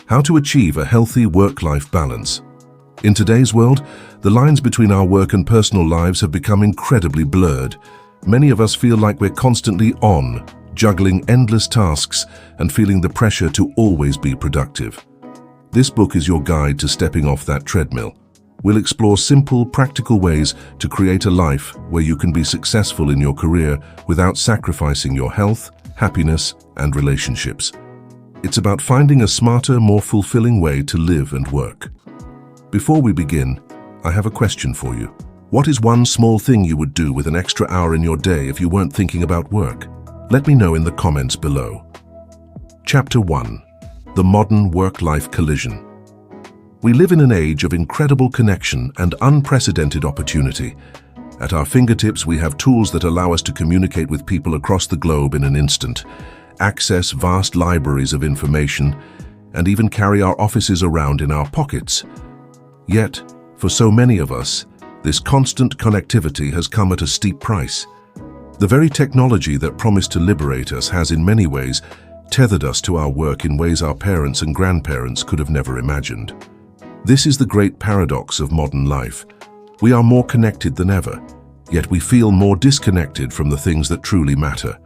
How to achieve a healthy work-life balance. In today's world, the lines between our work and personal lives have become incredibly blurred. Many of us feel like we're constantly on, juggling endless tasks and feeling the pressure to always be productive. This book is your guide to stepping off that treadmill. We'll explore simple, practical ways to create a life where you can be successful in your career without sacrificing your health, happiness, and relationships. It's about finding a smarter, more fulfilling way to live and work. Before we begin, I have a question for you. What is one small thing you would do with an extra hour in your day if you weren't thinking about work? Let me know in the comments below. Chapter 1. The Modern Work-Life Collision. We live in an age of incredible connection and unprecedented opportunity. At our fingertips, we have tools that allow us to communicate with people across the globe in an instant, access vast libraries of information, and even carry our offices around in our pockets. Yet, for so many of us, this constant connectivity has come at a steep price. The very technology that promised to liberate us has in many ways tethered us to our work in ways our parents and grandparents could have never imagined. This is the great paradox of modern life. We are more connected than ever, yet we feel more disconnected from the things that truly matter: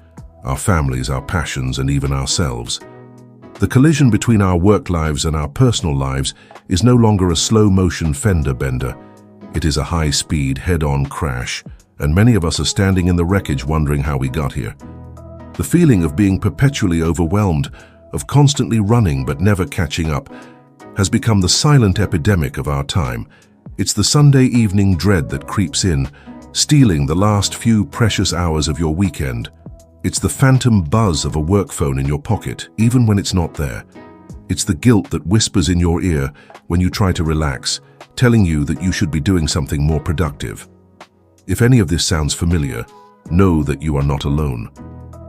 our families, our passions, and even ourselves. The collision between our work lives and our personal lives is no longer a slow-motion fender bender. It is a high-speed, head-on crash, and many of us are standing in the wreckage wondering how we got here. The feeling of being perpetually overwhelmed, of constantly running but never catching up, has become the silent epidemic of our time. It's the Sunday evening dread that creeps in, stealing the last few precious hours of your weekend. It's the phantom buzz of a work phone in your pocket, even when it's not there. It's the guilt that whispers in your ear when you try to relax, telling you that you should be doing something more productive. If any of this sounds familiar, know that you are not alone.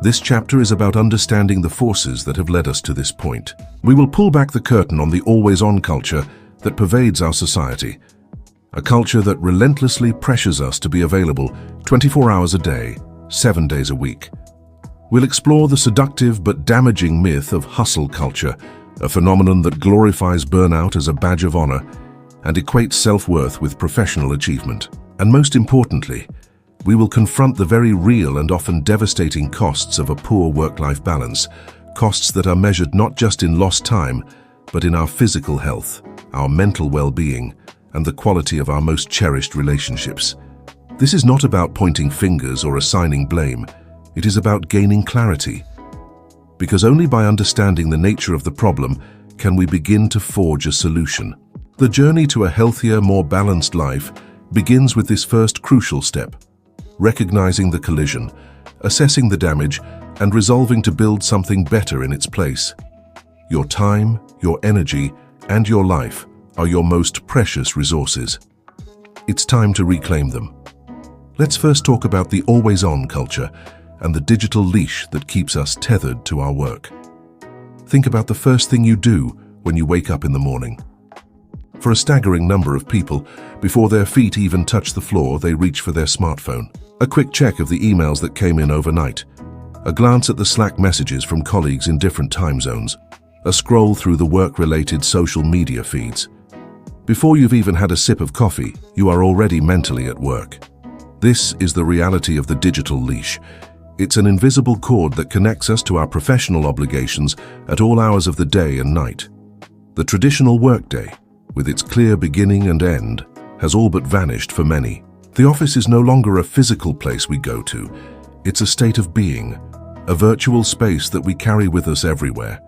This chapter is about understanding the forces that have led us to this point. We will pull back the curtain on the always-on culture that pervades our society, a culture that relentlessly pressures us to be available 24 hours a day, 7 days a week. We'll explore the seductive but damaging myth of hustle culture, a phenomenon that glorifies burnout as a badge of honor and equates self-worth with professional achievement. And most importantly, we will confront the very real and often devastating costs of a poor work-life balance, costs that are measured not just in lost time, but in our physical health, our mental well-being, and the quality of our most cherished relationships. This is not about pointing fingers or assigning blame. It is about gaining clarity. Because only by understanding the nature of the problem can we begin to forge a solution. The journey to a healthier, more balanced life begins with this first crucial step: recognizing the collision, assessing the damage, and resolving to build something better in its place. Your time, your energy, and your life are your most precious resources. It's time to reclaim them. Let's first talk about the always-on culture and the digital leash that keeps us tethered to our work. Think about the first thing you do when you wake up in the morning. For a staggering number of people, before their feet even touch the floor, they reach for their smartphone. A quick check of the emails that came in overnight, a glance at the Slack messages from colleagues in different time zones, a scroll through the work-related social media feeds. Before you've even had a sip of coffee, you are already mentally at work. This is the reality of the digital leash. It's an invisible cord that connects us to our professional obligations at all hours of the day and night. The traditional workday, with its clear beginning and end, has all but vanished for many. The office is no longer a physical place we go to. It's a state of being, a virtual space that we carry with us everywhere.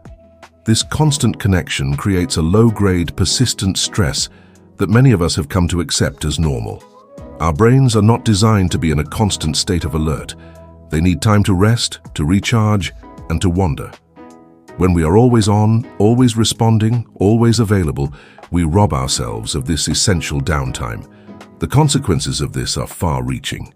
This constant connection creates a low-grade, persistent stress that many of us have come to accept as normal. Our brains are not designed to be in a constant state of alert. They need time to rest, to recharge, and to wander. When we are always on, always responding, always available, we rob ourselves of this essential downtime. The consequences of this are far-reaching.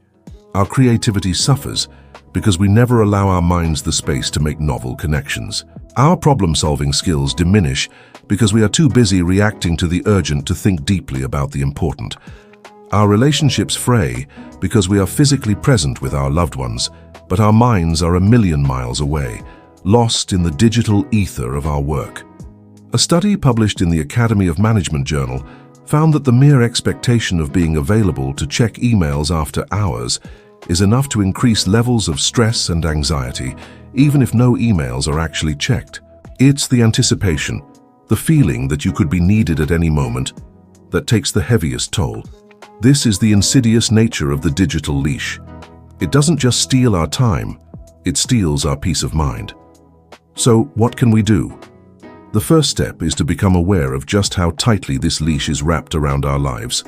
Our creativity suffers because we never allow our minds the space to make novel connections. Our problem-solving skills diminish because we are too busy reacting to the urgent to think deeply about the important. Our relationships fray because we are physically present with our loved ones, but our minds are a million miles away, lost in the digital ether of our work. A study published in the Academy of Management journal found that the mere expectation of being available to check emails after hours is enough to increase levels of stress and anxiety, even if no emails are actually checked. It's the anticipation, the feeling that you could be needed at any moment, that takes the heaviest toll. This is the insidious nature of the digital leash. It doesn't just steal our time, it steals our peace of mind. So, what can we do? The first step is to become aware of just how tightly this leash is wrapped around our lives.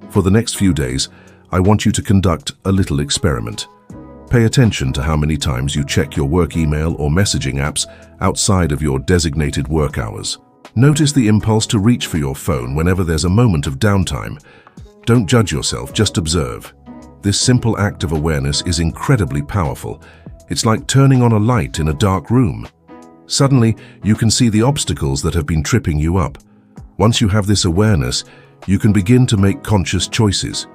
For the next few days, I want you to conduct a little experiment. Pay attention to how many times you check your work email or messaging apps outside of your designated work hours. Notice the impulse to reach for your phone whenever there's a moment of downtime. Don't judge yourself, just observe. This simple act of awareness is incredibly powerful. It's like turning on a light in a dark room. Suddenly, you can see the obstacles that have been tripping you up. Once you have this awareness, you can begin to make conscious choices.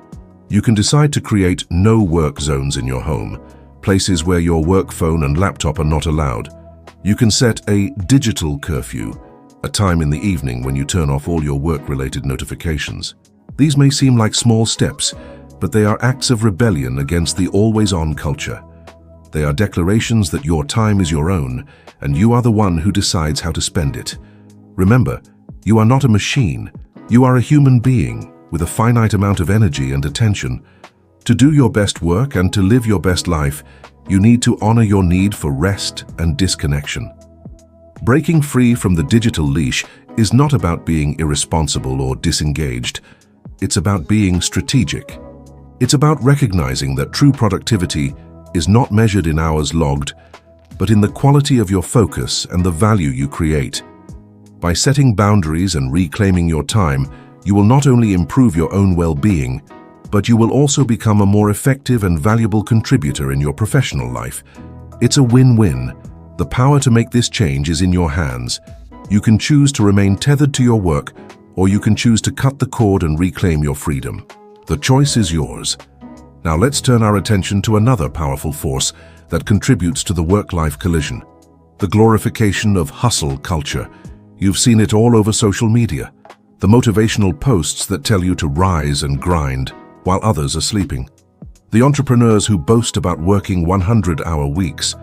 You can decide to create no work zones in your home, places where your work phone and laptop are not allowed. You can set a digital curfew, a time in the evening when you turn off all your work-related notifications. These may seem like small steps, but they are acts of rebellion against the always-on culture. They are declarations that your time is your own, and you are the one who decides how to spend it. Remember, you are not a machine. You are a human being with a finite amount of energy and attention. To do your best work and to live your best life, you need to honor your need for rest and disconnection. Breaking free from the digital leash is not about being irresponsible or disengaged. It's about being strategic. It's about recognizing that true productivity is not measured in hours logged, but in the quality of your focus and the value you create. By setting boundaries and reclaiming your time, you will not only improve your own well-being, but you will also become a more effective and valuable contributor in your professional life. It's a win-win. The power to make this change is in your hands. You can choose to remain tethered to your work, or you can choose to cut the cord and reclaim your freedom. The choice is yours. Now let's turn our attention to another powerful force that contributes to the work-life collision: the glorification of hustle culture. You've seen it all over social media. The motivational posts that tell you to rise and grind while others are sleeping. The entrepreneurs who boast about working 100-hour weeks.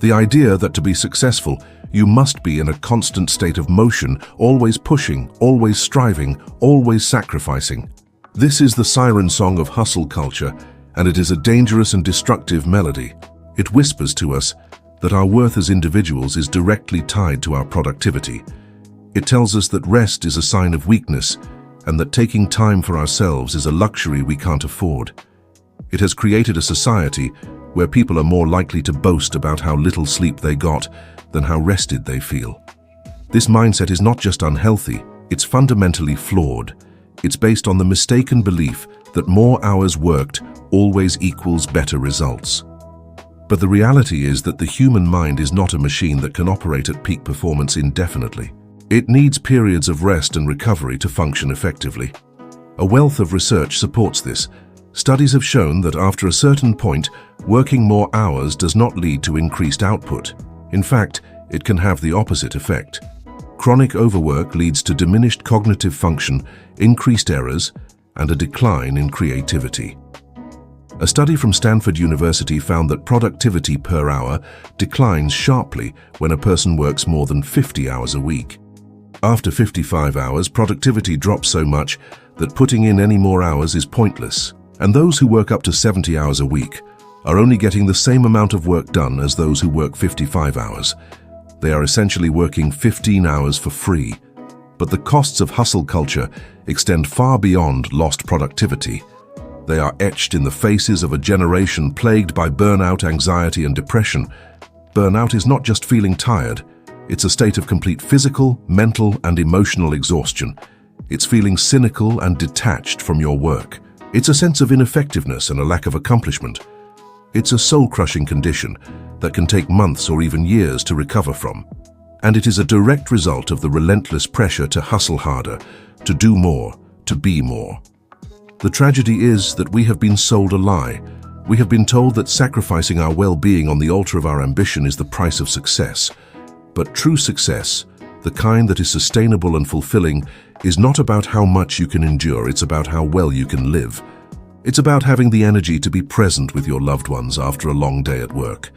The idea that to be successful, you must be in a constant state of motion, always pushing, always striving, always sacrificing. This is the siren song of hustle culture, and it is a dangerous and destructive melody. It whispers to us that our worth as individuals is directly tied to our productivity. It tells us that rest is a sign of weakness, and that taking time for ourselves is a luxury we can't afford. It has created a society where people are more likely to boast about how little sleep they got than how rested they feel. This mindset is not just unhealthy, it's fundamentally flawed. It's based on the mistaken belief that more hours worked always equals better results. But the reality is that the human mind is not a machine that can operate at peak performance indefinitely. It needs periods of rest and recovery to function effectively. A wealth of research supports this. Studies have shown that after a certain point, working more hours does not lead to increased output. In fact, it can have the opposite effect. Chronic overwork leads to diminished cognitive function, increased errors, and a decline in creativity. A study from Stanford University found that productivity per hour declines sharply when a person works more than 50 hours a week. After 55 hours, productivity drops so much that putting in any more hours is pointless. And those who work up to 70 hours a week are only getting the same amount of work done as those who work 55 hours. They are essentially working 15 hours for free. But the costs of hustle culture extend far beyond lost productivity. They are etched in the faces of a generation plagued by burnout, anxiety, and depression. Burnout is not just feeling tired. It's a state of complete physical, mental, and emotional exhaustion. It's feeling cynical and detached from your work. It's a sense of ineffectiveness and a lack of accomplishment. It's a soul-crushing condition that can take months or even years to recover from. And it is a direct result of the relentless pressure to hustle harder, to do more, to be more. The tragedy is that we have been sold a lie. We have been told that sacrificing our well-being on the altar of our ambition is the price of success. But true success, the kind that is sustainable and fulfilling, is not about how much you can endure, it's about how well you can live. It's about having the energy to be present with your loved ones after a long day at work.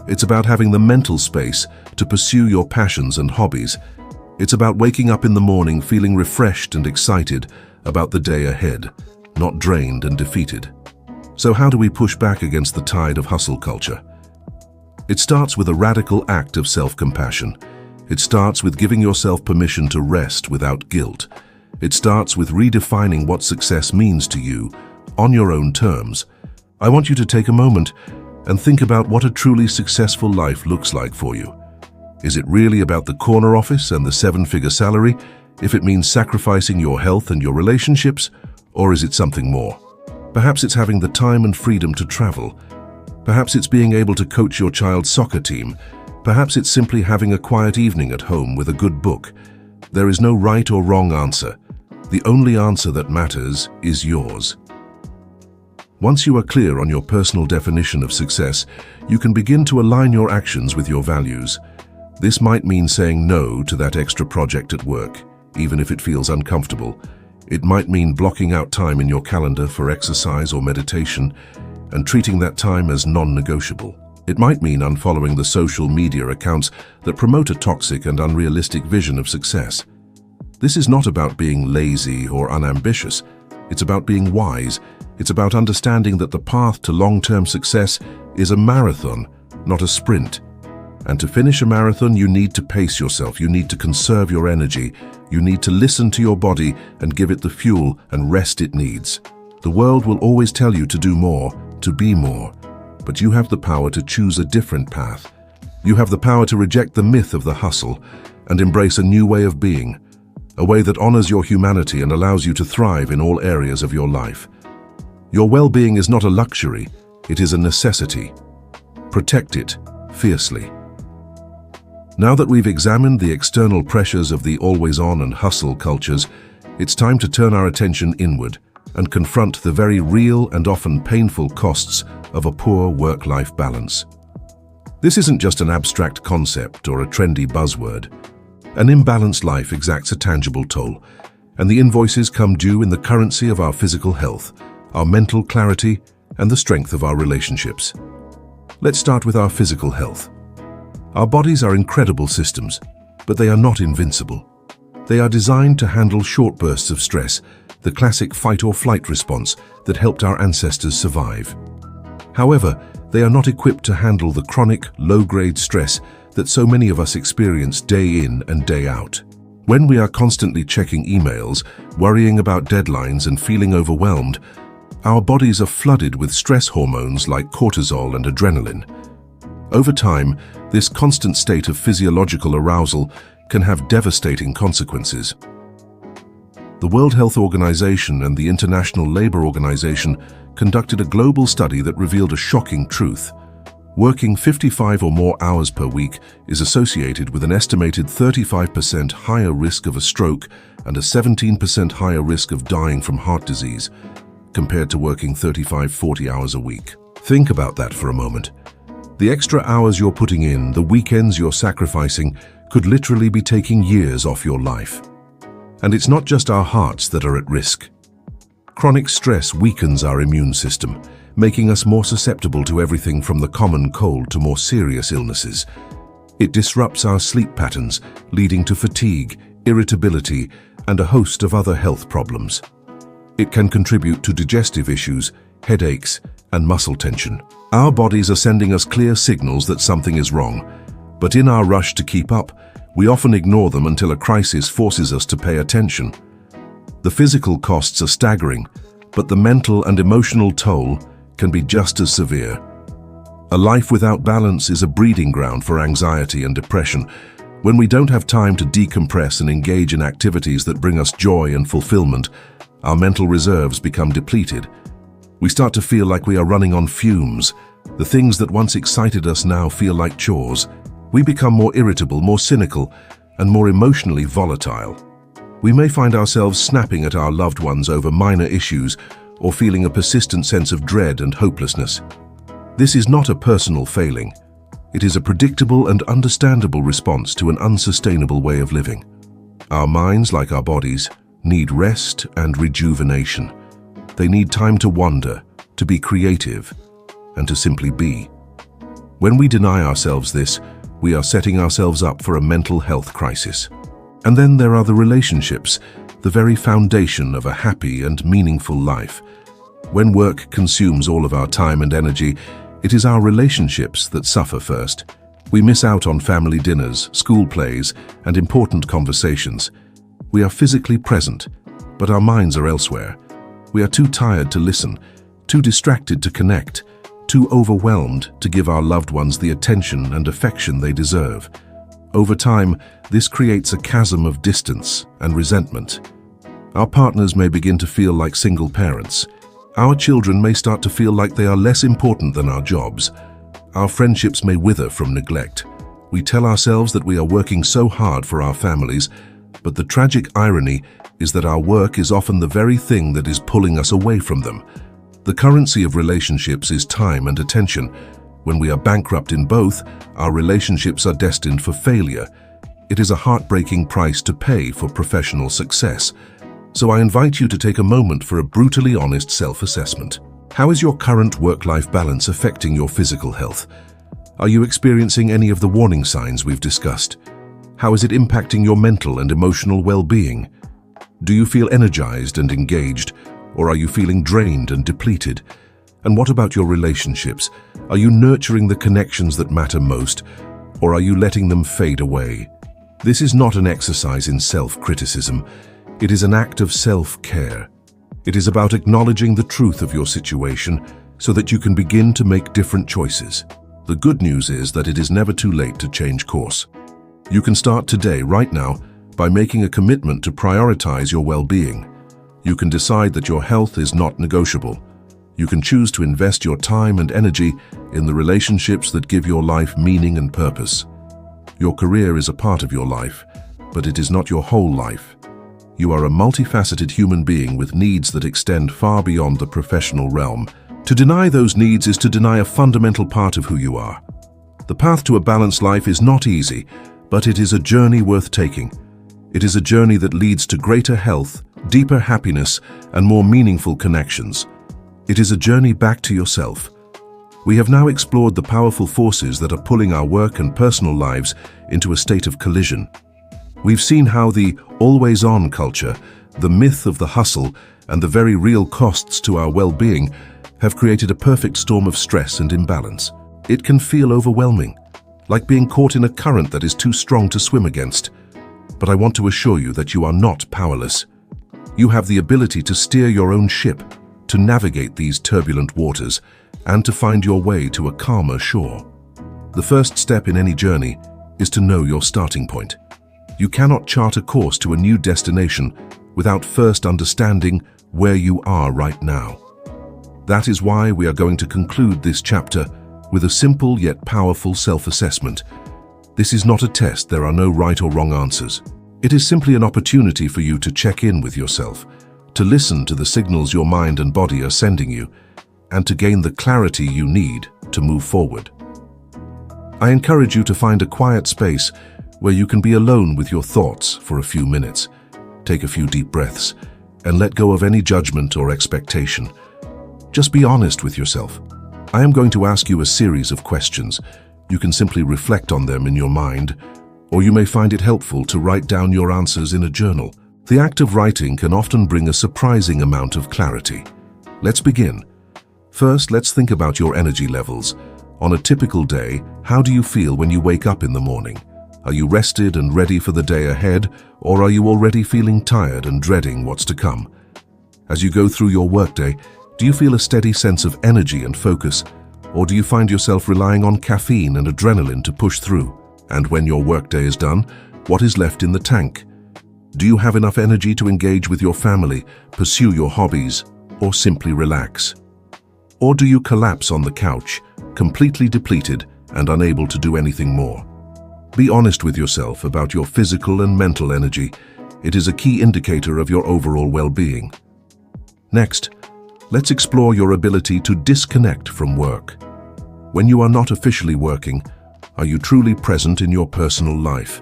It's about having the mental space to pursue your passions and hobbies. It's about waking up in the morning feeling refreshed and excited about the day ahead, not drained and defeated. So how do we push back against the tide of hustle culture? It starts with a radical act of self-compassion. It starts with giving yourself permission to rest without guilt. It starts with redefining what success means to you on your own terms. I want you to take a moment and think about what a truly successful life looks like for you. Is it really about the corner office and the seven-figure salary, if it means sacrificing your health and your relationships, or is it something more? Perhaps it's having the time and freedom to travel. Perhaps it's being able to coach your child's soccer team. Perhaps it's simply having a quiet evening at home with a good book. There is no right or wrong answer. The only answer that matters is yours. Once you are clear on your personal definition of success, you can begin to align your actions with your values. This might mean saying no to that extra project at work, even if it feels uncomfortable. It might mean blocking out time in your calendar for exercise or meditation and treating that time as non-negotiable. It might mean unfollowing the social media accounts that promote a toxic and unrealistic vision of success. This is not about being lazy or unambitious. It's about being wise. It's about understanding that the path to long-term success is a marathon, not a sprint. And to finish a marathon, you need to pace yourself. You need to conserve your energy. You need to listen to your body and give it the fuel and rest it needs. The world will always tell you to do more, to be more. But you have the power to choose a different path. You have the power to reject the myth of the hustle and embrace a new way of being, a way that honors your humanity and allows you to thrive in all areas of your life. Your well-being is not a luxury, it is a necessity. Protect it fiercely. Now that we've examined the external pressures of the always-on and hustle cultures, it's time to turn our attention inward and confront the very real and often painful costs of a poor work-life balance. This isn't just an abstract concept or a trendy buzzword. An imbalanced life exacts a tangible toll, and the invoices come due in the currency of our physical health, our mental clarity, and the strength of our relationships. Let's start with our physical health. Our bodies are incredible systems, but they are not invincible. They are designed to handle short bursts of stress, the classic fight-or-flight response that helped our ancestors survive. However, they are not equipped to handle the chronic, low-grade stress that so many of us experience day in and day out. When we are constantly checking emails, worrying about deadlines, and feeling overwhelmed, our bodies are flooded with stress hormones like cortisol and adrenaline. Over time, this constant state of physiological arousal can have devastating consequences. The World Health Organization and the International Labour Organization conducted a global study that revealed a shocking truth. Working 55 or more hours per week is associated with an estimated 35% higher risk of a stroke and a 17% higher risk of dying from heart disease, compared to working 35-40 hours a week. Think about that for a moment. The extra hours you're putting in, the weekends you're sacrificing, could literally be taking years off your life. And it's not just our hearts that are at risk. Chronic stress weakens our immune system, making us more susceptible to everything from the common cold to more serious illnesses. It disrupts our sleep patterns, leading to fatigue, irritability, and a host of other health problems. It can contribute to digestive issues, headaches, and muscle tension. Our bodies are sending us clear signals that something is wrong, but in our rush to keep up, we often ignore them until a crisis forces us to pay attention. The physical costs are staggering, but the mental and emotional toll can be just as severe. A life without balance is a breeding ground for anxiety and depression. When we don't have time to decompress and engage in activities that bring us joy and fulfillment, our mental reserves become depleted. We start to feel like we are running on fumes. The things that once excited us now feel like chores. We become more irritable, more cynical, and more emotionally volatile. We may find ourselves snapping at our loved ones over minor issues or feeling a persistent sense of dread and hopelessness. This is not a personal failing. It is a predictable and understandable response to an unsustainable way of living. Our minds, like our bodies, need rest and rejuvenation. They need time to wander, to be creative, and to simply be. When we deny ourselves this, we are setting ourselves up for a mental health crisis. And then there are the relationships, the very foundation of a happy and meaningful life. When work consumes all of our time and energy, it is our relationships that suffer first. We miss out on family dinners, school plays, and important conversations. We are physically present, but our minds are elsewhere. We are too tired to listen, too distracted to connect, too overwhelmed to give our loved ones the attention and affection they deserve. Over time, this creates a chasm of distance and resentment. Our partners may begin to feel like single parents. Our children may start to feel like they are less important than our jobs. Our friendships may wither from neglect. We tell ourselves that we are working so hard for our families, but the tragic irony is that our work is often the very thing that is pulling us away from them. The currency of relationships is time and attention. When we are bankrupt in both, our relationships are destined for failure. It is a heartbreaking price to pay for professional success. So I invite you to take a moment for a brutally honest self-assessment. How is your current work-life balance affecting your physical health? Are you experiencing any of the warning signs we've discussed? How is it impacting your mental and emotional well-being? Do you feel energized and engaged, or are you feeling drained and depleted? And what about your relationships? Are you nurturing the connections that matter most, or are you letting them fade away? This is not an exercise in self-criticism. It is an act of self-care. It is about acknowledging the truth of your situation so that you can begin to make different choices. The good news is that it is never too late to change course. You can start today, right now, by making a commitment to prioritize your well-being. You can decide that your health is not negotiable. You can choose to invest your time and energy in the relationships that give your life meaning and purpose. Your career is a part of your life, but it is not your whole life. You are a multifaceted human being with needs that extend far beyond the professional realm. To deny those needs is to deny a fundamental part of who you are. The path to a balanced life is not easy, but it is a journey worth taking. It is a journey that leads to greater health, deeper happiness, and more meaningful connections. It is a journey back to yourself. We have now explored the powerful forces that are pulling our work and personal lives into a state of collision. We've seen how the always-on culture, the myth of the hustle, and the very real costs to our well-being have created a perfect storm of stress and imbalance. It can feel overwhelming, like being caught in a current that is too strong to swim against. But I want to assure you that you are not powerless. You have the ability to steer your own ship, to navigate these turbulent waters, and to find your way to a calmer shore. The first step in any journey is to know your starting point. You cannot chart a course to a new destination without first understanding where you are right now. That is why we are going to conclude this chapter with a simple yet powerful self-assessment. This is not a test. There are no right or wrong answers. It is simply an opportunity for you to check in with yourself, to listen to the signals your mind and body are sending you, and to gain the clarity you need to move forward. I encourage you to find a quiet space where you can be alone with your thoughts for a few minutes. Take a few deep breaths and let go of any judgment or expectation. Just be honest with yourself. I am going to ask you a series of questions. You can simply reflect on them in your mind, or you may find it helpful to write down your answers in a journal. The act of writing can often bring a surprising amount of clarity. Let's begin. First, let's think about your energy levels. On a typical day, how do you feel when you wake up in the morning? Are you rested and ready for the day ahead, or are you already feeling tired and dreading what's to come? As you go through your workday, do you feel a steady sense of energy and focus, or do you find yourself relying on caffeine and adrenaline to push through? And when your workday is done, what is left in the tank? Do you have enough energy to engage with your family, pursue your hobbies, or simply relax? Or do you collapse on the couch, completely depleted and unable to do anything more? Be honest with yourself about your physical and mental energy. It is a key indicator of your overall well-being. Next, let's explore your ability to disconnect from work. When you are not officially working, Are you truly present in your personal life?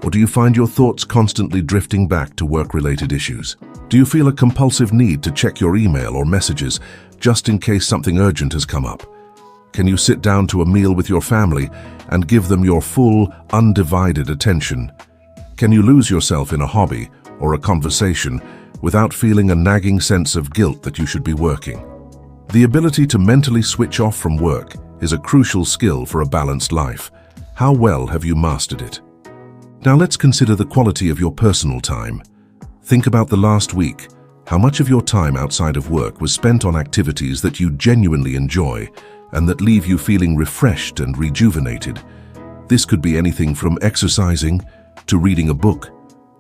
Or do you find your thoughts constantly drifting back to work-related issues? Do you feel a compulsive need to check your email or messages just in case something urgent has come up? Can you sit down to a meal with your family and give them your full, undivided attention? Can you lose yourself in a hobby or a conversation without feeling a nagging sense of guilt that you should be working? The ability to mentally switch off from work is a crucial skill for a balanced life. How well have you mastered it? Now let's consider the quality of your personal time. Think about the last week. How much of your time outside of work was spent on activities that you genuinely enjoy and that leave you feeling refreshed and rejuvenated? This could be anything from exercising to reading a book,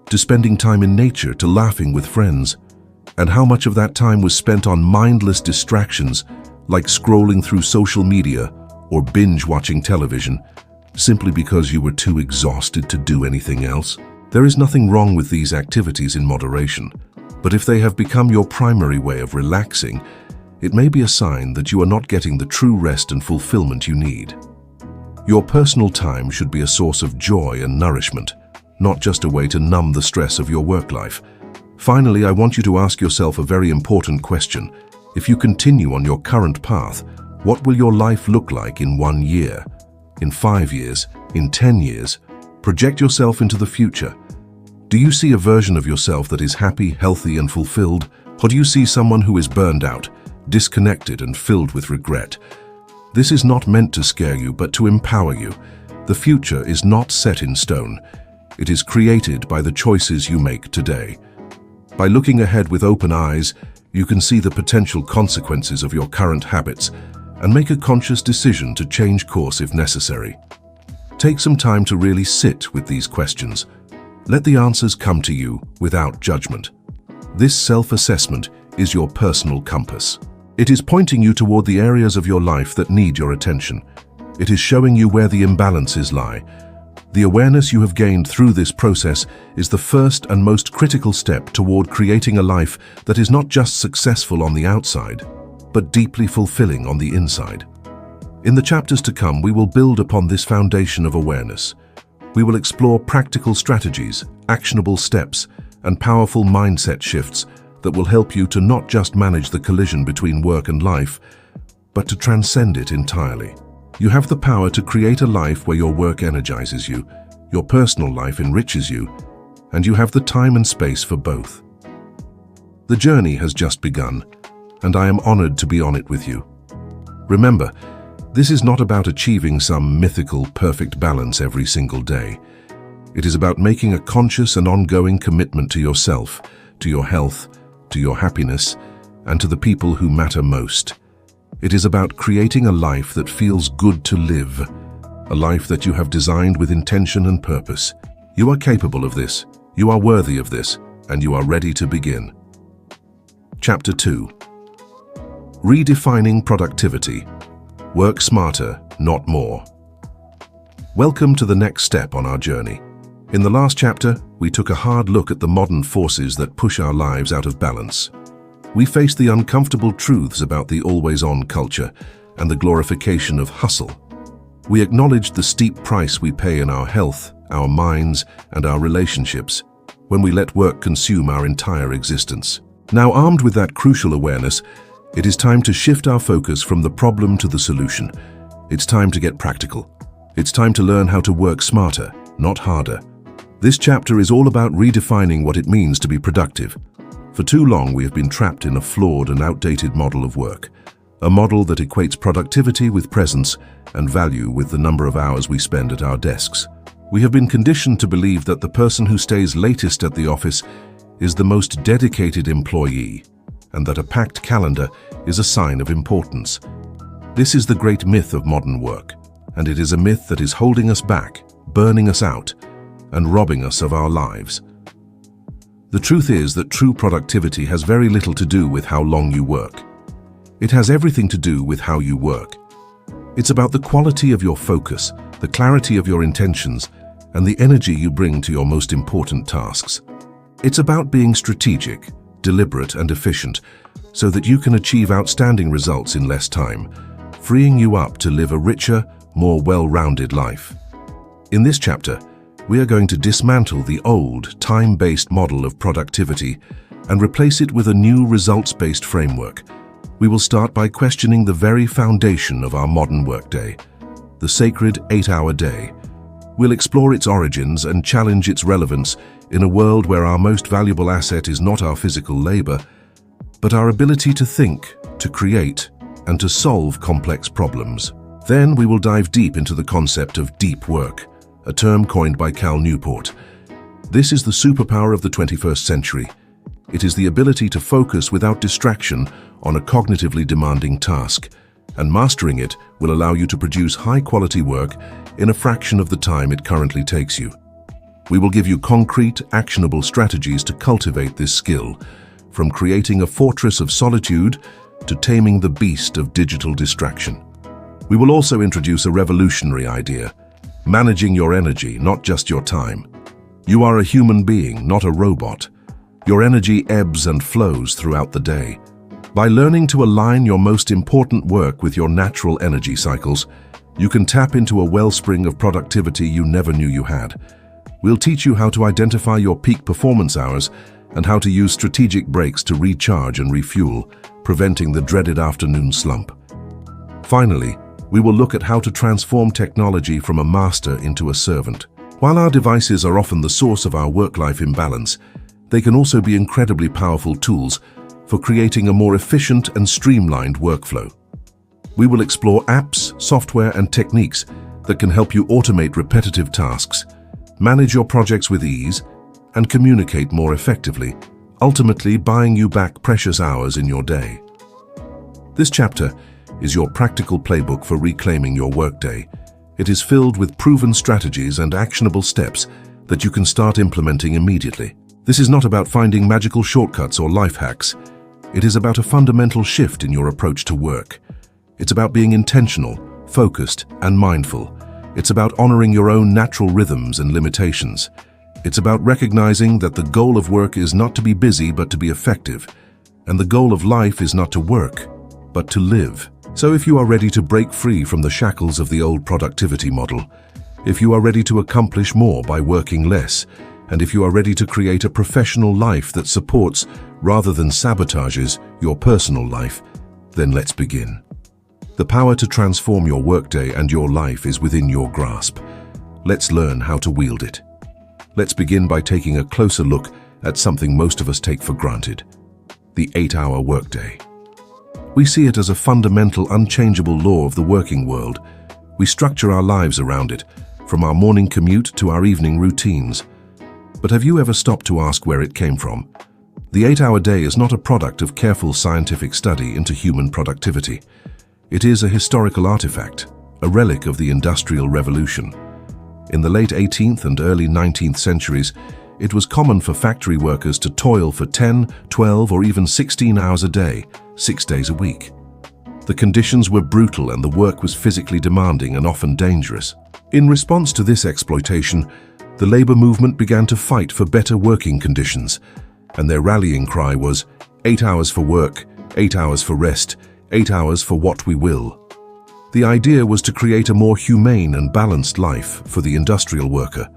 to spending time in nature, to laughing with friends. And how much of that time was spent on mindless distractions like scrolling through social media or binge-watching television, simply because you were too exhausted to do anything else? There is nothing wrong with these activities in moderation, but if they have become your primary way of relaxing, it may be a sign that you are not getting the true rest and fulfillment you need. Your personal time should be a source of joy and nourishment, not just a way to numb the stress of your work life. Finally, I want you to ask yourself a very important question. If you continue on your current path, what will your life look like in 1 year? In 5 years? In 10 years? Project yourself into the future. Do you see a version of yourself that is happy, healthy, and fulfilled? Or do you see someone who is burned out, disconnected, and filled with regret? This is not meant to scare you, but to empower you. The future is not set in stone. It is created by the choices you make today. By looking ahead with open eyes, you can see the potential consequences of your current habits and make a conscious decision to change course if necessary. Take some time to really sit with these questions. Let the answers come to you without judgment. This self-assessment is your personal compass. It is pointing you toward the areas of your life that need your attention. It is showing you where the imbalances lie. The awareness you have gained through this process is the first and most critical step toward creating a life that is not just successful on the outside, but deeply fulfilling on the inside. In the chapters to come, we will build upon this foundation of awareness. We will explore practical strategies, actionable steps, and powerful mindset shifts that will help you to not just manage the collision between work and life, but to transcend it entirely. You have the power to create a life where your work energizes you, your personal life enriches you, and you have the time and space for both. The journey has just begun, and I am honored to be on it with you. Remember, this is not about achieving some mythical, perfect balance every single day. It is about making a conscious and ongoing commitment to yourself, to your health, to your happiness, and to the people who matter most. It is about creating a life that feels good to live, a life that you have designed with intention and purpose. You are capable of this, you are worthy of this, and you are ready to begin. Chapter 2. Redefining productivity. Work smarter, not more. Welcome to the next step on our journey. In the last chapter, we took a hard look at the modern forces that push our lives out of balance. We faced the uncomfortable truths about the always-on culture and the glorification of hustle. We acknowledged the steep price we pay in our health, our minds, and our relationships when we let work consume our entire existence. Now, armed with that crucial awareness, it is time to shift our focus from the problem to the solution. It's time to get practical. It's time to learn how to work smarter, not harder. This chapter is all about redefining what it means to be productive. For too long, we have been trapped in a flawed and outdated model of work, a model that equates productivity with presence and value with the number of hours we spend at our desks. We have been conditioned to believe that the person who stays latest at the office is the most dedicated employee, and that a packed calendar is a sign of importance. This is the great myth of modern work, and it is a myth that is holding us back, burning us out, and robbing us of our lives. The truth is that true productivity has very little to do with how long you work. It has everything to do with how you work. It's about the quality of your focus, the clarity of your intentions, and the energy you bring to your most important tasks. It's about being strategic, deliberate, and efficient so that you can achieve outstanding results in less time, freeing you up to live a richer, more well-rounded life. In this chapter, we are going to dismantle the old, time-based model of productivity and replace it with a new results-based framework. We will start by questioning the very foundation of our modern workday, the sacred 8-hour day. We'll explore its origins and challenge its relevance in a world where our most valuable asset is not our physical labor, but our ability to think, to create, and to solve complex problems. Then we will dive deep into the concept of deep work, a term coined by Cal Newport. This is the superpower of the 21st century. It is the ability to focus without distraction on a cognitively demanding task, and mastering it will allow you to produce high-quality work in a fraction of the time it currently takes you. We will give you concrete, actionable strategies to cultivate this skill, from creating a fortress of solitude to taming the beast of digital distraction. We will also introduce a revolutionary idea: managing your energy, not just your time. You are a human being, not a robot. Your energy ebbs and flows throughout the day. By learning to align your most important work with your natural energy cycles, you can tap into a wellspring of productivity you never knew you had. We'll teach you how to identify your peak performance hours and how to use strategic breaks to recharge and refuel, preventing the dreaded afternoon slump. Finally, we will look at how to transform technology from a master into a servant. While our devices are often the source of our work-life imbalance, they can also be incredibly powerful tools for creating a more efficient and streamlined workflow. We will explore apps, software, and techniques that can help you automate repetitive tasks, manage your projects with ease, and communicate more effectively, ultimately buying you back precious hours in your day. This chapter is your practical playbook for reclaiming your workday. It is filled with proven strategies and actionable steps that you can start implementing immediately. This is not about finding magical shortcuts or life hacks. It is about a fundamental shift in your approach to work. It's about being intentional, focused, and mindful. It's about honoring your own natural rhythms and limitations. It's about recognizing that the goal of work is not to be busy but to be effective, and the goal of life is not to work, but to live. So if you are ready to break free from the shackles of the old productivity model, if you are ready to accomplish more by working less, and if you are ready to create a professional life that supports rather than sabotages your personal life, then let's begin. The power to transform your workday and your life is within your grasp. Let's learn how to wield it. Let's begin by taking a closer look at something most of us take for granted: the 8-hour workday. We see it as a fundamental, unchangeable law of the working world. We structure our lives around it, from our morning commute to our evening routines. But have you ever stopped to ask where it came from? The 8-hour day is not a product of careful scientific study into human productivity. It is a historical artifact, a relic of the Industrial Revolution. In the late 18th and early 19th centuries, it was common for factory workers to toil for 10, 12, or even 16 hours a day, 6 days a week. The conditions were brutal and the work was physically demanding and often dangerous. In response to this exploitation, the labor movement began to fight for better working conditions, and their rallying cry was 8 hours for work, 8 hours for rest, 8 hours for what we will. The idea was to create a more humane and balanced life for the industrial worker.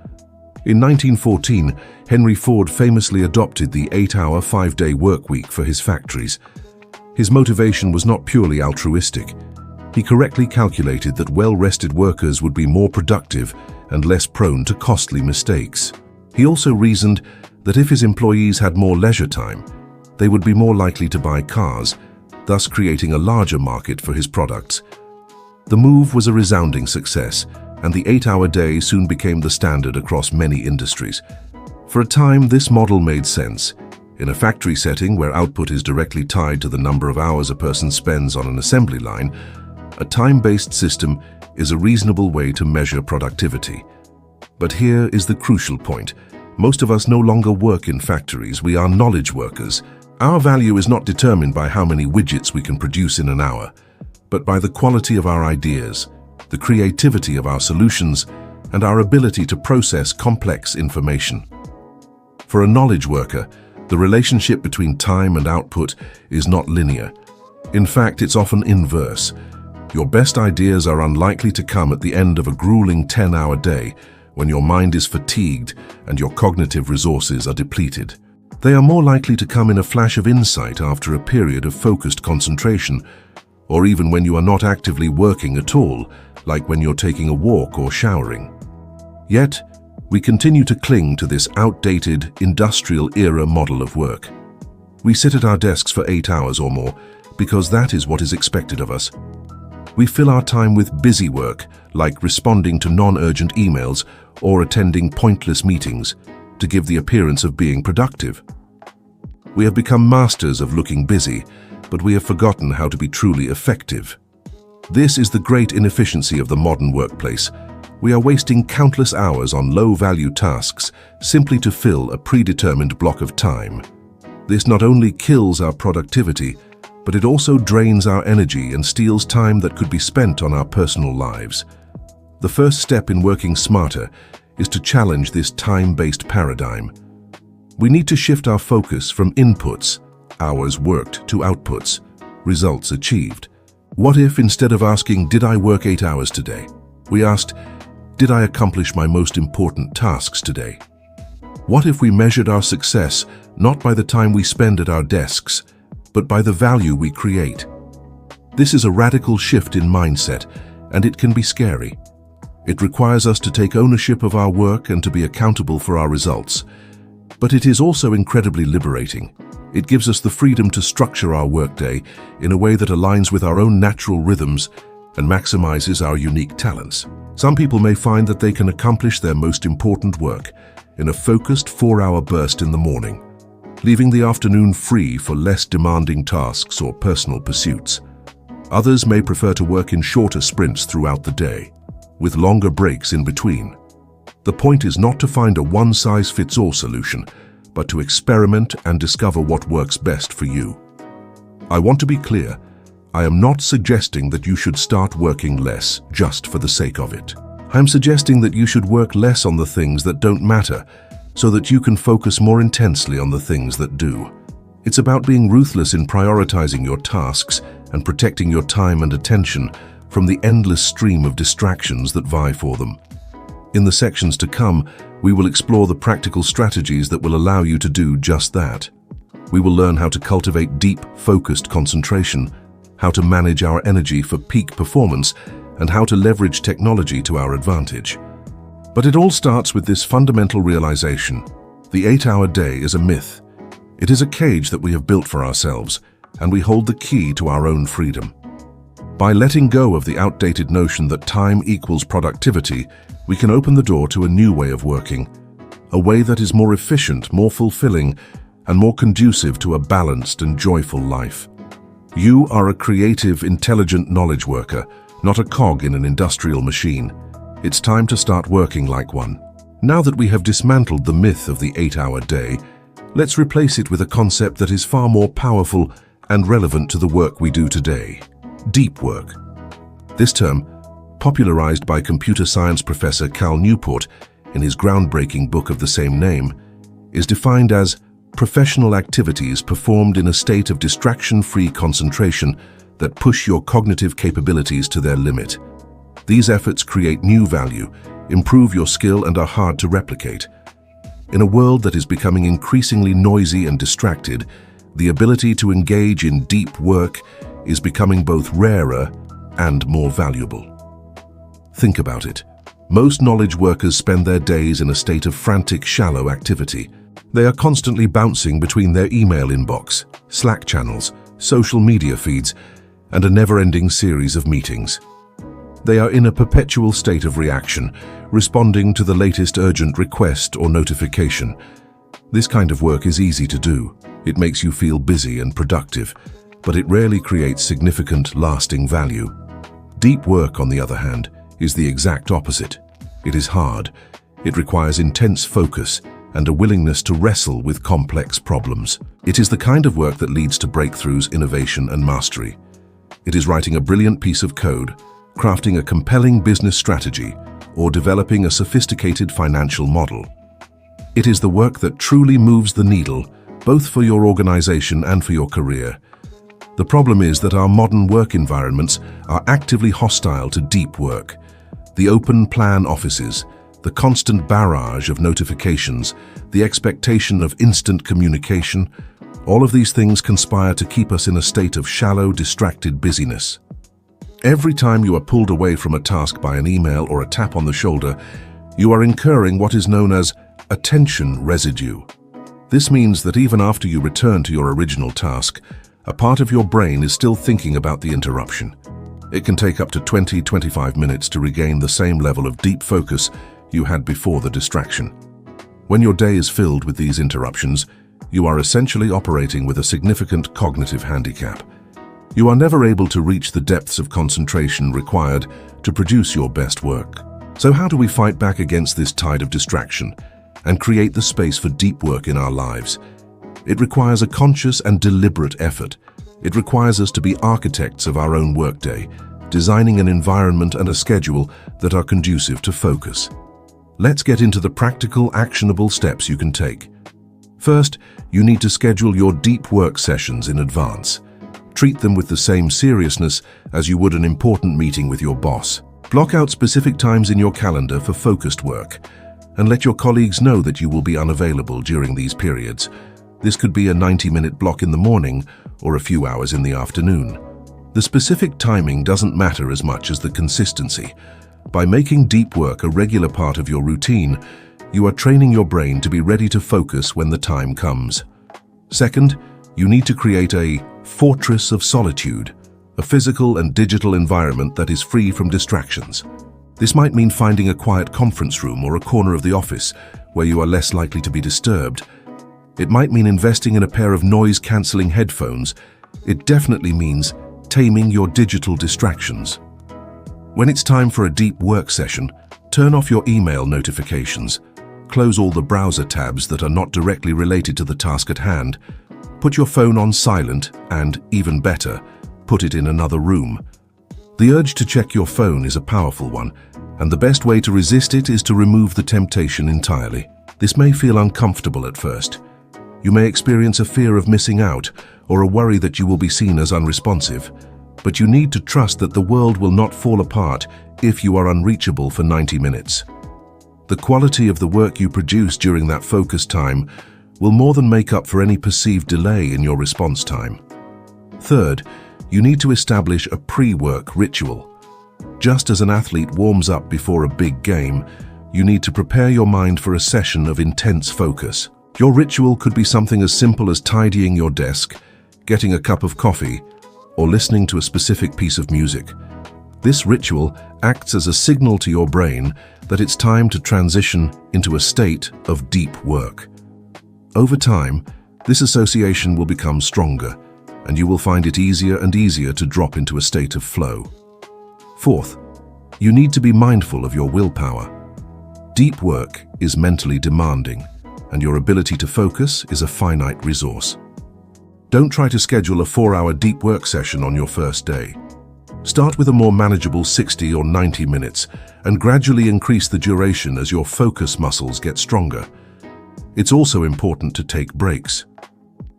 In 1914, Henry Ford famously adopted the 8-hour, 5-day work week for his factories. His motivation was not purely altruistic. He correctly calculated that well-rested workers would be more productive and less prone to costly mistakes. He also reasoned that if his employees had more leisure time, they would be more likely to buy cars, thus creating a larger market for his products. The move was a resounding success, and the 8-hour day soon became the standard across many industries. For a time, this model made sense. In a factory setting where output is directly tied to the number of hours a person spends on an assembly line, a time-based system is a reasonable way to measure productivity. But here is the crucial point. Most of us no longer work in factories, we are knowledge workers. Our value is not determined by how many widgets we can produce in an hour, but by the quality of our ideas, the creativity of our solutions, and our ability to process complex information. For a knowledge worker, the relationship between time and output is not linear. In fact, it's often inverse. Your best ideas are unlikely to come at the end of a grueling 10-hour day when your mind is fatigued and your cognitive resources are depleted. They are more likely to come in a flash of insight after a period of focused concentration, or even when you are not actively working at all, like when you're taking a walk or showering. Yet, we continue to cling to this outdated, industrial-era model of work. We sit at our desks for 8 hours or more because that is what is expected of us. We fill our time with busy work, like responding to non-urgent emails or attending pointless meetings, to give the appearance of being productive. We have become masters of looking busy, but we have forgotten how to be truly effective. This is the great inefficiency of the modern workplace. We are wasting countless hours on low-value tasks simply to fill a predetermined block of time. This not only kills our productivity, but it also drains our energy and steals time that could be spent on our personal lives. The first step in working smarter is to challenge this time-based paradigm. We need to shift our focus from inputs, hours worked, to outputs, results achieved. What if, instead of asking, "Did I work 8 hours today?" we asked, "Did I accomplish my most important tasks today?" What if we measured our success not by the time we spend at our desks, but by the value we create? This is a radical shift in mindset, and it can be scary. It requires us to take ownership of our work and to be accountable for our results. But it is also incredibly liberating. It gives us the freedom to structure our workday in a way that aligns with our own natural rhythms and maximizes our unique talents. Some people may find that they can accomplish their most important work in a focused 4-hour burst in the morning, leaving the afternoon free for less demanding tasks or personal pursuits. Others may prefer to work in shorter sprints throughout the day, with longer breaks in between. The point is not to find a one-size-fits-all solution, but to experiment and discover what works best for you. I want to be clear, I am not suggesting that you should start working less just for the sake of it. I am suggesting that you should work less on the things that don't matter, so that you can focus more intensely on the things that do. It's about being ruthless in prioritizing your tasks and protecting your time and attention from the endless stream of distractions that vie for them. In the sections to come, we will explore the practical strategies that will allow you to do just that. We will learn how to cultivate deep, focused concentration, how to manage our energy for peak performance, and how to leverage technology to our advantage. But it all starts with this fundamental realization: the 8-hour day is a myth. It is a cage that we have built for ourselves, and we hold the key to our own freedom. By letting go of the outdated notion that time equals productivity, we can open the door to a new way of working, a way that is more efficient, more fulfilling, and more conducive to a balanced and joyful life. You are a creative, intelligent knowledge worker, not a cog in an industrial machine. It's time to start working like one. Now that we have dismantled the myth of the 8-hour day, let's replace it with a concept that is far more powerful and relevant to the work we do today: deep work. This term, popularized by computer science professor Cal Newport in his groundbreaking book of the same name, is defined as professional activities performed in a state of distraction-free concentration that push your cognitive capabilities to their limit. These efforts create new value, improve your skill, and are hard to replicate. In a world that is becoming increasingly noisy and distracted, the ability to engage in deep work is becoming both rarer and more valuable. Think about it. Most knowledge workers spend their days in a state of frantic, shallow activity. They are constantly bouncing between their email inbox, Slack channels, social media feeds, and a never-ending series of meetings. They are in a perpetual state of reaction, responding to the latest urgent request or notification. This kind of work is easy to do. It makes you feel busy and productive, but it rarely creates significant, lasting value. Deep work, on the other hand, is the exact opposite. It is hard. It requires intense focus and a willingness to wrestle with complex problems. It is the kind of work that leads to breakthroughs, innovation, and mastery. It is writing a brilliant piece of code, crafting a compelling business strategy, or developing a sophisticated financial model. It is the work that truly moves the needle, both for your organization and for your career. The problem is that our modern work environments are actively hostile to deep work. The open-plan offices, the constant barrage of notifications, the expectation of instant communication, all of these things conspire to keep us in a state of shallow, distracted busyness. Every time you are pulled away from a task by an email or a tap on the shoulder, you are incurring what is known as attention residue. This means that even after you return to your original task, a part of your brain is still thinking about the interruption. It can take up to 20-25 minutes to regain the same level of deep focus you had before the distraction. When your day is filled with these interruptions, you are essentially operating with a significant cognitive handicap. You are never able to reach the depths of concentration required to produce your best work. So how do we fight back against this tide of distraction and create the space for deep work in our lives? It requires a conscious and deliberate effort. It requires us to be architects of our own workday, designing an environment and a schedule that are conducive to focus. Let's get into the practical, actionable steps you can take. First, you need to schedule your deep work sessions in advance. Treat them with the same seriousness as you would an important meeting with your boss. Block out specific times in your calendar for focused work, and let your colleagues know that you will be unavailable during these periods. This could be a 90-minute block in the morning or a few hours in the afternoon. The specific timing doesn't matter as much as the consistency. By making deep work a regular part of your routine, you are training your brain to be ready to focus when the time comes. Second, you need to create a fortress of solitude, a physical and digital environment that is free from distractions. This might mean finding a quiet conference room or a corner of the office where you are less likely to be disturbed. It might mean investing in a pair of noise-canceling headphones. It definitely means taming your digital distractions. When it's time for a deep work session, turn off your email notifications. Close all the browser tabs that are not directly related to the task at hand. Put your phone on silent and, even better, put it in another room. The urge to check your phone is a powerful one, and the best way to resist it is to remove the temptation entirely. This may feel uncomfortable at first. You may experience a fear of missing out or a worry that you will be seen as unresponsive, but you need to trust that the world will not fall apart if you are unreachable for 90 minutes. The quality of the work you produce during that focus time will more than make up for any perceived delay in your response time. Third, you need to establish a pre-work ritual. Just as an athlete warms up before a big game, you need to prepare your mind for a session of intense focus. Your ritual could be something as simple as tidying your desk, getting a cup of coffee, or listening to a specific piece of music. This ritual acts as a signal to your brain that it's time to transition into a state of deep work. Over time, this association will become stronger, and you will find it easier and easier to drop into a state of flow. Fourth, you need to be mindful of your willpower. Deep work is mentally demanding, and your ability to focus is a finite resource. Don't try to schedule a 4-hour deep work session on your first day. Start with a more manageable 60 or 90 minutes and gradually increase the duration as your focus muscles get stronger. It's also important to take breaks.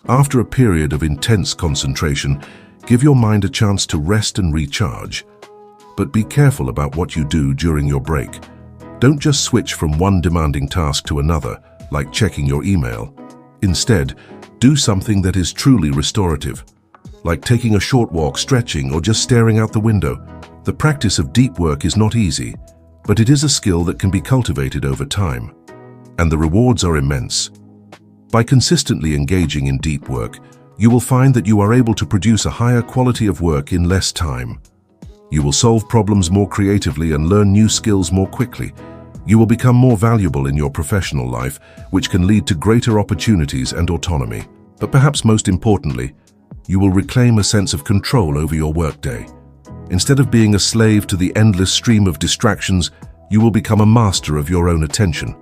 After a period of intense concentration, give your mind a chance to rest and recharge. But be careful about what you do during your break. Don't just switch from one demanding task to another, like checking your email. Instead, do something that is truly restorative, like taking a short walk, stretching, or just staring out the window. The practice of deep work is not easy, but it is a skill that can be cultivated over time, and the rewards are immense. By consistently engaging in deep work, you will find that you are able to produce a higher quality of work in less time. You will solve problems more creatively and learn new skills more quickly. You will become more valuable in your professional life, which can lead to greater opportunities and autonomy. But perhaps most importantly, you will reclaim a sense of control over your workday. Instead of being a slave to the endless stream of distractions, you will become a master of your own attention.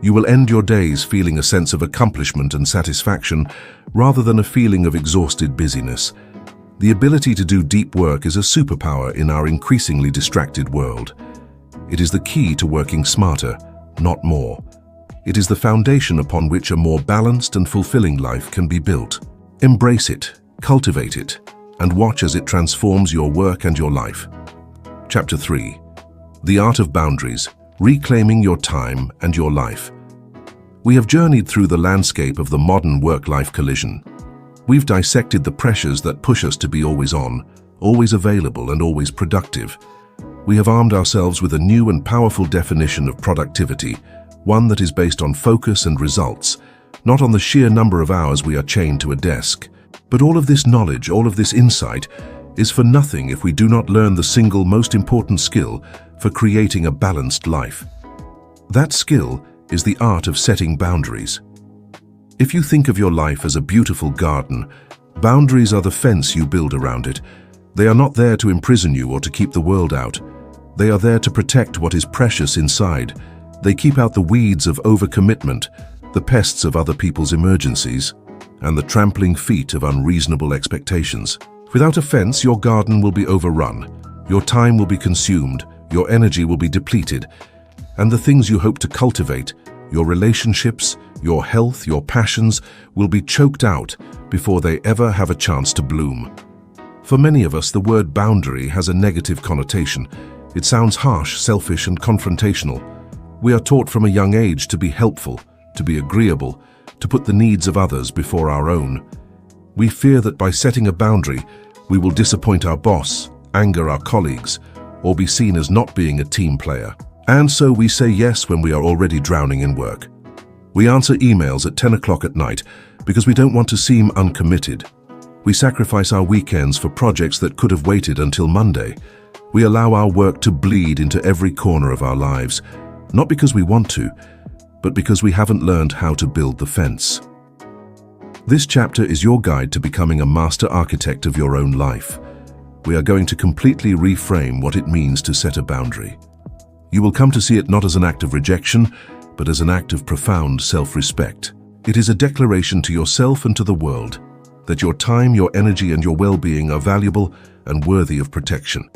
You will end your days feeling a sense of accomplishment and satisfaction rather than a feeling of exhausted busyness. The ability to do deep work is a superpower in our increasingly distracted world. It is the key to working smarter, not more. It is the foundation upon which a more balanced and fulfilling life can be built. Embrace it, cultivate it, and watch as it transforms your work and your life. Chapter 3. The Art of Boundaries, Reclaiming Your Time and Your Life. We have journeyed through the landscape of the modern work-life collision. We've dissected the pressures that push us to be always on, always available, and always productive. We have armed ourselves with a new and powerful definition of productivity, one that is based on focus and results, not on the sheer number of hours we are chained to a desk. But all of this knowledge, all of this insight, is for nothing if we do not learn the single most important skill for creating a balanced life. That skill is the art of setting boundaries. If you think of your life as a beautiful garden, boundaries are the fence you build around it. They are not there to imprison you or to keep the world out. They are there to protect what is precious inside. They keep out the weeds of overcommitment, the pests of other people's emergencies, and the trampling feet of unreasonable expectations. Without a fence, your garden will be overrun, your time will be consumed, your energy will be depleted, and the things you hope to cultivate, your relationships, your health, your passions, will be choked out before they ever have a chance to bloom. For many of us, the word boundary has a negative connotation. It sounds harsh, selfish, and confrontational. We are taught from a young age to be helpful, to be agreeable, to put the needs of others before our own. We fear that by setting a boundary, we will disappoint our boss, anger our colleagues, or be seen as not being a team player. And so we say yes when we are already drowning in work. We answer emails at 10 o'clock at night because we don't want to seem uncommitted. We sacrifice our weekends for projects that could have waited until Monday. We allow our work to bleed into every corner of our lives, not because we want to, but because we haven't learned how to build the fence. This chapter is your guide to becoming a master architect of your own life. We are going to completely reframe what it means to set a boundary. You will come to see it not as an act of rejection, but as an act of profound self-respect. It is a declaration to yourself and to the world that your time, your energy, and your well-being are valuable and worthy of protection.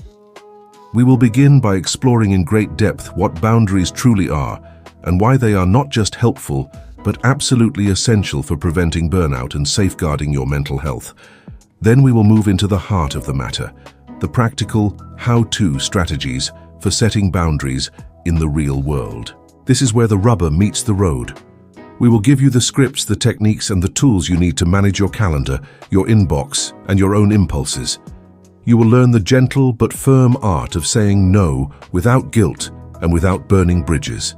We will begin by exploring in great depth what boundaries truly are and why they are not just helpful, but absolutely essential for preventing burnout and safeguarding your mental health. Then we will move into the heart of the matter, the practical how-to strategies for setting boundaries in the real world. This is where the rubber meets the road. We will give you the scripts, the techniques, and the tools you need to manage your calendar, your inbox, and your own impulses. You will learn the gentle but firm art of saying no without guilt and without burning bridges.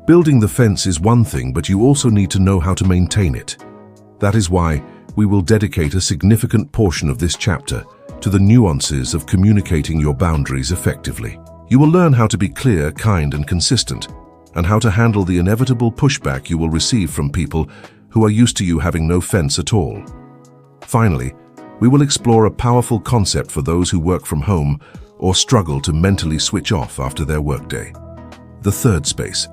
Building the fence is one thing, but you also need to know how to maintain it. That is why we will dedicate a significant portion of this chapter to the nuances of communicating your boundaries effectively. You will learn how to be clear, kind, and consistent, and how to handle the inevitable pushback you will receive from people who are used to you having no fence at all. Finally, we will explore a powerful concept for those who work from home or struggle to mentally switch off after their workday. The third space.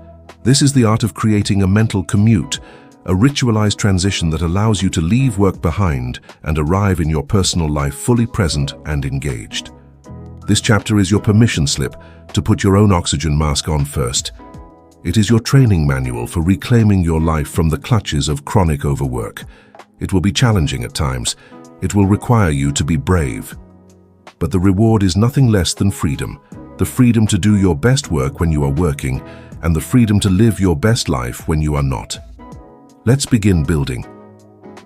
This is the art of creating a mental commute, a ritualized transition that allows you to leave work behind and arrive in your personal life fully present and engaged. This chapter is your permission slip to put your own oxygen mask on first. It is your training manual for reclaiming your life from the clutches of chronic overwork. It will be challenging at times. It will require you to be brave. But the reward is nothing less than freedom. The freedom to do your best work when you are working, and the freedom to live your best life when you are not. Let's begin building.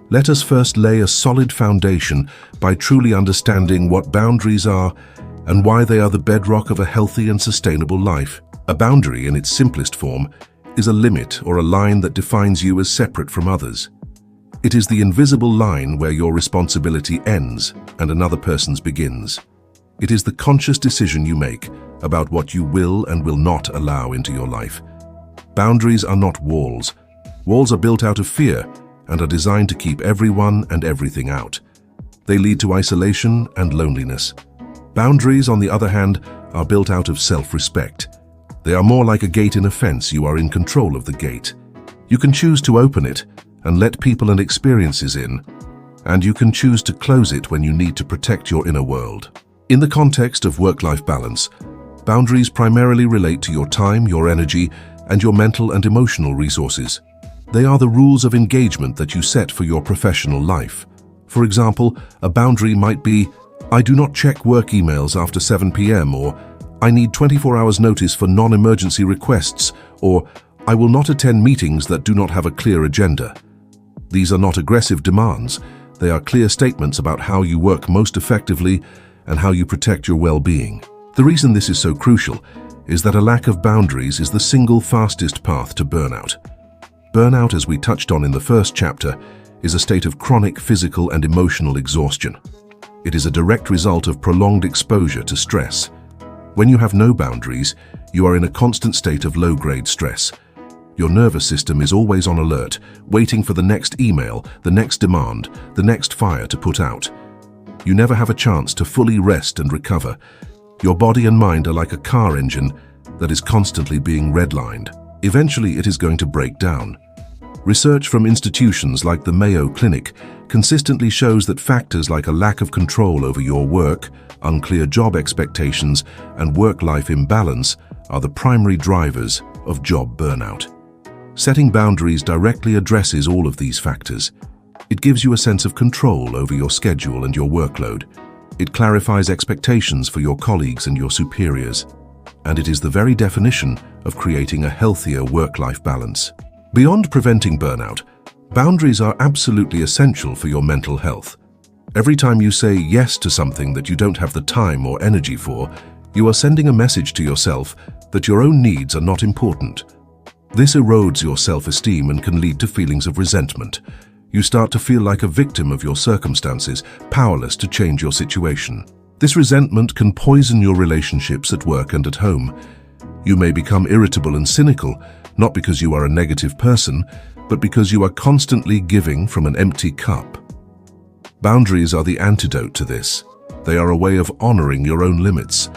Let us first lay a solid foundation by truly understanding what boundaries are and why they are the bedrock of a healthy and sustainable life. A boundary, in its simplest form, is a limit or a line that defines you as separate from others. It is the invisible line where your responsibility ends and another person's begins. It is the conscious decision you make about what you will and will not allow into your life. Boundaries are not walls. Walls are built out of fear and are designed to keep everyone and everything out. They lead to isolation and loneliness. Boundaries, on the other hand, are built out of self-respect. They are more like a gate in a fence. You are in control of the gate. You can choose to open it and let people and experiences in, and you can choose to close it when you need to protect your inner world. In the context of work-life balance, boundaries primarily relate to your time, your energy, and your mental and emotional resources. They are the rules of engagement that you set for your professional life, For example, a boundary might be, I do not check work emails after 7 p.m. or I need 24 hours notice for non-emergency requests, or I will not attend meetings that do not have a clear agenda. These are not aggressive demands. They are clear statements about how you work most effectively and how you protect your well-being. The reason this is so crucial is that a lack of boundaries is the single fastest path to burnout. Burnout, as we touched on in the first chapter, is a state of chronic physical and emotional exhaustion. It is a direct result of prolonged exposure to stress. When you have no boundaries, you are in a constant state of low-grade stress. Your nervous system is always on alert, waiting for the next email, the next demand, the next fire to put out. You never have a chance to fully rest and recover. Your body and mind are like a car engine that is constantly being redlined. Eventually, it is going to break down. Research from institutions like the Mayo Clinic consistently shows that factors like a lack of control over your work, unclear job expectations, and work-life imbalance are the primary drivers of job burnout. Setting boundaries directly addresses all of these factors. It gives you a sense of control over your schedule and your workload. It clarifies expectations for your colleagues and your superiors. And it is the very definition of creating a healthier work-life balance. Beyond preventing burnout, boundaries are absolutely essential for your mental health. Every time you say yes to something that you don't have the time or energy for, you are sending a message to yourself that your own needs are not important. This erodes your self-esteem and can lead to feelings of resentment. You start to feel like a victim of your circumstances, powerless to change your situation. This resentment can poison your relationships at work and at home. You may become irritable and cynical, not because you are a negative person, but because you are constantly giving from an empty cup. Boundaries are the antidote to this. They are a way of honoring your own limits.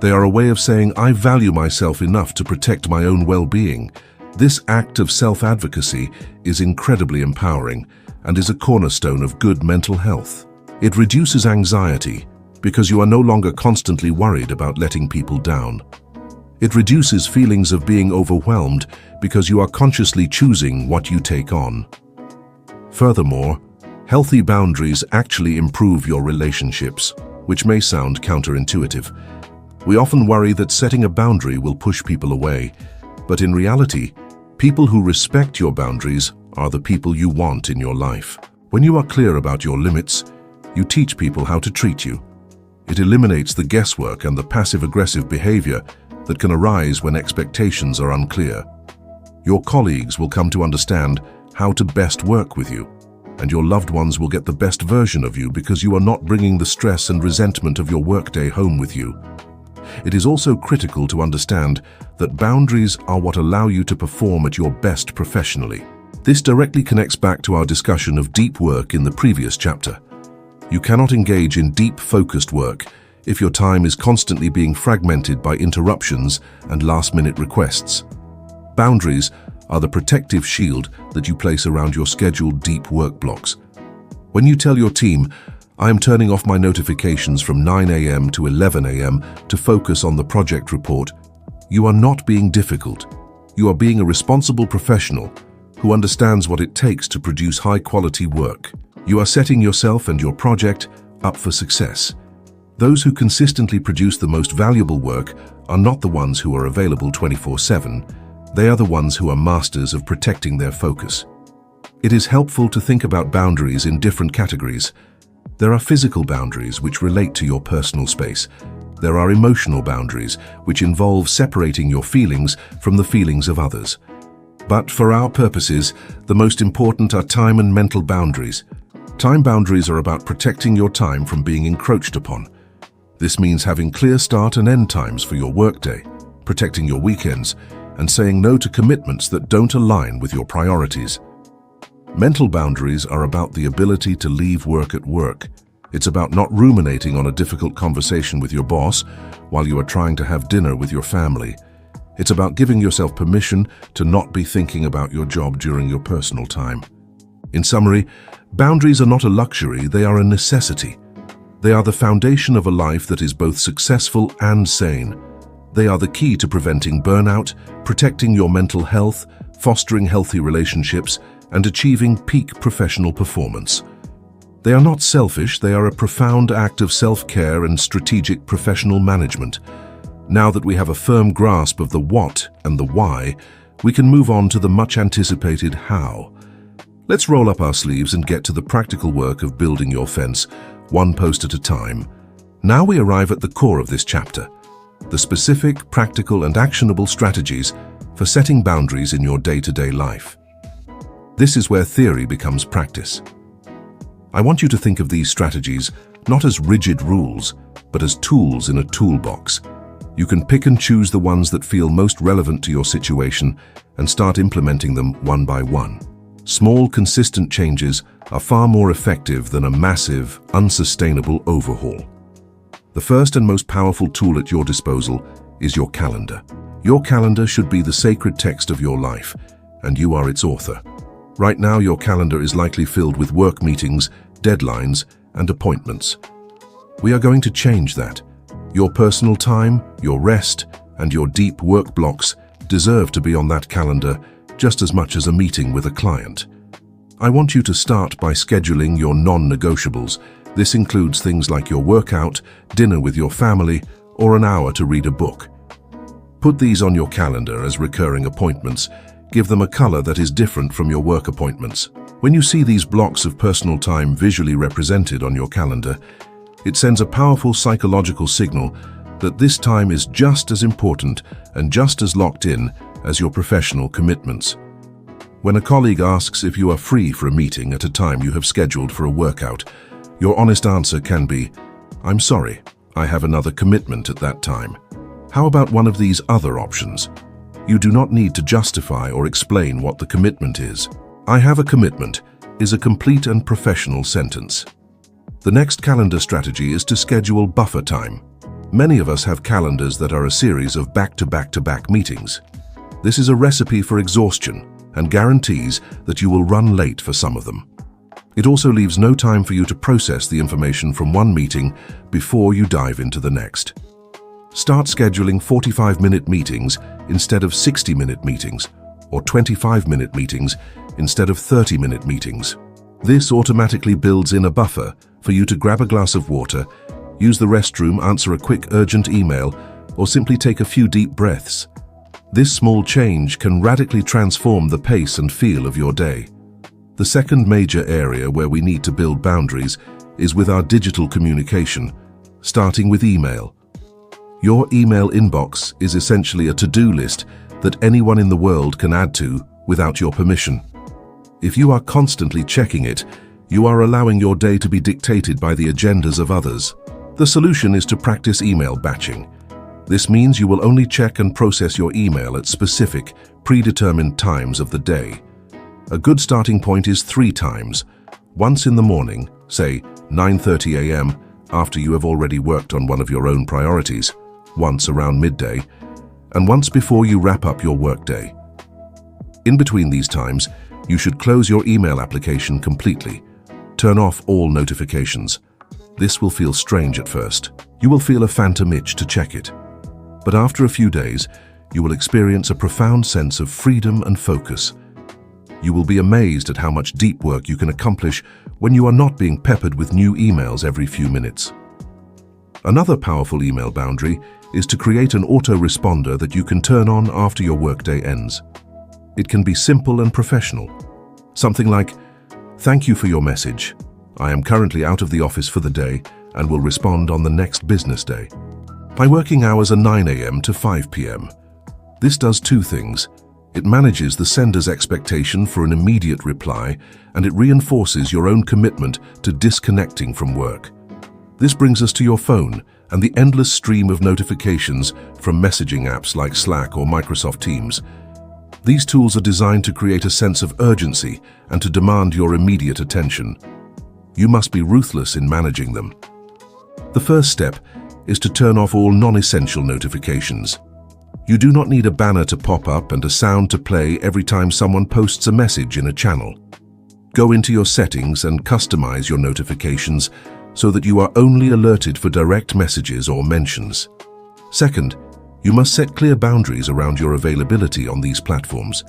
They are a way of saying, I value myself enough to protect my own well-being. This act of self-advocacy is incredibly empowering and is a cornerstone of good mental health. It reduces anxiety because you are no longer constantly worried about letting people down. It reduces feelings of being overwhelmed because you are consciously choosing what you take on. Furthermore, healthy boundaries actually improve your relationships, which may sound counterintuitive. We often worry that setting a boundary will push people away, but in reality, people who respect your boundaries are the people you want in your life. When you are clear about your limits, you teach people how to treat you. It eliminates the guesswork and the passive-aggressive behavior that can arise when expectations are unclear. Your colleagues will come to understand how to best work with you, and your loved ones will get the best version of you because you are not bringing the stress and resentment of your workday home with you. It is also critical to understand that boundaries are what allow you to perform at your best professionally. This directly connects back to our discussion of deep work in the previous chapter. You cannot engage in deep, focused work if your time is constantly being fragmented by interruptions and last-minute requests. Boundaries are the protective shield that you place around your scheduled deep work blocks. When you tell your team, I am turning off my notifications from 9 a.m. to 11 a.m. to focus on the project report, you are not being difficult. You are being a responsible professional who understands what it takes to produce high-quality work. You are setting yourself and your project up for success. Those who consistently produce the most valuable work are not the ones who are available 24/7. They are the ones who are masters of protecting their focus. It is helpful to think about boundaries in different categories. There are physical boundaries which relate to your personal space. There are emotional boundaries which involve separating your feelings from the feelings of others. But for our purposes, the most important are time and mental boundaries. Time boundaries are about protecting your time from being encroached upon. This means having clear start and end times for your workday, protecting your weekends, and saying no to commitments that don't align with your priorities. Mental boundaries are about the ability to leave work at work. It's about not ruminating on a difficult conversation with your boss while you are trying to have dinner with your family. It's about giving yourself permission to not be thinking about your job during your personal time. In summary, boundaries are not a luxury, they are a necessity. They are the foundation of a life that is both successful and sane. They are the key to preventing burnout, protecting your mental health, fostering healthy relationships, and achieving peak professional performance. They are not selfish, they are a profound act of self-care and strategic professional management. Now that we have a firm grasp of the what and the why, we can move on to the much-anticipated how. Let's roll up our sleeves and get to the practical work of building your fence, one post at a time. Now we arrive at the core of this chapter, the specific, practical, and actionable strategies for setting boundaries in your day-to-day life. This is where theory becomes practice. I want you to think of these strategies not as rigid rules, but as tools in a toolbox. You can pick and choose the ones that feel most relevant to your situation and start implementing them one by one. Small, consistent changes are far more effective than a massive, unsustainable overhaul. The first and most powerful tool at your disposal is your calendar. Your calendar should be the sacred text of your life, and you are its author. Right now, your calendar is likely filled with work meetings, deadlines, and appointments. We are going to change that. Your personal time, your rest, and your deep work blocks deserve to be on that calendar just as much as a meeting with a client. I want you to start by scheduling your non-negotiables. This includes things like your workout, dinner with your family, or an hour to read a book. Put these on your calendar as recurring appointments. Give them a color that is different from your work appointments. When you see these blocks of personal time visually represented on your calendar, it sends a powerful psychological signal that this time is just as important and just as locked in as your professional commitments. When a colleague asks if you are free for a meeting at a time you have scheduled for a workout, your honest answer can be, "I'm sorry, I have another commitment at that time." How about one of these other options? You do not need to justify or explain what the commitment is. "I have a commitment" is a complete and professional sentence. The next calendar strategy is to schedule buffer time. Many of us have calendars that are a series of back-to-back-to-back meetings. This is a recipe for exhaustion and guarantees that you will run late for some of them. It also leaves no time for you to process the information from one meeting before you dive into the next. Start scheduling 45-minute meetings instead of 60-minute meetings, or 25-minute meetings instead of 30-minute meetings. This automatically builds in a buffer for you to grab a glass of water, use the restroom, answer a quick urgent email, or simply take a few deep breaths. This small change can radically transform the pace and feel of your day. The second major area where we need to build boundaries is with our digital communication, starting with email. Your email inbox is essentially a to-do list that anyone in the world can add to without your permission. If you are constantly checking it, you are allowing your day to be dictated by the agendas of others. The solution is to practice email batching. This means you will only check and process your email at specific, predetermined times of the day. A good starting point is 3 times. Once in the morning, say 9:30 a.m., after you have already worked on one of your own priorities, once around midday, and once before you wrap up your workday. In between these times, you should close your email application completely. Turn off all notifications. This will feel strange at first. You will feel a phantom itch to check it. But after a few days, you will experience a profound sense of freedom and focus. You will be amazed at how much deep work you can accomplish when you are not being peppered with new emails every few minutes. Another powerful email boundary is to create an autoresponder that you can turn on after your workday ends. It can be simple and professional. Something like, "Thank you for your message. I am currently out of the office for the day and will respond on the next business day. My working hours are 9 a.m. to 5 p.m. This does 2 things. It manages the sender's expectation for an immediate reply, and it reinforces your own commitment to disconnecting from work. This brings us to your phone and the endless stream of notifications from messaging apps like Slack or Microsoft Teams. These tools are designed to create a sense of urgency and to demand your immediate attention. You must be ruthless in managing them. The first step is to turn off all non-essential notifications. You do not need a banner to pop up and a sound to play every time someone posts a message in a channel. Go into your settings and customize your notifications so that you are only alerted for direct messages or mentions. Second, you must set clear boundaries around your availability on these platforms.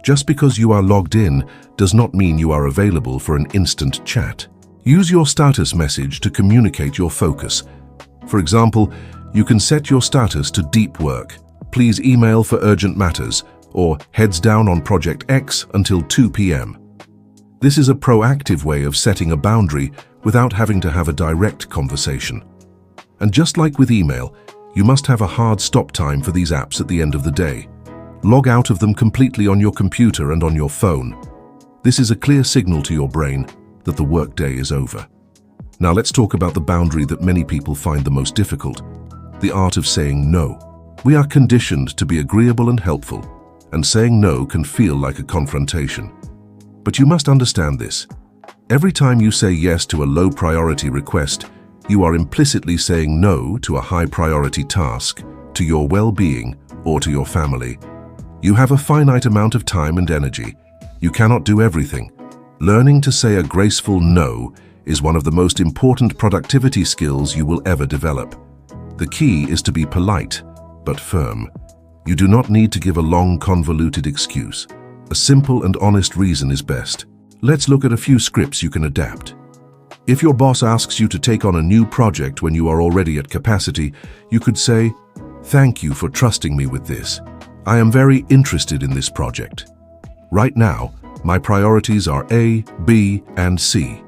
Just because you are logged in does not mean you are available for an instant chat. Use your status message to communicate your focus. For example, you can set your status to deep work, please email for urgent matters, or heads down on Project X until 2 p.m. This is a proactive way of setting a boundary without having to have a direct conversation. And just like with email, you must have a hard stop time for these apps at the end of the day. Log out of them completely on your computer and on your phone. This is a clear signal to your brain that the workday is over. Now let's talk about the boundary that many people find the most difficult, the art of saying no. We are conditioned to be agreeable and helpful, and saying no can feel like a confrontation. But you must understand this. Every time you say yes to a low priority request, you are implicitly saying no to a high priority task, to your well-being, or to your family. You have a finite amount of time and energy. You cannot do everything. Learning to say a graceful no is one of the most important productivity skills you will ever develop. The key is to be polite, but firm. You do not need to give a long, convoluted excuse. A simple and honest reason is best. Let's look at a few scripts you can adapt. If your boss asks you to take on a new project when you are already at capacity, you could say, "Thank you for trusting me with this. I am very interested in this project. Right now, my priorities are A, B, and C.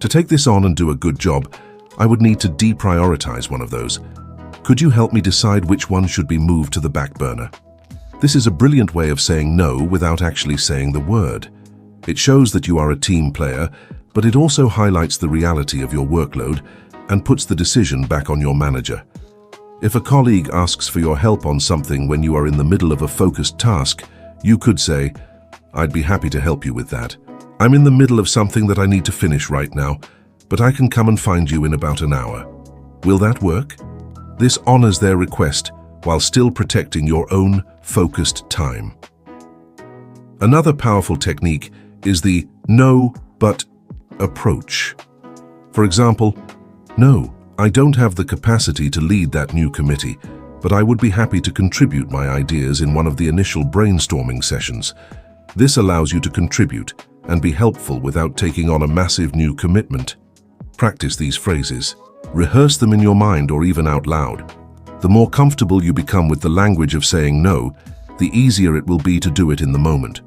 To take this on and do a good job, I would need to deprioritize one of those. Could you help me decide which one should be moved to the back burner?" This is a brilliant way of saying no without actually saying the word. It shows that you are a team player, but it also highlights the reality of your workload and puts the decision back on your manager. If a colleague asks for your help on something when you are in the middle of a focused task, you could say, "I'd be happy to help you with that. I'm in the middle of something that I need to finish right now, but I can come and find you in about an hour. Will that work?" This honors their request while still protecting your own focused time. Another powerful technique is the no, but approach. For example, "No, I don't have the capacity to lead that new committee, but I would be happy to contribute my ideas in one of the initial brainstorming sessions." This allows you to contribute and be helpful without taking on a massive new commitment. Practice these phrases. Rehearse them in your mind or even out loud. The more comfortable you become with the language of saying no, the easier it will be to do it in the moment.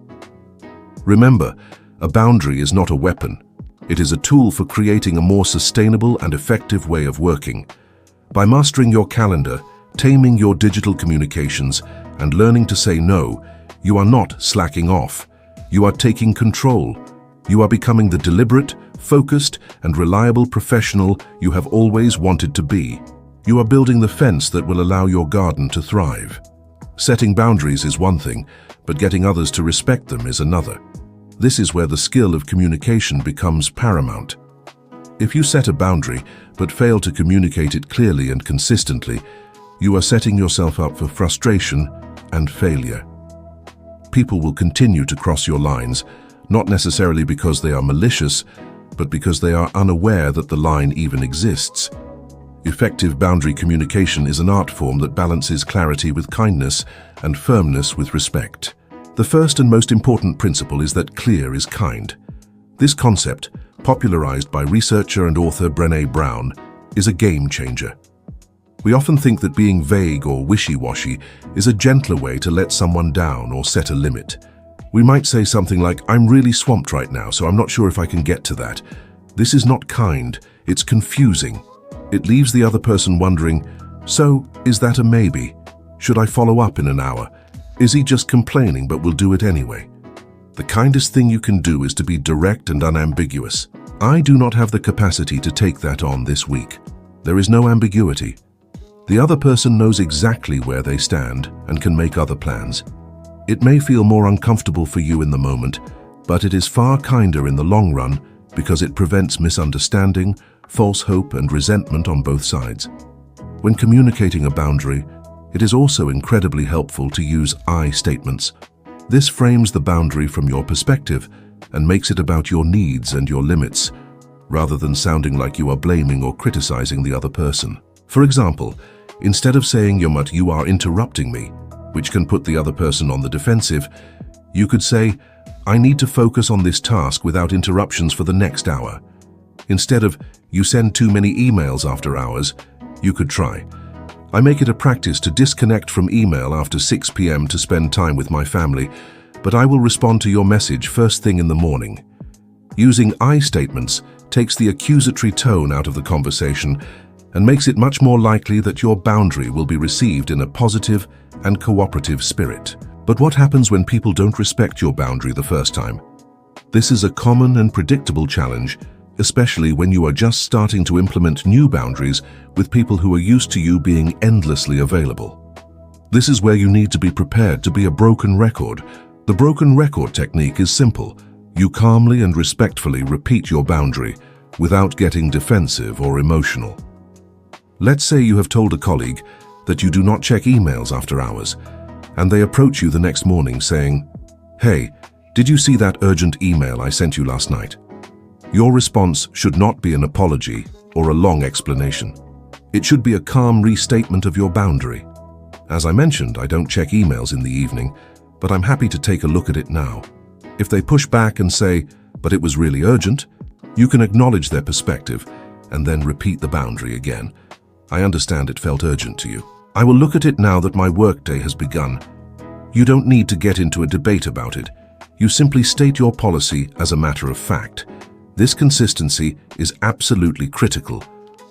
Remember, a boundary is not a weapon. It is a tool for creating a more sustainable and effective way of working. By mastering your calendar, taming your digital communications, and learning to say no, you are not slacking off. You are taking control. You are becoming the deliberate, focused, and reliable professional you have always wanted to be. You are building the fence that will allow your garden to thrive. Setting boundaries is one thing, but getting others to respect them is another. This is where the skill of communication becomes paramount. If you set a boundary but fail to communicate it clearly and consistently, you are setting yourself up for frustration and failure. People will continue to cross your lines, not necessarily because they are malicious, but because they are unaware that the line even exists. Effective boundary communication is an art form that balances clarity with kindness and firmness with respect. The first and most important principle is that clear is kind. This concept, popularized by researcher and author Brené Brown, is a game changer. We often think that being vague or wishy-washy is a gentler way to let someone down or set a limit. We might say something like, "I'm really swamped right now, so I'm not sure if I can get to that." This is not kind, it's confusing. It leaves the other person wondering, "So, is that a maybe? Should I follow up in an hour? Is he just complaining but will do it anyway?" The kindest thing you can do is to be direct and unambiguous. "I do not have the capacity to take that on this week." There is no ambiguity. The other person knows exactly where they stand and can make other plans. It may feel more uncomfortable for you in the moment, but it is far kinder in the long run because it prevents misunderstanding, false hope, and resentment on both sides. When communicating a boundary, it is also incredibly helpful to use I statements. This frames the boundary from your perspective and makes it about your needs and your limits, rather than sounding like you are blaming or criticizing the other person. For example, instead of saying you are interrupting me, which can put the other person on the defensive, you could say, "I need to focus on this task without interruptions for the next hour." Instead of, "You send too many emails after hours," you could try, "I make it a practice to disconnect from email after 6 p.m. to spend time with my family, but I will respond to your message first thing in the morning." Using I statements takes the accusatory tone out of the conversation and makes it much more likely that your boundary will be received in a positive and cooperative spirit. But what happens when people don't respect your boundary the first time? This is a common and predictable challenge, especially when you are just starting to implement new boundaries with people who are used to you being endlessly available. This is where you need to be prepared to be a broken record. The broken record technique is simple. You calmly and respectfully repeat your boundary without getting defensive or emotional. Let's say you have told a colleague that you do not check emails after hours, and they approach you the next morning saying, "Hey, did you see that urgent email I sent you last night?" Your response should not be an apology or a long explanation. It should be a calm restatement of your boundary. "As I mentioned, I don't check emails in the evening, but I'm happy to take a look at it now." If they push back and say, "But it was really urgent," you can acknowledge their perspective and then repeat the boundary again. "I understand it felt urgent to you. I will look at it now that my workday has begun." You don't need to get into a debate about it. You simply state your policy as a matter of fact. This consistency is absolutely critical.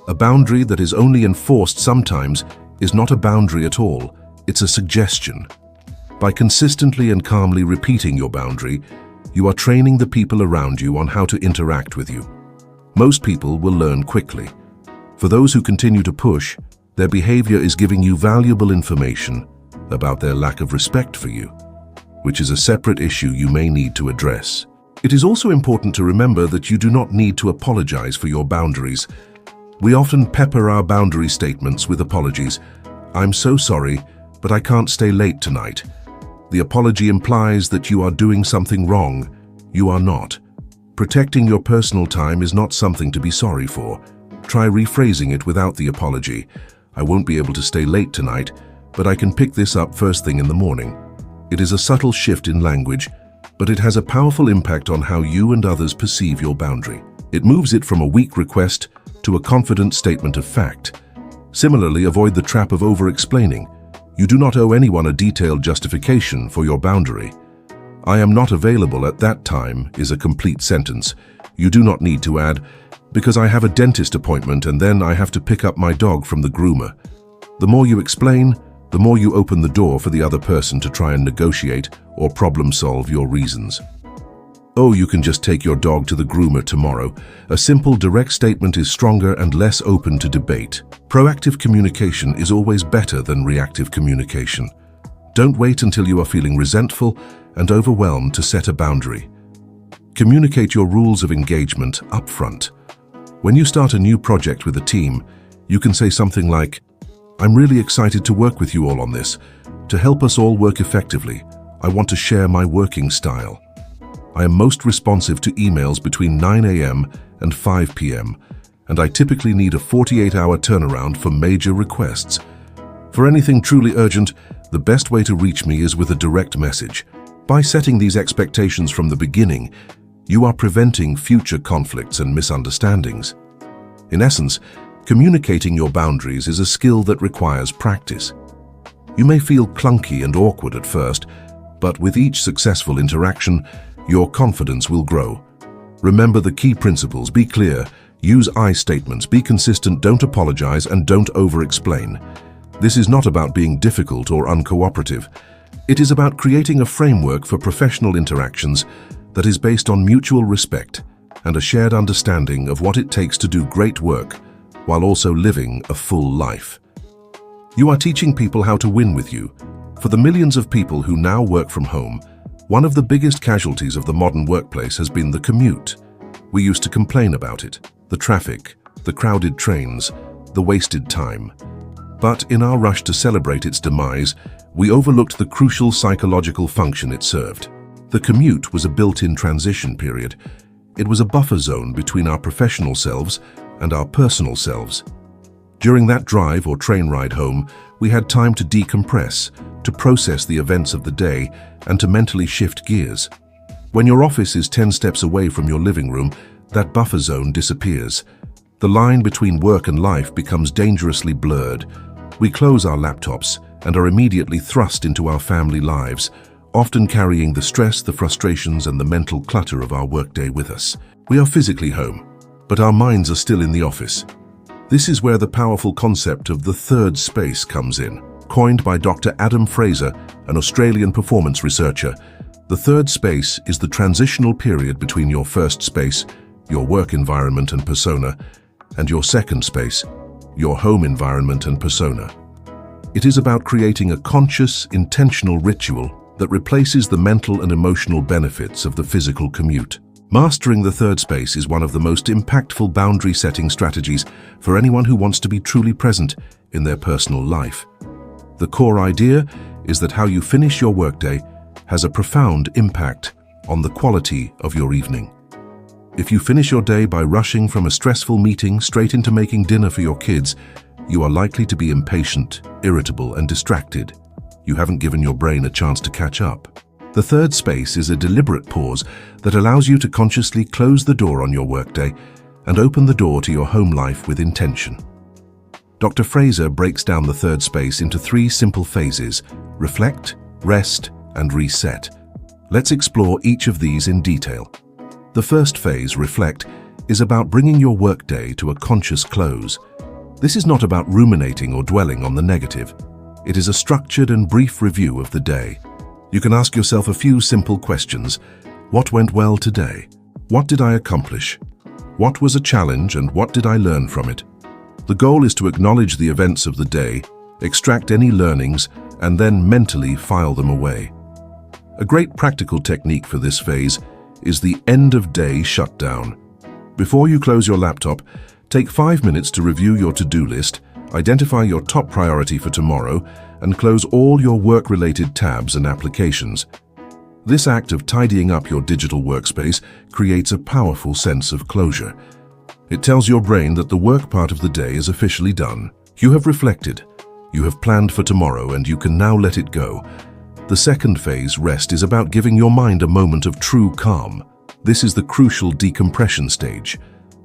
A boundary that is only enforced sometimes is not a boundary at all. It's a suggestion. By consistently and calmly repeating your boundary, you are training the people around you on how to interact with you. Most people will learn quickly. For those who continue to push, their behavior is giving you valuable information about their lack of respect for you, which is a separate issue you may need to address. It is also important to remember that you do not need to apologize for your boundaries. We often pepper our boundary statements with apologies. "I'm so sorry, but I can't stay late tonight." The apology implies that you are doing something wrong. You are not. Protecting your personal time is not something to be sorry for. Try rephrasing it without the apology. "I won't be able to stay late tonight, but I can pick this up first thing in the morning." It is a subtle shift in language, but it has a powerful impact on how you and others perceive your boundary. It moves it from a weak request to a confident statement of fact. Similarly, avoid the trap of over-explaining. You do not owe anyone a detailed justification for your boundary. "I am not available at that time" is a complete sentence. You do not need to add, "Because I have a dentist appointment and then I have to pick up my dog from the groomer." The more you explain, the more you open the door for the other person to try and negotiate or problem solve your reasons. "Oh, you can just take your dog to the groomer tomorrow." A simple, direct statement is stronger and less open to debate. Proactive communication is always better than reactive communication. Don't wait until you are feeling resentful and overwhelmed to set a boundary. Communicate your rules of engagement upfront. When you start a new project with a team, you can say something like, "I'm really excited to work with you all on this. To help us all work effectively, I want to share my working style. I am most responsive to emails between 9 a.m. and 5 p.m., and I typically need a 48-hour turnaround for major requests. For anything truly urgent, the best way to reach me is with a direct message." By setting these expectations from the beginning, you are preventing future conflicts and misunderstandings. In essence, communicating your boundaries is a skill that requires practice. You may feel clunky and awkward at first, but with each successful interaction, your confidence will grow. Remember the key principles: be clear, use I statements, be consistent, don't apologize, and don't over-explain. This is not about being difficult or uncooperative. It is about creating a framework for professional interactions that is based on mutual respect and a shared understanding of what it takes to do great work while also living a full life. You are teaching people how to win with you. For the millions of people who now work from home, one of the biggest casualties of the modern workplace has been the commute. We used to complain about it: the traffic, the crowded trains, the wasted time. But in our rush to celebrate its demise, we overlooked the crucial psychological function it served. The commute was a built-in transition period. It was a buffer zone between our professional selves and our personal selves. During that drive or train ride home, we had time to decompress, to process the events of the day, and to mentally shift gears. When your office is 10 steps away from your living room, that buffer zone disappears. The line between work and life becomes dangerously blurred. We close our laptops and are immediately thrust into our family lives, often carrying the stress, the frustrations, and the mental clutter of our workday with us. We are physically home, but our minds are still in the office. This is where the powerful concept of the third space comes in. Coined by Dr. Adam Fraser, an Australian performance researcher, the third space is the transitional period between your first space, your work environment and persona, and your second space, your home environment and persona. It is about creating a conscious, intentional ritual that replaces the mental and emotional benefits of the physical commute. Mastering the third space is one of the most impactful boundary-setting strategies for anyone who wants to be truly present in their personal life. The core idea is that how you finish your workday has a profound impact on the quality of your evening. If you finish your day by rushing from a stressful meeting straight into making dinner for your kids, you are likely to be impatient, irritable, and distracted. You haven't given your brain a chance to catch up. The third space is a deliberate pause that allows you to consciously close the door on your workday and open the door to your home life with intention. Dr. Fraser breaks down the third space into 3 simple phases: reflect, rest, and reset. Let's explore each of these in detail. The first phase, reflect, is about bringing your workday to a conscious close. This is not about ruminating or dwelling on the negative. It is a structured and brief review of the day. You can ask yourself a few simple questions. What went well today? What did I accomplish? What was a challenge and what did I learn from it? The goal is to acknowledge the events of the day, extract any learnings, and then mentally file them away. A great practical technique for this phase is the end-of-day shutdown. Before you close your laptop, take 5 minutes to review your to-do list, identify your top priority for tomorrow, and close all your work-related tabs and applications. This act of tidying up your digital workspace creates a powerful sense of closure. It tells your brain that the work part of the day is officially done. You have reflected, you have planned for tomorrow, and you can now let it go. The second phase, rest, is about giving your mind a moment of true calm. This is the crucial decompression stage.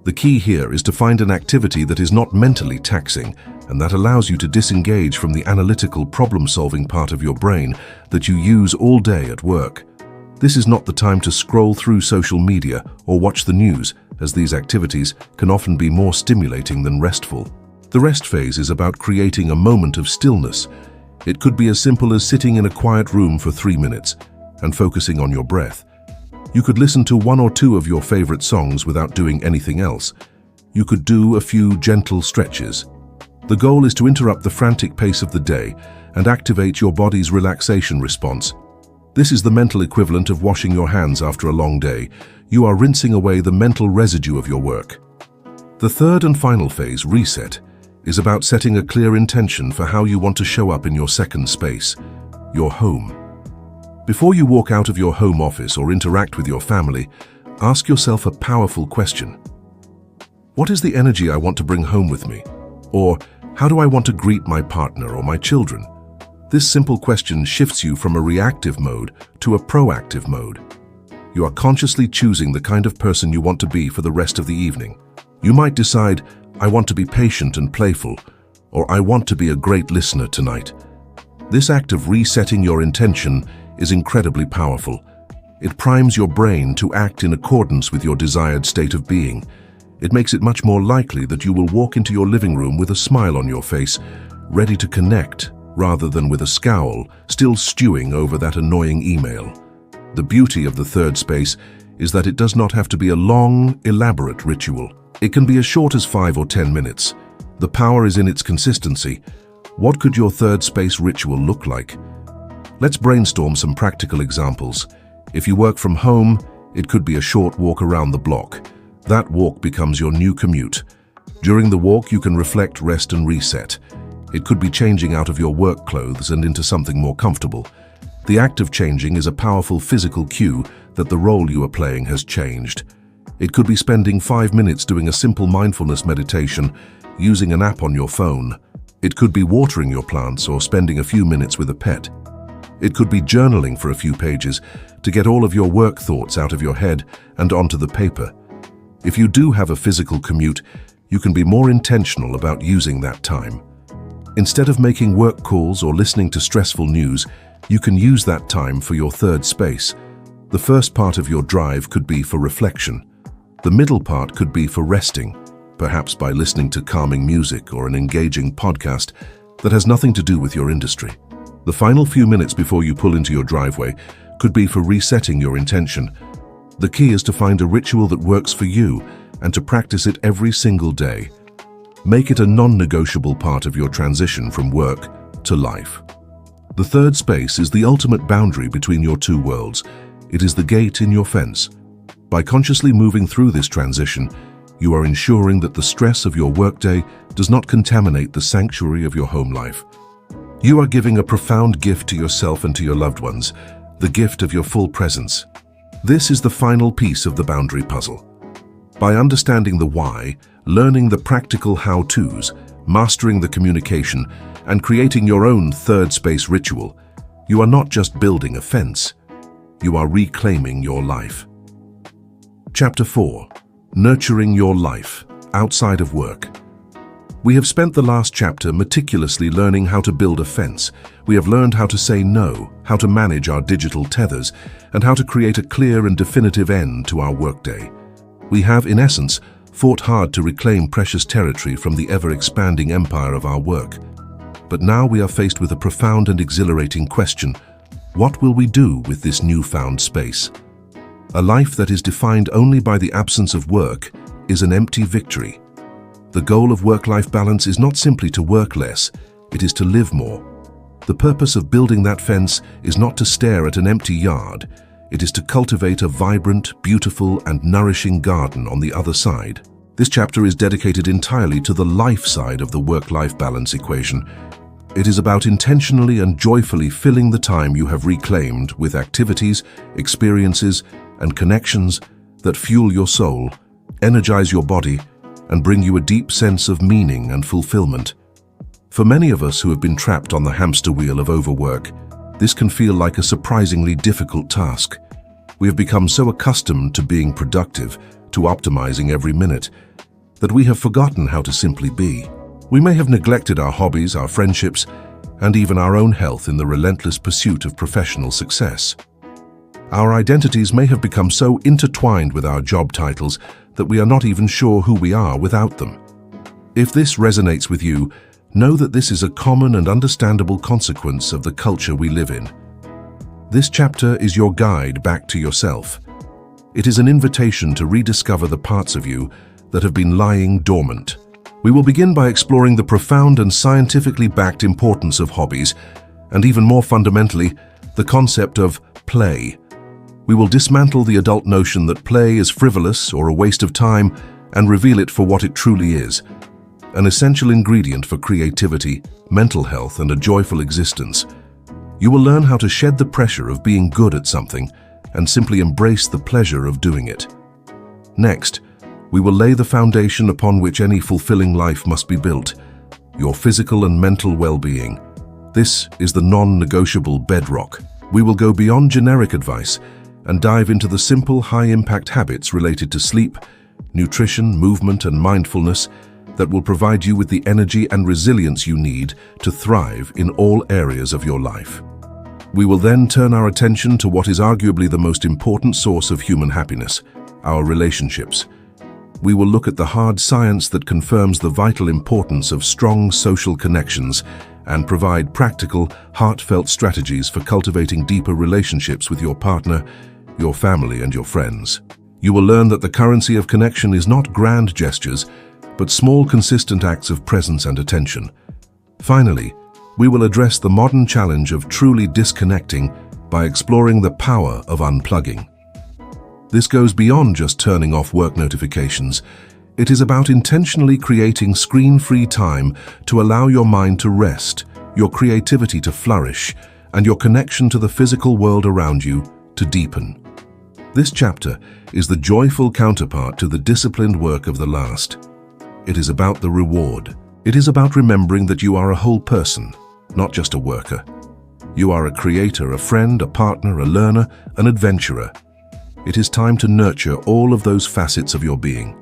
The key here is to find an activity that is not mentally taxing and that allows you to disengage from the analytical problem-solving part of your brain that you use all day at work. This is not the time to scroll through social media or watch the news, as these activities can often be more stimulating than restful. The rest phase is about creating a moment of stillness. It could be as simple as sitting in a quiet room for 3 minutes and focusing on your breath. You could listen to 1 or 2 of your favorite songs without doing anything else. You could do a few gentle stretches. The goal is to interrupt the frantic pace of the day and activate your body's relaxation response. This is the mental equivalent of washing your hands after a long day. You are rinsing away the mental residue of your work. The third and final phase, reset, is about setting a clear intention for how you want to show up in your second space, your home. Before you walk out of your home office or interact with your family, ask yourself a powerful question. What is the energy I want to bring home with me? Or, how do I want to greet my partner or my children? This simple question shifts you from a reactive mode to a proactive mode. You are consciously choosing the kind of person you want to be for the rest of the evening. You might decide, I want to be patient and playful, or I want to be a great listener tonight. This act of resetting your intention is incredibly powerful. It primes your brain to act in accordance with your desired state of being. It makes it much more likely that you will walk into your living room with a smile on your face, ready to connect, rather than with a scowl, still stewing over that annoying email. The beauty of the third space is that it does not have to be a long, elaborate ritual. It can be as short as 5 or 10 minutes. The power is in its consistency. What could your third space ritual look like? Let's brainstorm some practical examples. If you work from home, it could be a short walk around the block. That walk becomes your new commute. During the walk, you can reflect, rest, and reset. It could be changing out of your work clothes and into something more comfortable. The act of changing is a powerful physical cue that the role you are playing has changed. It could be spending 5 minutes doing a simple mindfulness meditation using an app on your phone. It could be watering your plants or spending a few minutes with a pet. It could be journaling for a few pages to get all of your work thoughts out of your head and onto the paper. If you do have a physical commute, you can be more intentional about using that time. Instead of making work calls or listening to stressful news, you can use that time for your third space. The first part of your drive could be for reflection. The middle part could be for resting, perhaps by listening to calming music or an engaging podcast that has nothing to do with your industry. The final few minutes before you pull into your driveway could be for resetting your intention. The key is to find a ritual that works for you and to practice it every single day. Make it a non-negotiable part of your transition from work to life. The third space is the ultimate boundary between your two worlds. It is the gate in your fence. By consciously moving through this transition, you are ensuring that the stress of your workday does not contaminate the sanctuary of your home life. You are giving a profound gift to yourself and to your loved ones, the gift of your full presence. This is the final piece of the boundary puzzle. By understanding the why, learning the practical how-tos, mastering the communication, and creating your own third space ritual, you are not just building a fence, you are reclaiming your life. Chapter 4. Nurturing your life outside of work. We have spent the last chapter meticulously learning how to build a fence. We have learned how to say no, how to manage our digital tethers, and how to create a clear and definitive end to our workday. We have, in essence, fought hard to reclaim precious territory from the ever-expanding empire of our work. But now we are faced with a profound and exhilarating question. What will we do with this newfound space? A life that is defined only by the absence of work is an empty victory. The goal of work-life balance is not simply to work less, it is to live more. The purpose of building that fence is not to stare at an empty yard, it is to cultivate a vibrant, beautiful, and nourishing garden on the other side. This chapter is dedicated entirely to the life side of the work-life balance equation. It is about intentionally and joyfully filling the time you have reclaimed with activities, experiences, and connections that fuel your soul, energize your body, and bring you a deep sense of meaning and fulfillment. For many of us who have been trapped on the hamster wheel of overwork, this can feel like a surprisingly difficult task. We have become so accustomed to being productive, to optimizing every minute, that we have forgotten how to simply be. We may have neglected our hobbies, our friendships, and even our own health in the relentless pursuit of professional success. Our identities may have become so intertwined with our job titles that we are not even sure who we are without them. If this resonates with you, know that this is a common and understandable consequence of the culture we live in. This chapter is your guide back to yourself. It is an invitation to rediscover the parts of you that have been lying dormant. We will begin by exploring the profound and scientifically backed importance of hobbies, and even more fundamentally, the concept of play. We will dismantle the adult notion that play is frivolous or a waste of time and reveal it for what it truly is, an essential ingredient for creativity, mental health, and a joyful existence. You will learn how to shed the pressure of being good at something and simply embrace the pleasure of doing it. Next, we will lay the foundation upon which any fulfilling life must be built, your physical and mental well-being. This is the non-negotiable bedrock. We will go beyond generic advice and dive into the simple, high-impact habits related to sleep, nutrition, movement, and mindfulness that will provide you with the energy and resilience you need to thrive in all areas of your life. We will then turn our attention to what is arguably the most important source of human happiness, our relationships. We will look at the hard science that confirms the vital importance of strong social connections and provide practical, heartfelt strategies for cultivating deeper relationships with your partner, your family, and your friends. You will learn that the currency of connection is not grand gestures, but small, consistent acts of presence and attention. Finally, we will address the modern challenge of truly disconnecting by exploring the power of unplugging. This goes beyond just turning off work notifications. It is about intentionally creating screen-free time to allow your mind to rest, your creativity to flourish, and your connection to the physical world around you to deepen. This chapter is the joyful counterpart to the disciplined work of the last. It is about the reward. It is about remembering that you are a whole person, not just a worker. You are a creator, a friend, a partner, a learner, an adventurer. It is time to nurture all of those facets of your being.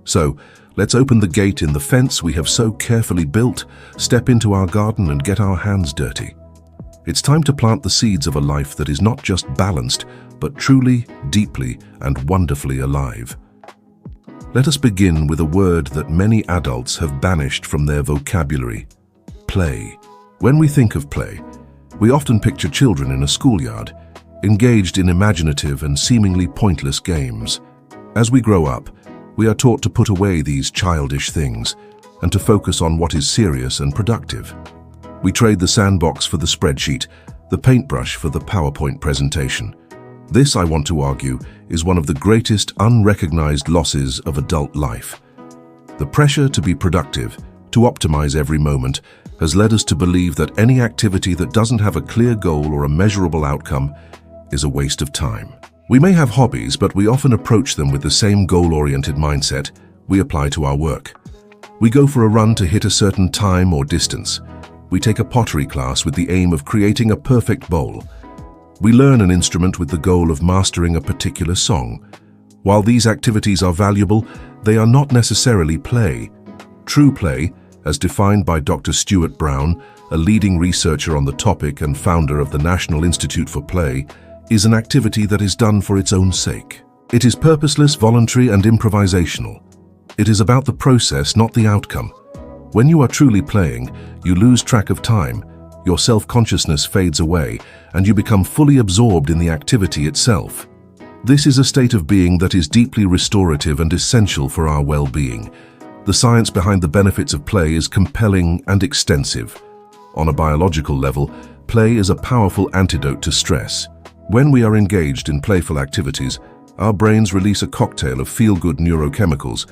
So, let's open the gate in the fence we have so carefully built, step into our garden and get our hands dirty. It's time to plant the seeds of a life that is not just balanced, but truly, deeply, and wonderfully alive. Let us begin with a word that many adults have banished from their vocabulary: play. When we think of play, we often picture children in a schoolyard, engaged in imaginative and seemingly pointless games. As we grow up, we are taught to put away these childish things and to focus on what is serious and productive. We trade the sandbox for the spreadsheet, the paintbrush for the PowerPoint presentation. This, I want to argue, is one of the greatest unrecognized losses of adult life. The pressure to be productive, to optimize every moment, has led us to believe that any activity that doesn't have a clear goal or a measurable outcome is a waste of time. We may have hobbies, but we often approach them with the same goal-oriented mindset we apply to our work. We go for a run to hit a certain time or distance. We take a pottery class with the aim of creating a perfect bowl. We learn an instrument with the goal of mastering a particular song. While these activities are valuable, they are not necessarily play. True play, as defined by Dr. Stuart Brown, a leading researcher on the topic and founder of the National Institute for Play, is an activity that is done for its own sake. It is purposeless, voluntary, and improvisational. It is about the process, not the outcome. When you are truly playing, you lose track of time, your self-consciousness fades away, and you become fully absorbed in the activity itself. This is a state of being that is deeply restorative and essential for our well-being. The science behind the benefits of play is compelling and extensive. On a biological level, play is a powerful antidote to stress. When we are engaged in playful activities, our brains release a cocktail of feel-good neurochemicals,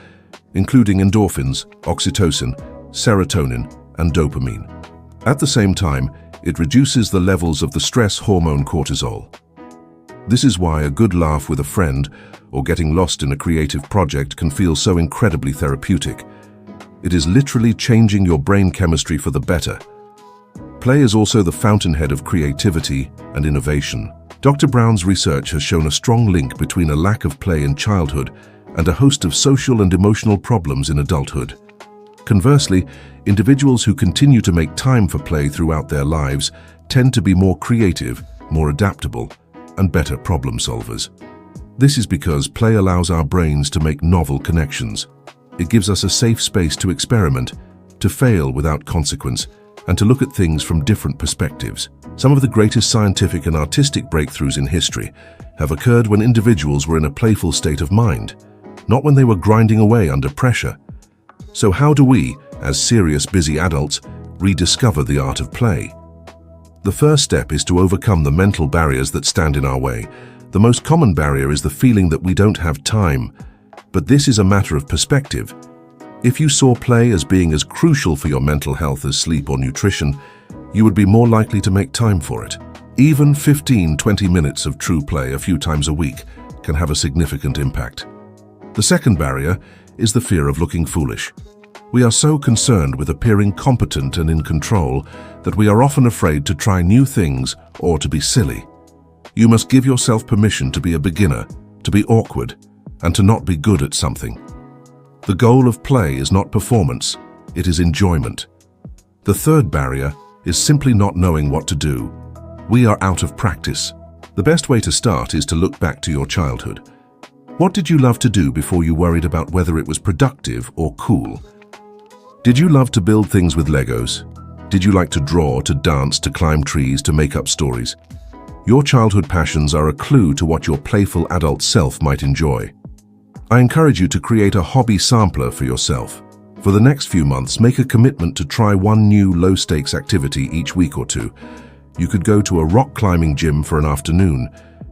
including endorphins, oxytocin, serotonin, and dopamine. At the same time, it reduces the levels of the stress hormone cortisol. This is why a good laugh with a friend or getting lost in a creative project can feel so incredibly therapeutic. It is literally changing your brain chemistry for the better. Play is also the fountainhead of creativity and innovation. Dr. Brown's research has shown a strong link between a lack of play in childhood and a host of social and emotional problems in adulthood. Conversely, individuals who continue to make time for play throughout their lives tend to be more creative, more adaptable, and better problem solvers. This is because play allows our brains to make novel connections. It gives us a safe space to experiment, to fail without consequence, and to look at things from different perspectives. Some of the greatest scientific and artistic breakthroughs in history have occurred when individuals were in a playful state of mind, not when they were grinding away under pressure. So how do we, as serious, busy adults, rediscover the art of play? The first step is to overcome the mental barriers that stand in our way. The most common barrier is the feeling that we don't have time, but this is a matter of perspective. If you saw play as being as crucial for your mental health as sleep or nutrition, you would be more likely to make time for it. Even 15-20 minutes of true play a few times a week can have a significant impact. The second barrier is the fear of looking foolish. We are so concerned with appearing competent and in control that we are often afraid to try new things or to be silly. You must give yourself permission to be a beginner, to be awkward, and to not be good at something. The goal of play is not performance, it is enjoyment. The third barrier is simply not knowing what to do. We are out of practice. The best way to start is to look back to your childhood. What did you love to do before you worried about whether it was productive or cool? Did you love to build things with Legos? Did you like to draw, to dance, to climb trees, to make up stories? Your childhood passions are a clue to what your playful adult self might enjoy. I encourage you to create a hobby sampler for yourself. For the next few months, make a commitment to try one new low-stakes activity each week or two. You could go to a rock climbing gym for an afternoon.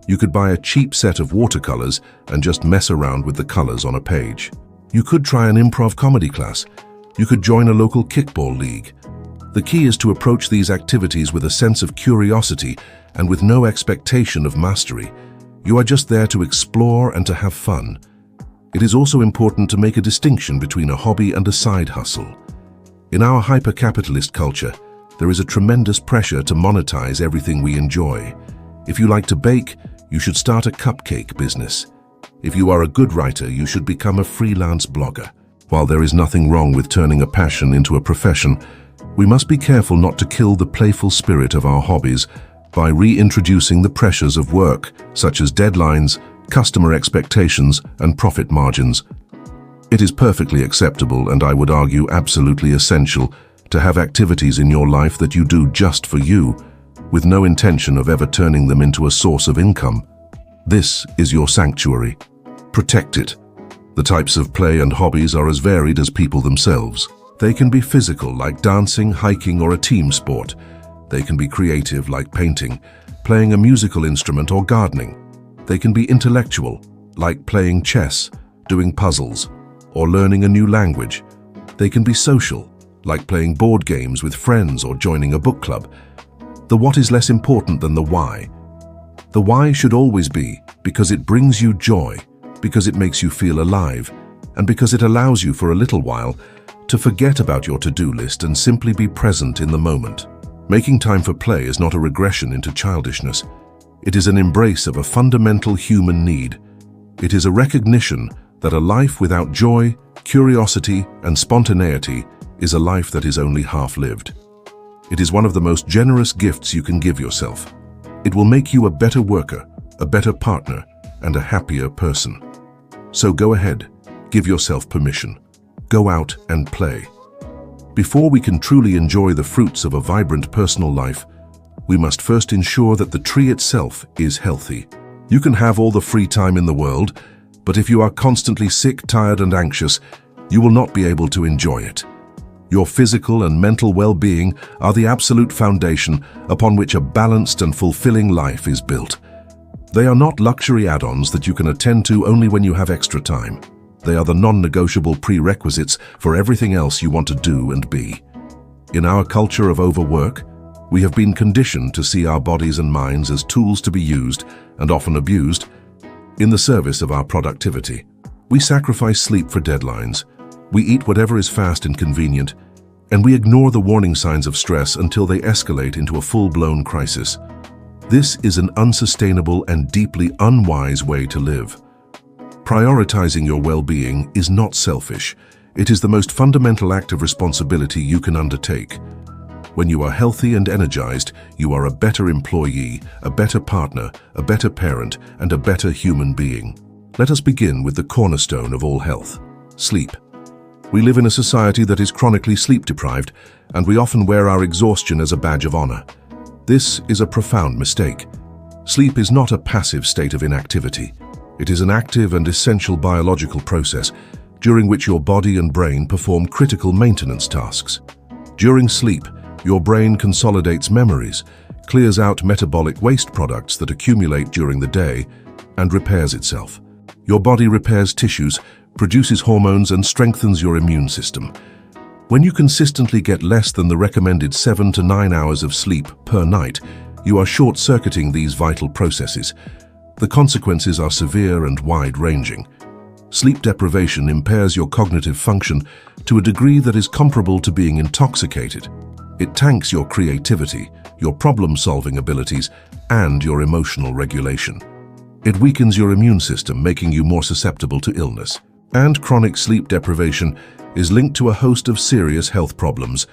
You could buy a cheap set of watercolors and just mess around with the colors on a page. You could try an improv comedy class. You could join a local kickball league. The key is to approach these activities with a sense of curiosity and with no expectation of mastery. You are just there to explore and to have fun. It is also important to make a distinction between a hobby and a side hustle. In our hyper-capitalist culture, there is a tremendous pressure to monetize everything we enjoy. If you like to bake, You should start a cupcake business. If you are a good writer, you should become a freelance blogger. While there is nothing wrong with turning a passion into a profession, we must be careful not to kill the playful spirit of our hobbies by reintroducing the pressures of work, such as deadlines, customer expectations, and profit margins. It is perfectly acceptable, and I would argue absolutely essential, to have activities in your life that you do just for you, with no intention of ever turning them into a source of income. This is your sanctuary. Protect it. The types of play and hobbies are as varied as people themselves. They can be physical, like dancing, hiking, or a team sport. They can be creative, like painting, playing a musical instrument, or gardening. They can be intellectual, like playing chess, doing puzzles, or learning a new language. They can be social, like playing board games with friends or joining a book club. The what is less important than the why. The why should always be because it brings you joy, because it makes you feel alive, and because it allows you for a little while to forget about your to-do list and simply be present in the moment. Making time for play is not a regression into childishness. It is an embrace of a fundamental human need. It is a recognition that a life without joy, curiosity, and spontaneity is a life that is only half-lived. It is one of the most generous gifts you can give yourself. It will make you a better worker, a better partner, and a happier person. So go ahead, give yourself permission. Go out and play. Before we can truly enjoy the fruits of a vibrant personal life, we must first ensure that the tree itself is healthy. You can have all the free time in the world, but if you are constantly sick, tired, and anxious, you will not be able to enjoy it. Your physical and mental well-being are the absolute foundation upon which a balanced and fulfilling life is built. They are not luxury add-ons that you can attend to only when you have extra time. They are the non-negotiable prerequisites for everything else you want to do and be. In our culture of overwork, we have been conditioned to see our bodies and minds as tools to be used, and often abused, in the service of our productivity. We sacrifice sleep for deadlines. We eat whatever is fast and convenient, and we ignore the warning signs of stress until they escalate into a full-blown crisis. This is an unsustainable and deeply unwise way to live. Prioritizing your well-being is not selfish. It is the most fundamental act of responsibility you can undertake. When you are healthy and energized, you are a better employee, a better partner, a better parent, and a better human being. Let us begin with the cornerstone of all health: sleep. We live in a society that is chronically sleep-deprived, and we often wear our exhaustion as a badge of honor. This is a profound mistake. Sleep is not a passive state of inactivity. It is an active and essential biological process during which your body and brain perform critical maintenance tasks. During sleep, your brain consolidates memories, clears out metabolic waste products that accumulate during the day, and repairs itself. Your body repairs tissues, produces hormones, and strengthens your immune system. When you consistently get less than the recommended 7 to 9 hours of sleep per night, you are short-circuiting these vital processes. The consequences are severe and wide-ranging. Sleep deprivation impairs your cognitive function to a degree that is comparable to being intoxicated. It tanks your creativity, your problem-solving abilities, and your emotional regulation. It weakens your immune system, making you more susceptible to illness. And chronic sleep deprivation is linked to a host of serious health problems,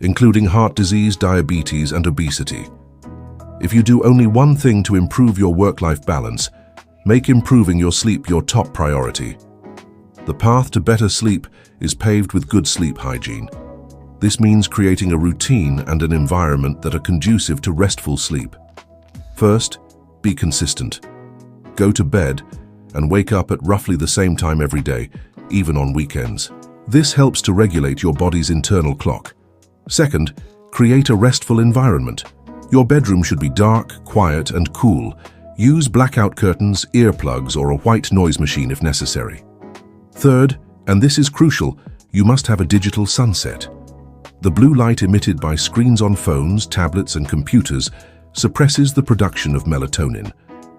including heart disease, diabetes, and obesity. If you do only one thing to improve your work-life balance, make improving your sleep your top priority. The path to better sleep is paved with good sleep hygiene. This means creating a routine and an environment that are conducive to restful sleep. First, be consistent. Go to bed and wake up at roughly the same time every day, even on weekends. This helps to regulate your body's internal clock. Second, create a restful environment. Your bedroom should be dark, quiet, and cool. Use blackout curtains, earplugs, or a white noise machine if necessary. Third, and this is crucial, you must have a digital sunset. The blue light emitted by screens on phones, tablets, and computers suppresses the production of melatonin,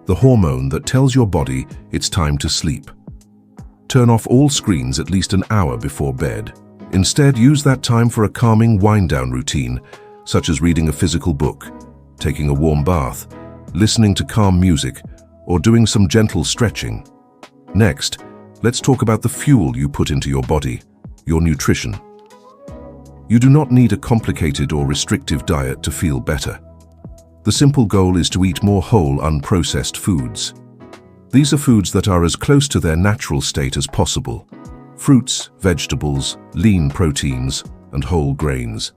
the hormone that tells your body it's time to sleep. Turn off all screens at least an hour before bed. Instead, use that time for a calming wind-down routine, such as reading a physical book, taking a warm bath, listening to calm music, or doing some gentle stretching. Next, let's talk about the fuel you put into your body, your nutrition. You do not need a complicated or restrictive diet to feel better. The simple goal is to eat more whole, unprocessed foods. These are foods that are as close to their natural state as possible. Fruits, vegetables, lean proteins, and whole grains.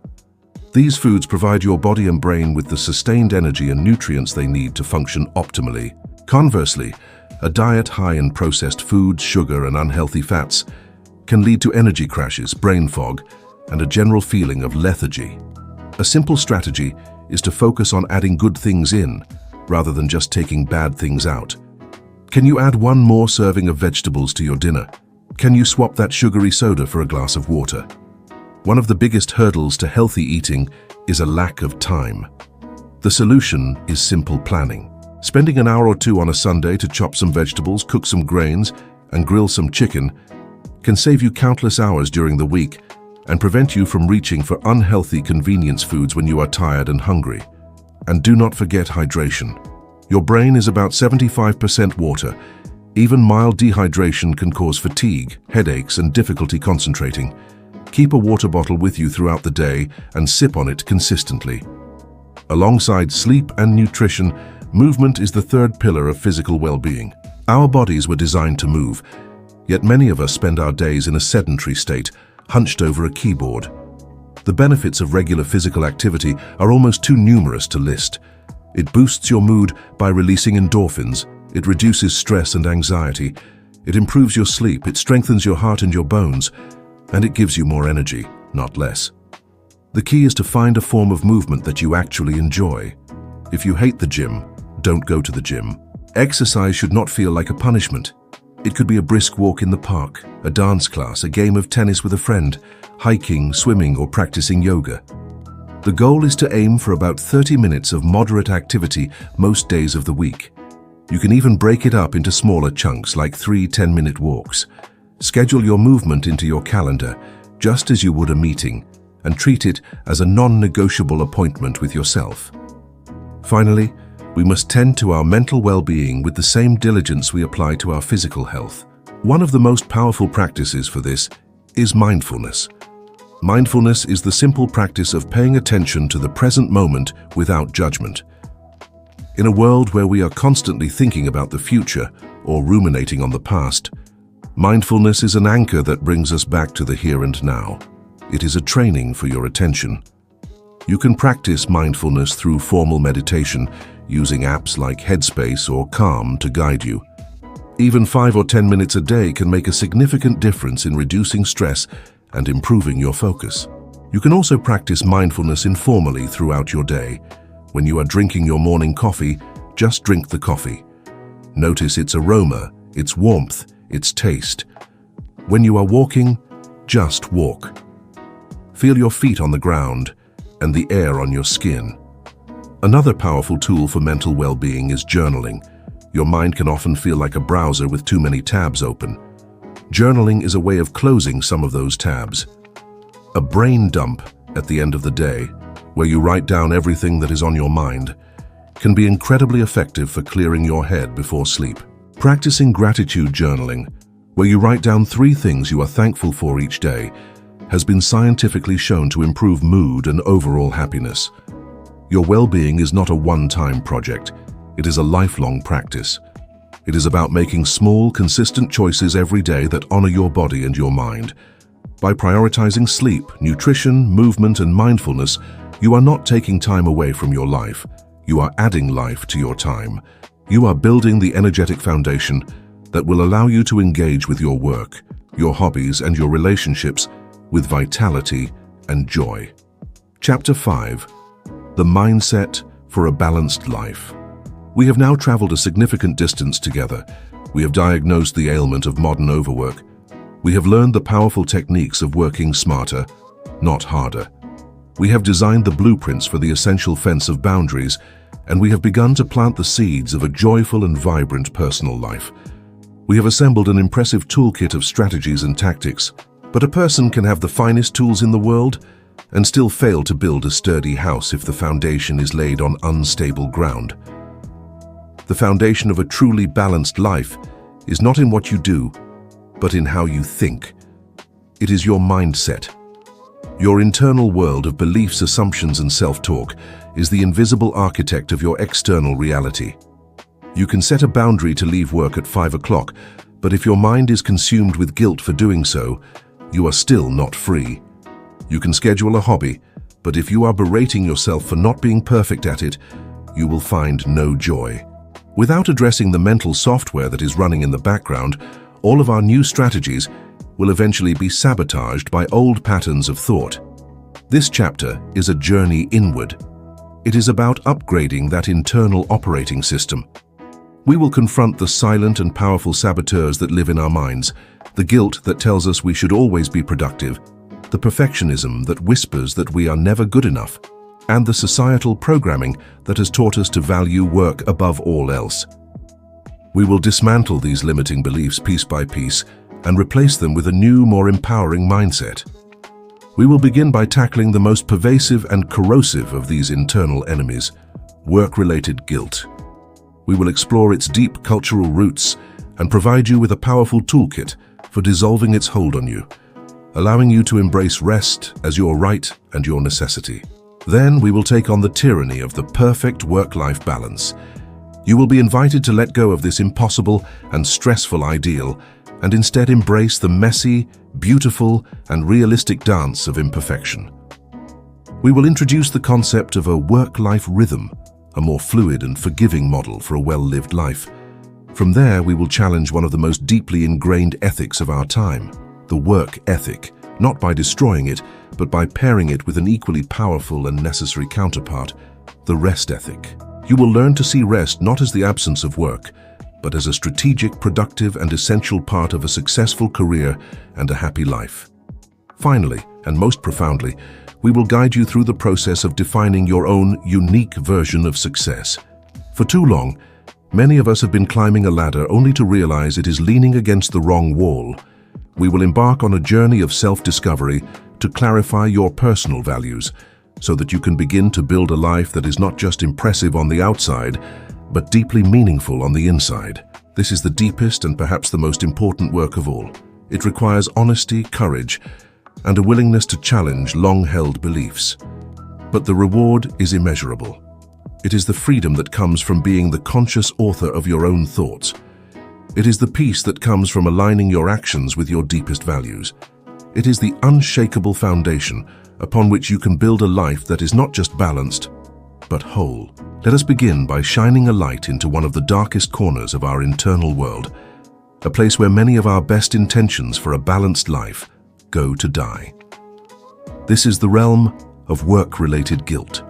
These foods provide your body and brain with the sustained energy and nutrients they need to function optimally. Conversely, a diet high in processed foods, sugar, and unhealthy fats can lead to energy crashes, brain fog, and a general feeling of lethargy. A simple strategy is to focus on adding good things in, rather than just taking bad things out. Can you add one more serving of vegetables to your dinner? Can you swap that sugary soda for a glass of water? One of the biggest hurdles to healthy eating is a lack of time. The solution is simple planning. Spending an hour or two on a Sunday to chop some vegetables, cook some grains, and grill some chicken can save you countless hours during the week and prevent you from reaching for unhealthy convenience foods when you are tired and hungry. And do not forget hydration. Your brain is about 75% water. Even mild dehydration can cause fatigue, headaches, and difficulty concentrating. Keep a water bottle with you throughout the day and sip on it consistently. Alongside sleep and nutrition, movement is the third pillar of physical well-being. Our bodies were designed to move, yet many of us spend our days in a sedentary state, hunched over a keyboard. The benefits of regular physical activity are almost too numerous to list. It boosts your mood by releasing endorphins. It reduces stress and anxiety. It improves your sleep. It strengthens your heart and your bones. And it gives you more energy, not less. The key is to find a form of movement that you actually enjoy. If you hate the gym, don't go to the gym. Exercise should not feel like a punishment. It could be a brisk walk in the park, a dance class, a game of tennis with a friend, hiking, swimming, or practicing yoga. The goal is to aim for about 30 minutes of moderate activity most days of the week. You can even break it up into smaller chunks, like 3 10-minute walks. Schedule your movement into your calendar, just as you would a meeting, and treat it as a non-negotiable appointment with yourself. Finally, we must tend to our mental well-being with the same diligence we apply to our physical health. One of the most powerful practices for this is mindfulness. Mindfulness is the simple practice of paying attention to the present moment without judgment. In a world where we are constantly thinking about the future or ruminating on the past, mindfulness is an anchor that brings us back to the here and now. It is a training for your attention. You can practice mindfulness through formal meditation, using apps like Headspace or Calm to guide you. Even 5 or 10 minutes a day can make a significant difference in reducing stress and improving your focus. You can also practice mindfulness informally throughout your day. When you are drinking your morning coffee, just drink the coffee. Notice its aroma, its warmth, its taste. When you are walking, just walk. Feel your feet on the ground and the air on your skin. Another powerful tool for mental well-being is journaling. Your mind can often feel like a browser with too many tabs open. Journaling is a way of closing some of those tabs. A brain dump at the end of the day, where you write down everything that is on your mind, can be incredibly effective for clearing your head before sleep. Practicing gratitude journaling, where you write down 3 things you are thankful for each day, has been scientifically shown to improve mood and overall happiness. Your well-being is not a one-time project. It is a lifelong practice. It is about making small, consistent choices every day that honor your body and your mind. By prioritizing sleep, nutrition, movement, and mindfulness, you are not taking time away from your life. You are adding life to your time. You are building the energetic foundation that will allow you to engage with your work, your hobbies, and your relationships with vitality and joy. Chapter 5. The Mindset for a Balanced Life. We have now traveled a significant distance together. We have diagnosed the ailment of modern overwork. We have learned the powerful techniques of working smarter, not harder. We have designed the blueprints for the essential fence of boundaries, and we have begun to plant the seeds of a joyful and vibrant personal life. We have assembled an impressive toolkit of strategies and tactics, but a person can have the finest tools in the world and still fail to build a sturdy house if the foundation is laid on unstable ground. The foundation of a truly balanced life is not in what you do, but in how you think. It is your mindset. Your internal world of beliefs, assumptions, and self-talk is the invisible architect of your external reality. You can set a boundary to leave work at 5 o'clock, but if your mind is consumed with guilt for doing so, you are still not free. You can schedule a hobby, but if you are berating yourself for not being perfect at it, you will find no joy. Without addressing the mental software that is running in the background, all of our new strategies will eventually be sabotaged by old patterns of thought. This chapter is a journey inward. It is about upgrading that internal operating system. We will confront the silent and powerful saboteurs that live in our minds, the guilt that tells us we should always be productive, the perfectionism that whispers that we are never good enough, and the societal programming that has taught us to value work above all else. We will dismantle these limiting beliefs piece by piece and replace them with a new, more empowering mindset. We will begin by tackling the most pervasive and corrosive of these internal enemies, work-related guilt. We will explore its deep cultural roots and provide you with a powerful toolkit for dissolving its hold on you, allowing you to embrace rest as your right and your necessity. Then we will take on the tyranny of the perfect work-life balance. You will be invited to let go of this impossible and stressful ideal and instead embrace the messy, beautiful, and realistic dance of imperfection. We will introduce the concept of a work-life rhythm, a more fluid and forgiving model for a well-lived life. From there, we will challenge one of the most deeply ingrained ethics of our time, the work ethic, not by destroying it, but by pairing it with an equally powerful and necessary counterpart, the rest ethic. You will learn to see rest not as the absence of work, but as a strategic, productive, and essential part of a successful career and a happy life. Finally, and most profoundly, we will guide you through the process of defining your own unique version of success. For too long, many of us have been climbing a ladder only to realize it is leaning against the wrong wall. We will embark on a journey of self-discovery to clarify your personal values, so that you can begin to build a life that is not just impressive on the outside, but deeply meaningful on the inside. This is the deepest and perhaps the most important work of all. It requires honesty, courage, and a willingness to challenge long-held beliefs. But the reward is immeasurable. It is the freedom that comes from being the conscious author of your own thoughts. It is the peace that comes from aligning your actions with your deepest values. It is the unshakable foundation upon which you can build a life that is not just balanced, but whole. Let us begin by shining a light into one of the darkest corners of our internal world, a place where many of our best intentions for a balanced life go to die. This is the realm of work-related guilt.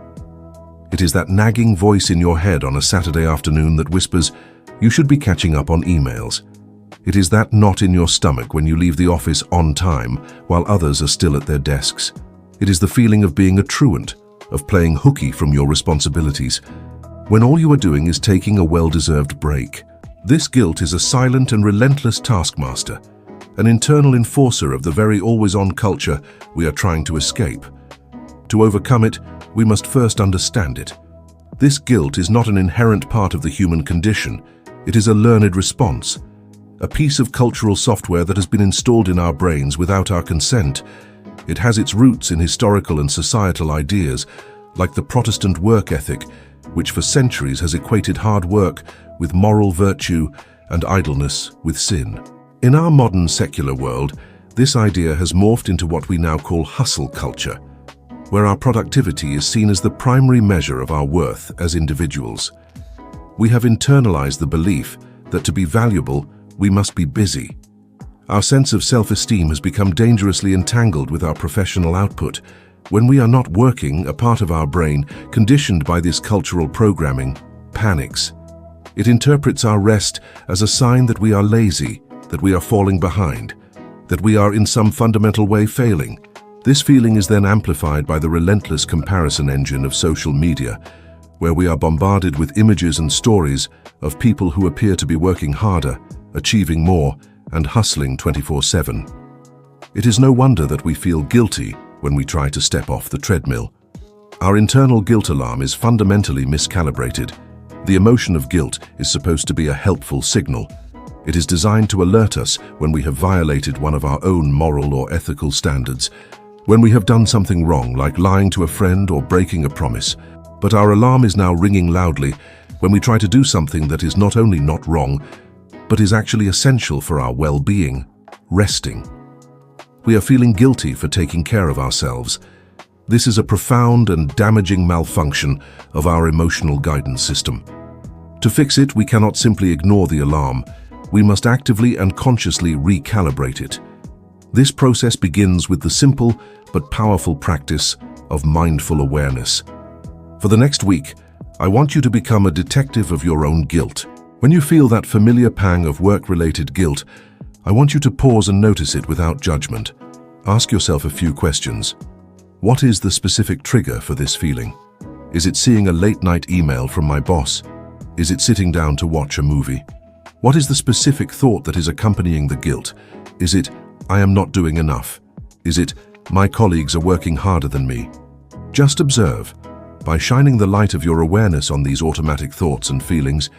It is that nagging voice in your head on a Saturday afternoon that whispers, "You should be catching up on emails." It is that knot in your stomach when you leave the office on time while others are still at their desks. It is the feeling of being a truant, of playing hooky from your responsibilities, when all you are doing is taking a well-deserved break. This guilt is a silent and relentless taskmaster, an internal enforcer of the very always-on culture we are trying to escape. To overcome it, we must first understand it. This guilt is not an inherent part of the human condition. It is a learned response, a piece of cultural software that has been installed in our brains without our consent. It has its roots in historical and societal ideas, like the Protestant work ethic, which for centuries has equated hard work with moral virtue and idleness with sin. In our modern secular world, this idea has morphed into what we now call hustle culture, where our productivity is seen as the primary measure of our worth as individuals. We have internalized the belief that to be valuable, we must be busy. Our sense of self-esteem has become dangerously entangled with our professional output. When we are not working, a part of our brain, conditioned by this cultural programming, panics. It interprets our rest as a sign that we are lazy, that we are falling behind, that we are in some fundamental way failing. This feeling is then amplified by the relentless comparison engine of social media, where we are bombarded with images and stories of people who appear to be working harder, achieving more, and hustling 24/7. It is no wonder that we feel guilty when we try to step off the treadmill. Our internal guilt alarm is fundamentally miscalibrated. The emotion of guilt is supposed to be a helpful signal. It is designed to alert us when we have violated one of our own moral or ethical standards, when we have done something wrong, like lying to a friend or breaking a promise. But our alarm is now ringing loudly when we try to do something that is not only not wrong, but is actually essential for our well-being: resting. We are feeling guilty for taking care of ourselves. This is a profound and damaging malfunction of our emotional guidance system. To fix it, we cannot simply ignore the alarm. We must actively and consciously recalibrate it. This process begins with the simple but powerful practice of mindful awareness. For the next week, I want you to become a detective of your own guilt. When you feel that familiar pang of work-related guilt, I want you to pause and notice it without judgment. Ask yourself a few questions. What is the specific trigger for this feeling? Is it seeing a late-night email from my boss? Is it sitting down to watch a movie? What is the specific thought that is accompanying the guilt? Is it, I am not doing enough? Is it, my colleagues are working harder than me? Just observe. By shining the light of your awareness on these automatic thoughts and feelings,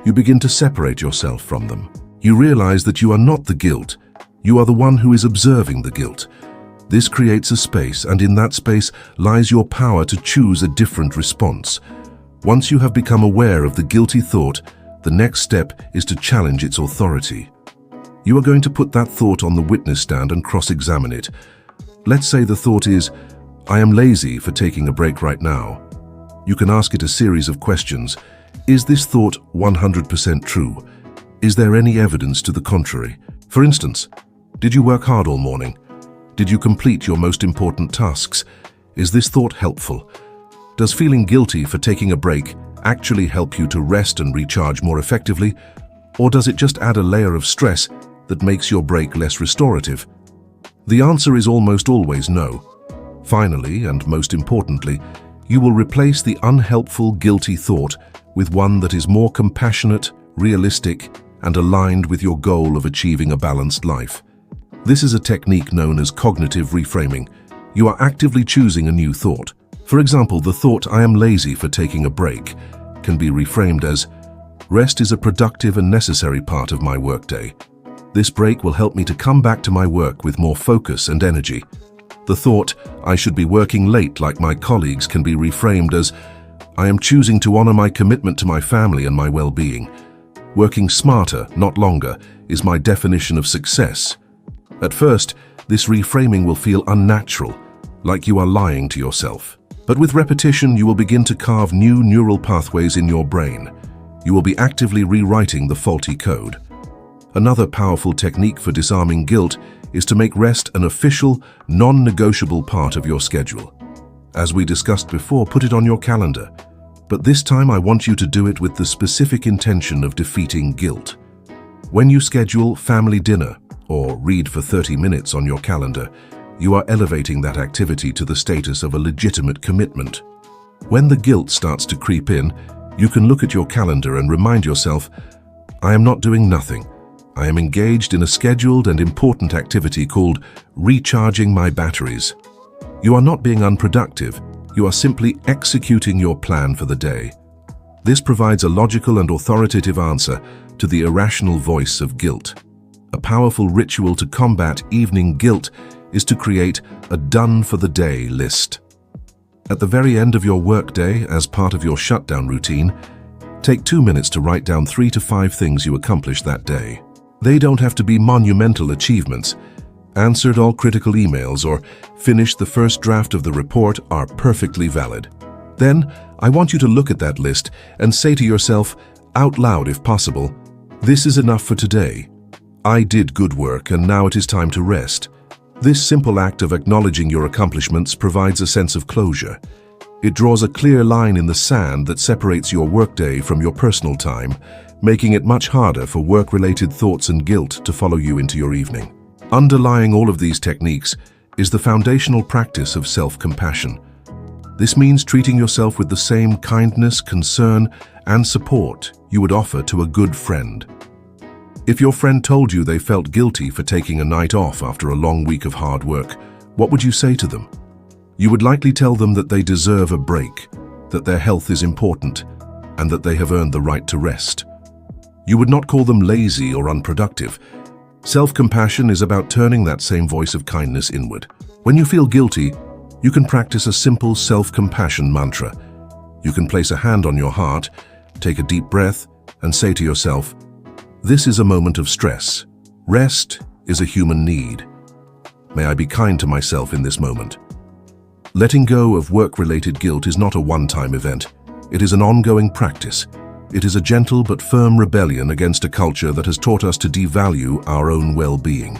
you begin to separate yourself from them. You realize that you are not the guilt. You are the one who is observing the guilt. This creates a space, and in that space lies your power to choose a different response. Once you have become aware of the guilty thought, the next step is to challenge its authority. You are going to put that thought on the witness stand and cross-examine it. Let's say the thought is, I am lazy for taking a break right now. You can ask it a series of questions. Is this thought 100% true? Is there any evidence to the contrary? For instance, did you work hard all morning? Did you complete your most important tasks? Is this thought helpful? Does feeling guilty for taking a break actually help you to rest and recharge more effectively? Or does it just add a layer of stress that makes your break less restorative? The answer is almost always no. Finally, and most importantly, you will replace the unhelpful, guilty thought with one that is more compassionate, realistic, and aligned with your goal of achieving a balanced life. This is a technique known as cognitive reframing. You are actively choosing a new thought. For example, the thought, I am lazy for taking a break, can be reframed as, rest is a productive and necessary part of my workday. This break will help me to come back to my work with more focus and energy. The thought, I should be working late like my colleagues, can be reframed as, I am choosing to honor my commitment to my family and my well-being. Working smarter, not longer, is my definition of success. At first, this reframing will feel unnatural, like you are lying to yourself. But with repetition, you will begin to carve new neural pathways in your brain. You will be actively rewriting the faulty code. Another powerful technique for disarming guilt is to make rest an official, non-negotiable part of your schedule. As we discussed before, put it on your calendar. But this time I want you to do it with the specific intention of defeating guilt. When you schedule family dinner or read for 30 minutes on your calendar, you are elevating that activity to the status of a legitimate commitment. When the guilt starts to creep in, you can look at your calendar and remind yourself, I am not doing nothing. I am engaged in a scheduled and important activity called recharging my batteries. You are not being unproductive. You are simply executing your plan for the day. This provides a logical and authoritative answer to the irrational voice of guilt. A powerful ritual to combat evening guilt is to create a done-for-the-day list. At the very end of your workday, as part of your shutdown routine, take 2 minutes to write down 3 to 5 things you accomplished that day. They don't have to be monumental achievements. Answered all critical emails or finished the first draft of the report are perfectly valid. Then, I want you to look at that list and say to yourself, out loud if possible, this is enough for today. I did good work and now it is time to rest. This simple act of acknowledging your accomplishments provides a sense of closure. It draws a clear line in the sand that separates your workday from your personal time, making it much harder for work-related thoughts and guilt to follow you into your evening. Underlying all of these techniques is the foundational practice of self-compassion. This means treating yourself with the same kindness, concern, and support you would offer to a good friend. If your friend told you they felt guilty for taking a night off after a long week of hard work, what would you say to them? You would likely tell them that they deserve a break, that their health is important, and that they have earned the right to rest. You would not call them lazy or unproductive. Self-compassion is about turning that same voice of kindness inward. When you feel guilty, you can practice a simple self-compassion mantra. You can place a hand on your heart, take a deep breath, and say to yourself, "This is a moment of stress. Rest is a human need. May I be kind to myself in this moment." Letting go of work-related guilt is not a one-time event. It is an ongoing practice. It is a gentle but firm rebellion against a culture that has taught us to devalue our own well-being.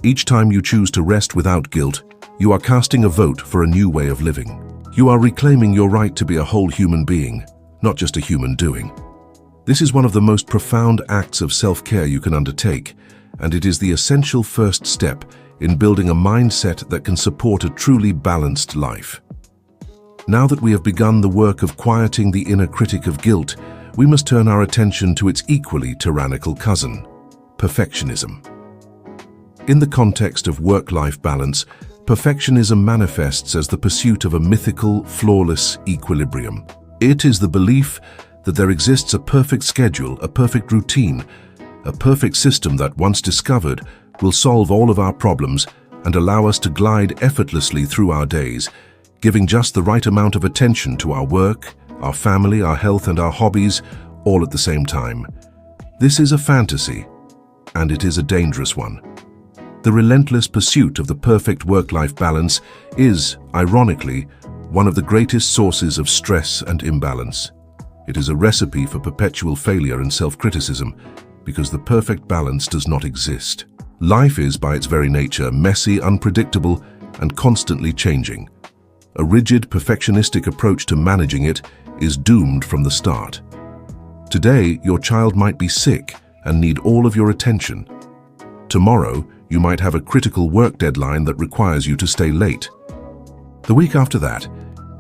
Each time you choose to rest without guilt, you are casting a vote for a new way of living. You are reclaiming your right to be a whole human being, not just a human doing. This is one of the most profound acts of self-care you can undertake, and it is the essential first step in building a mindset that can support a truly balanced life. Now that we have begun the work of quieting the inner critic of guilt, we must turn our attention to its equally tyrannical cousin, perfectionism. In the context of work-life balance, perfectionism manifests as the pursuit of a mythical, flawless equilibrium. It is the belief that there exists a perfect schedule, a perfect routine, a perfect system that, once discovered, will solve all of our problems and allow us to glide effortlessly through our days, giving just the right amount of attention to our work, our family, our health, and our hobbies, all at the same time. This is a fantasy, and it is a dangerous one. The relentless pursuit of the perfect work-life balance is, ironically, one of the greatest sources of stress and imbalance. It is a recipe for perpetual failure and self-criticism, because the perfect balance does not exist. Life is, by its very nature, messy, unpredictable, and constantly changing. A rigid, perfectionistic approach to managing it is doomed from the start. Today, your child might be sick and need all of your attention. Tomorrow, you might have a critical work deadline that requires you to stay late. The week after that,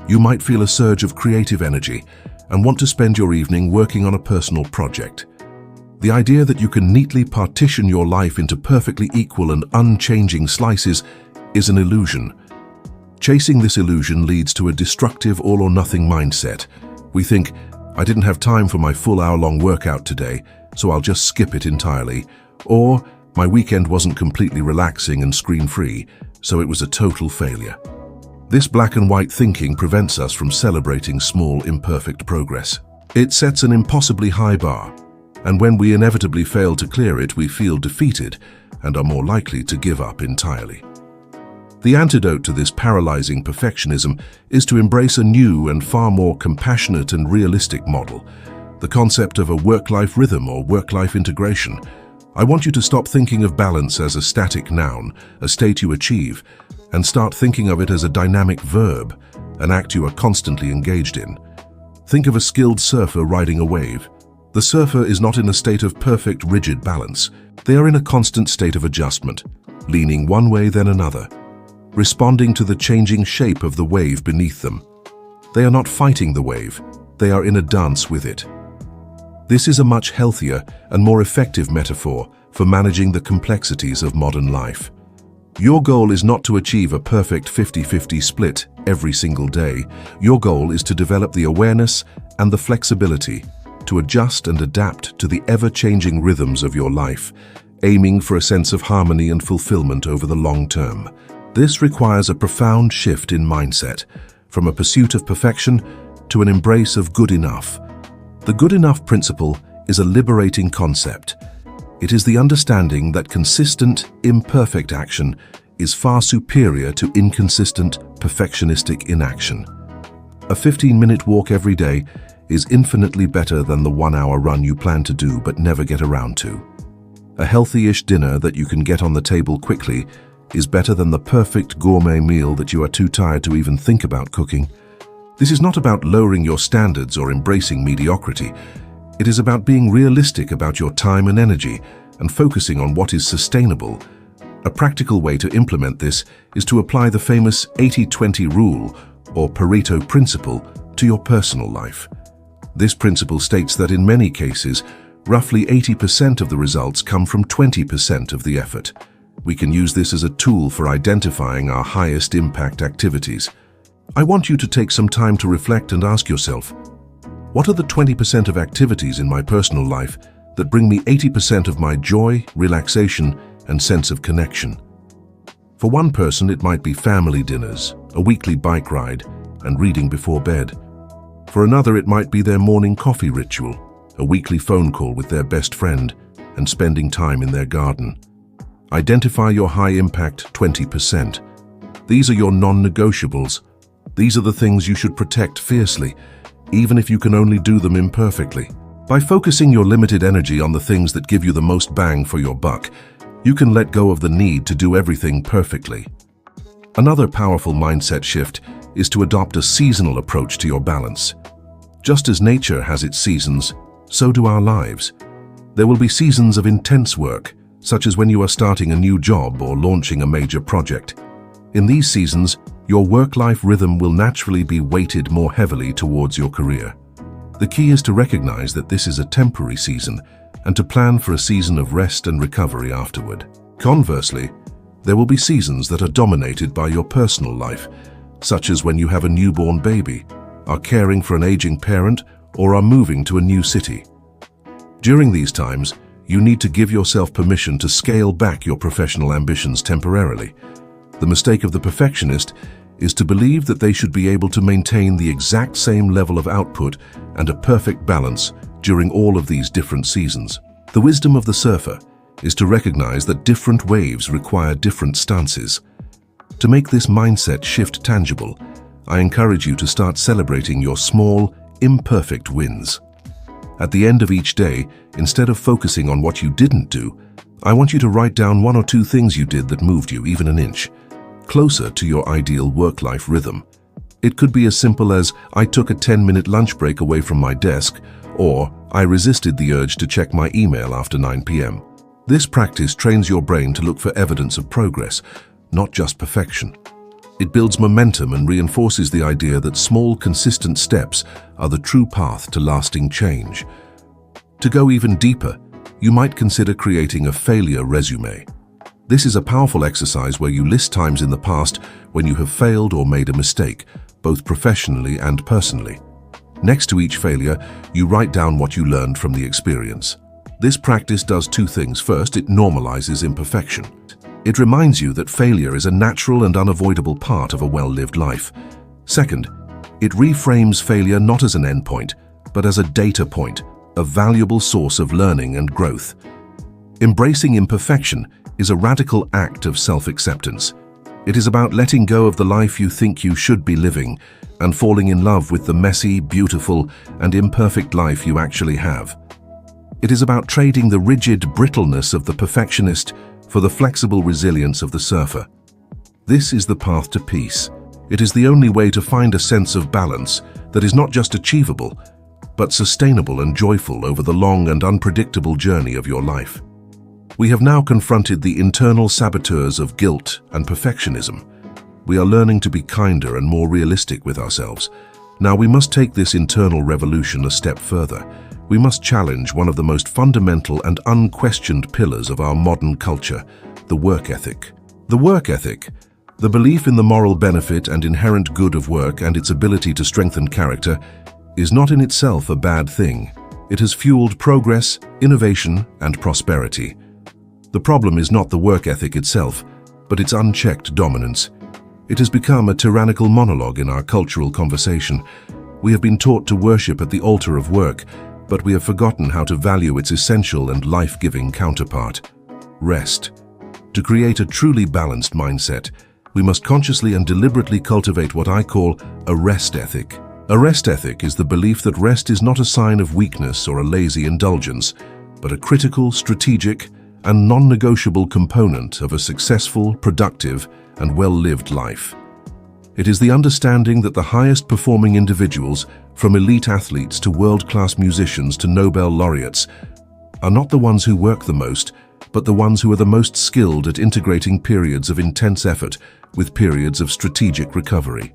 you might feel a surge of creative energy and want to spend your evening working on a personal project. The idea that you can neatly partition your life into perfectly equal and unchanging slices is an illusion. Chasing this illusion leads to a destructive all-or-nothing mindset. We think, "I didn't have time for my full hour-long workout today, so I'll just skip it entirely," or "My weekend wasn't completely relaxing and screen-free, so it was a total failure." This black-and-white thinking prevents us from celebrating small, imperfect progress. It sets an impossibly high bar, and when we inevitably fail to clear it, we feel defeated and are more likely to give up entirely. The antidote to this paralyzing perfectionism is to embrace a new and far more compassionate and realistic model, the concept of a work-life rhythm or work-life integration. I want you to stop thinking of balance as a static noun, a state you achieve, and start thinking of it as a dynamic verb, an act you are constantly engaged in. Think of a skilled surfer riding a wave. The surfer is not in a state of perfect, rigid balance. They are in a constant state of adjustment, leaning one way then another, responding to the changing shape of the wave beneath them. They are not fighting the wave, they are in a dance with it. This is a much healthier and more effective metaphor for managing the complexities of modern life. Your goal is not to achieve a perfect 50-50 split every single day. Your goal is to develop the awareness and the flexibility to adjust and adapt to the ever-changing rhythms of your life, aiming for a sense of harmony and fulfillment over the long term. This requires a profound shift in mindset, from a pursuit of perfection to an embrace of good enough. The good enough principle is a liberating concept. It is the understanding that consistent, imperfect action is far superior to inconsistent, perfectionistic inaction. A 15-minute walk every day is infinitely better than the 1-hour run you plan to do but never get around to. A healthy-ish dinner that you can get on the table quickly is better than the perfect gourmet meal that you are too tired to even think about cooking. This is not about lowering your standards or embracing mediocrity. It is about being realistic about your time and energy and focusing on what is sustainable. A practical way to implement this is to apply the famous 80-20 rule or Pareto principle to your personal life. This principle states that in many cases, roughly 80% of the results come from 20% of the effort. We can use this as a tool for identifying our highest impact activities. I want you to take some time to reflect and ask yourself, What are the 20% of activities in my personal life that bring me 80% of my joy, relaxation, and sense of connection? For one person, it might be family dinners, a weekly bike ride, and reading before bed. For another, it might be their morning coffee ritual, a weekly phone call with their best friend, and spending time in their garden. Identify your high-impact 20%. These are your non-negotiables. These are the things you should protect fiercely, even if you can only do them imperfectly. By focusing your limited energy on the things that give you the most bang for your buck, you can let go of the need to do everything perfectly. Another powerful mindset shift is to adopt a seasonal approach to your balance. Just as nature has its seasons, so do our lives. There will be seasons of intense work, such as when you are starting a new job or launching a major project. In these seasons, your work-life rhythm will naturally be weighted more heavily towards your career. The key is to recognize that this is a temporary season and to plan for a season of rest and recovery afterward. Conversely, there will be seasons that are dominated by your personal life, such as when you have a newborn baby, are caring for an aging parent, or are moving to a new city. During these times, you need to give yourself permission to scale back your professional ambitions temporarily. The mistake of the perfectionist is to believe that they should be able to maintain the exact same level of output and a perfect balance during all of these different seasons. The wisdom of the surfer is to recognize that different waves require different stances. To make this mindset shift tangible, I encourage you to start celebrating your small, imperfect wins. At the end of each day, instead of focusing on what you didn't do, I want you to write down 1 or 2 things you did that moved you even an inch closer to your ideal work-life rhythm. It could be as simple as, I took a 10-minute lunch break away from my desk, or I resisted the urge to check my email after 9 p.m. This practice trains your brain to look for evidence of progress, not just perfection. It builds momentum and reinforces the idea that small, consistent steps are the true path to lasting change. To go even deeper, you might consider creating a failure resume. This is a powerful exercise where you list times in the past when you have failed or made a mistake, both professionally and personally. Next to each failure, you write down what you learned from the experience. This practice does 2 things. First, it normalizes imperfection. It reminds you that failure is a natural and unavoidable part of a well-lived life. Second, it reframes failure not as an endpoint, but as a data point, a valuable source of learning and growth. Embracing imperfection is a radical act of self-acceptance. It is about letting go of the life you think you should be living and falling in love with the messy, beautiful, and imperfect life you actually have. It is about trading the rigid brittleness of the perfectionist for the flexible resilience of the surfer. This is the path to peace. It is the only way to find a sense of balance that is not just achievable, but sustainable and joyful over the long and unpredictable journey of your life. We have now confronted the internal saboteurs of guilt and perfectionism. We are learning to be kinder and more realistic with ourselves. Now we must take this internal revolution a step further. We must challenge one of the most fundamental and unquestioned pillars of our modern culture, the work ethic. The work ethic, the belief in the moral benefit and inherent good of work and its ability to strengthen character, is not in itself a bad thing. It has fueled progress, innovation, and prosperity. The problem is not the work ethic itself, but its unchecked dominance. It has become a tyrannical monologue in our cultural conversation. We have been taught to worship at the altar of work, but we have forgotten how to value its essential and life-giving counterpart, rest. To create a truly balanced mindset, we must consciously and deliberately cultivate what I call a rest ethic. A rest ethic is the belief that rest is not a sign of weakness or a lazy indulgence, but a critical, strategic, and non-negotiable component of a successful, productive, and well-lived life. It is the understanding that the highest-performing individuals, from elite athletes to world-class musicians to Nobel laureates, are not the ones who work the most, but the ones who are the most skilled at integrating periods of intense effort with periods of strategic recovery.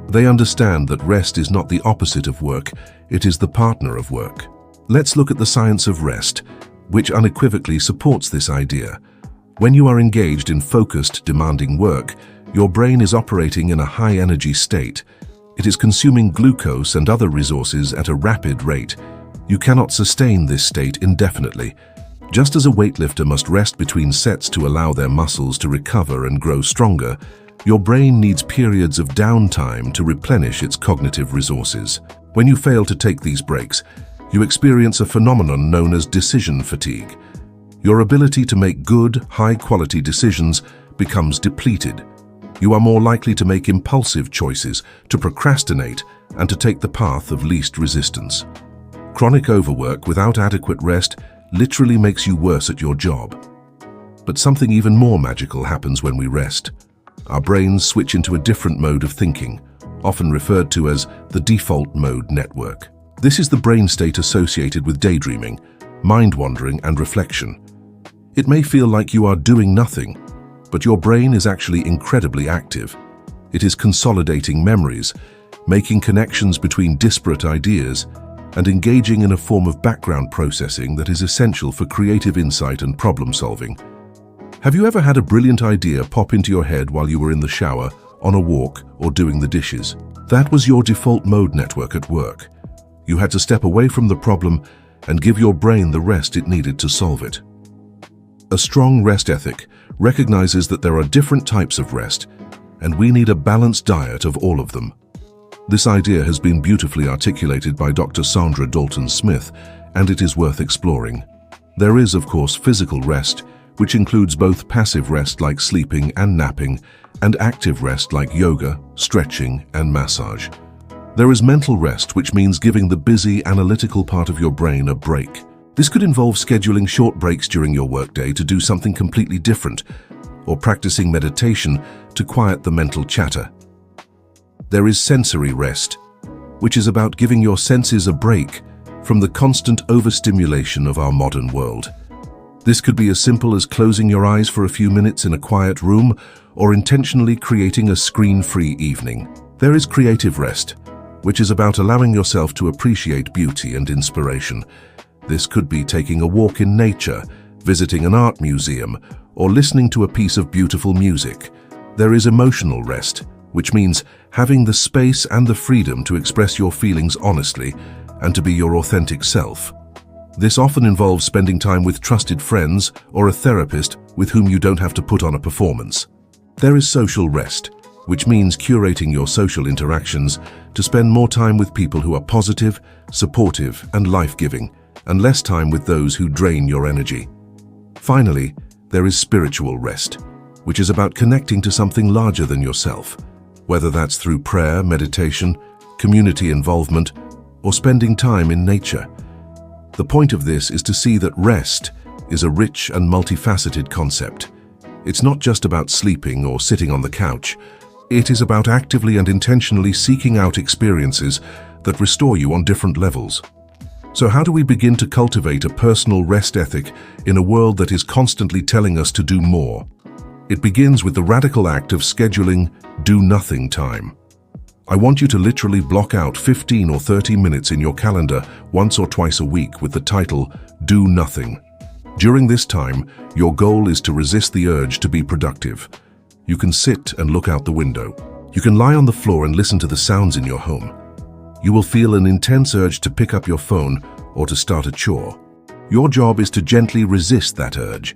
They understand that rest is not the opposite of work, it is the partner of work. Let's look at the science of rest, which unequivocally supports this idea. When you are engaged in focused, demanding work, your brain is operating in a high-energy state. It is consuming glucose and other resources at a rapid rate. You cannot sustain this state indefinitely. Just as a weightlifter must rest between sets to allow their muscles to recover and grow stronger, your brain needs periods of downtime to replenish its cognitive resources. When you fail to take these breaks, you experience a phenomenon known as decision fatigue. Your ability to make good, high-quality decisions becomes depleted. You are more likely to make impulsive choices, to procrastinate, and to take the path of least resistance. Chronic overwork without adequate rest literally makes you worse at your job. But something even more magical happens when we rest. Our brains switch into a different mode of thinking, often referred to as the default mode network. This is the brain state associated with daydreaming, mind-wandering, and reflection. It may feel like you are doing nothing, but your brain is actually incredibly active. It is consolidating memories, making connections between disparate ideas, and engaging in a form of background processing that is essential for creative insight and problem-solving. Have you ever had a brilliant idea pop into your head while you were in the shower, on a walk, or doing the dishes? That was your default mode network at work. You had to step away from the problem and give your brain the rest it needed to solve it. A strong rest ethic recognizes that there are different types of rest, and we need a balanced diet of all of them. This idea has been beautifully articulated by Dr. Sandra Dalton-Smith, and it is worth exploring. There is, of course, physical rest, which includes both passive rest like sleeping and napping, and active rest like yoga, stretching, and massage. There is mental rest, which means giving the busy, analytical part of your brain a break. This could involve scheduling short breaks during your workday to do something completely different, or practicing meditation to quiet the mental chatter. There is sensory rest, which is about giving your senses a break from the constant overstimulation of our modern world. This could be as simple as closing your eyes for a few minutes in a quiet room, or intentionally creating a screen-free evening. There is creative rest, which is about allowing yourself to appreciate beauty and inspiration. This could be taking a walk in nature, visiting an art museum, or listening to a piece of beautiful music. There is emotional rest, which means having the space and the freedom to express your feelings honestly and to be your authentic self. This often involves spending time with trusted friends or a therapist with whom you don't have to put on a performance. There is social rest, which means curating your social interactions to spend more time with people who are positive, supportive, and life-giving, and less time with those who drain your energy. Finally, there is spiritual rest, which is about connecting to something larger than yourself, whether that's through prayer, meditation, community involvement, or spending time in nature. The point of this is to see that rest is a rich and multifaceted concept. It's not just about sleeping or sitting on the couch. It is about actively and intentionally seeking out experiences that restore you on different levels. So how do we begin to cultivate a personal rest ethic in a world that is constantly telling us to do more? It begins with the radical act of scheduling do-nothing time. I want you to literally block out 15 or 30 minutes in your calendar once or twice a week with the title Do Nothing. During this time, your goal is to resist the urge to be productive. You can sit and look out the window. You can lie on the floor and listen to the sounds in your home. You will feel an intense urge to pick up your phone or to start a chore. Your job is to gently resist that urge.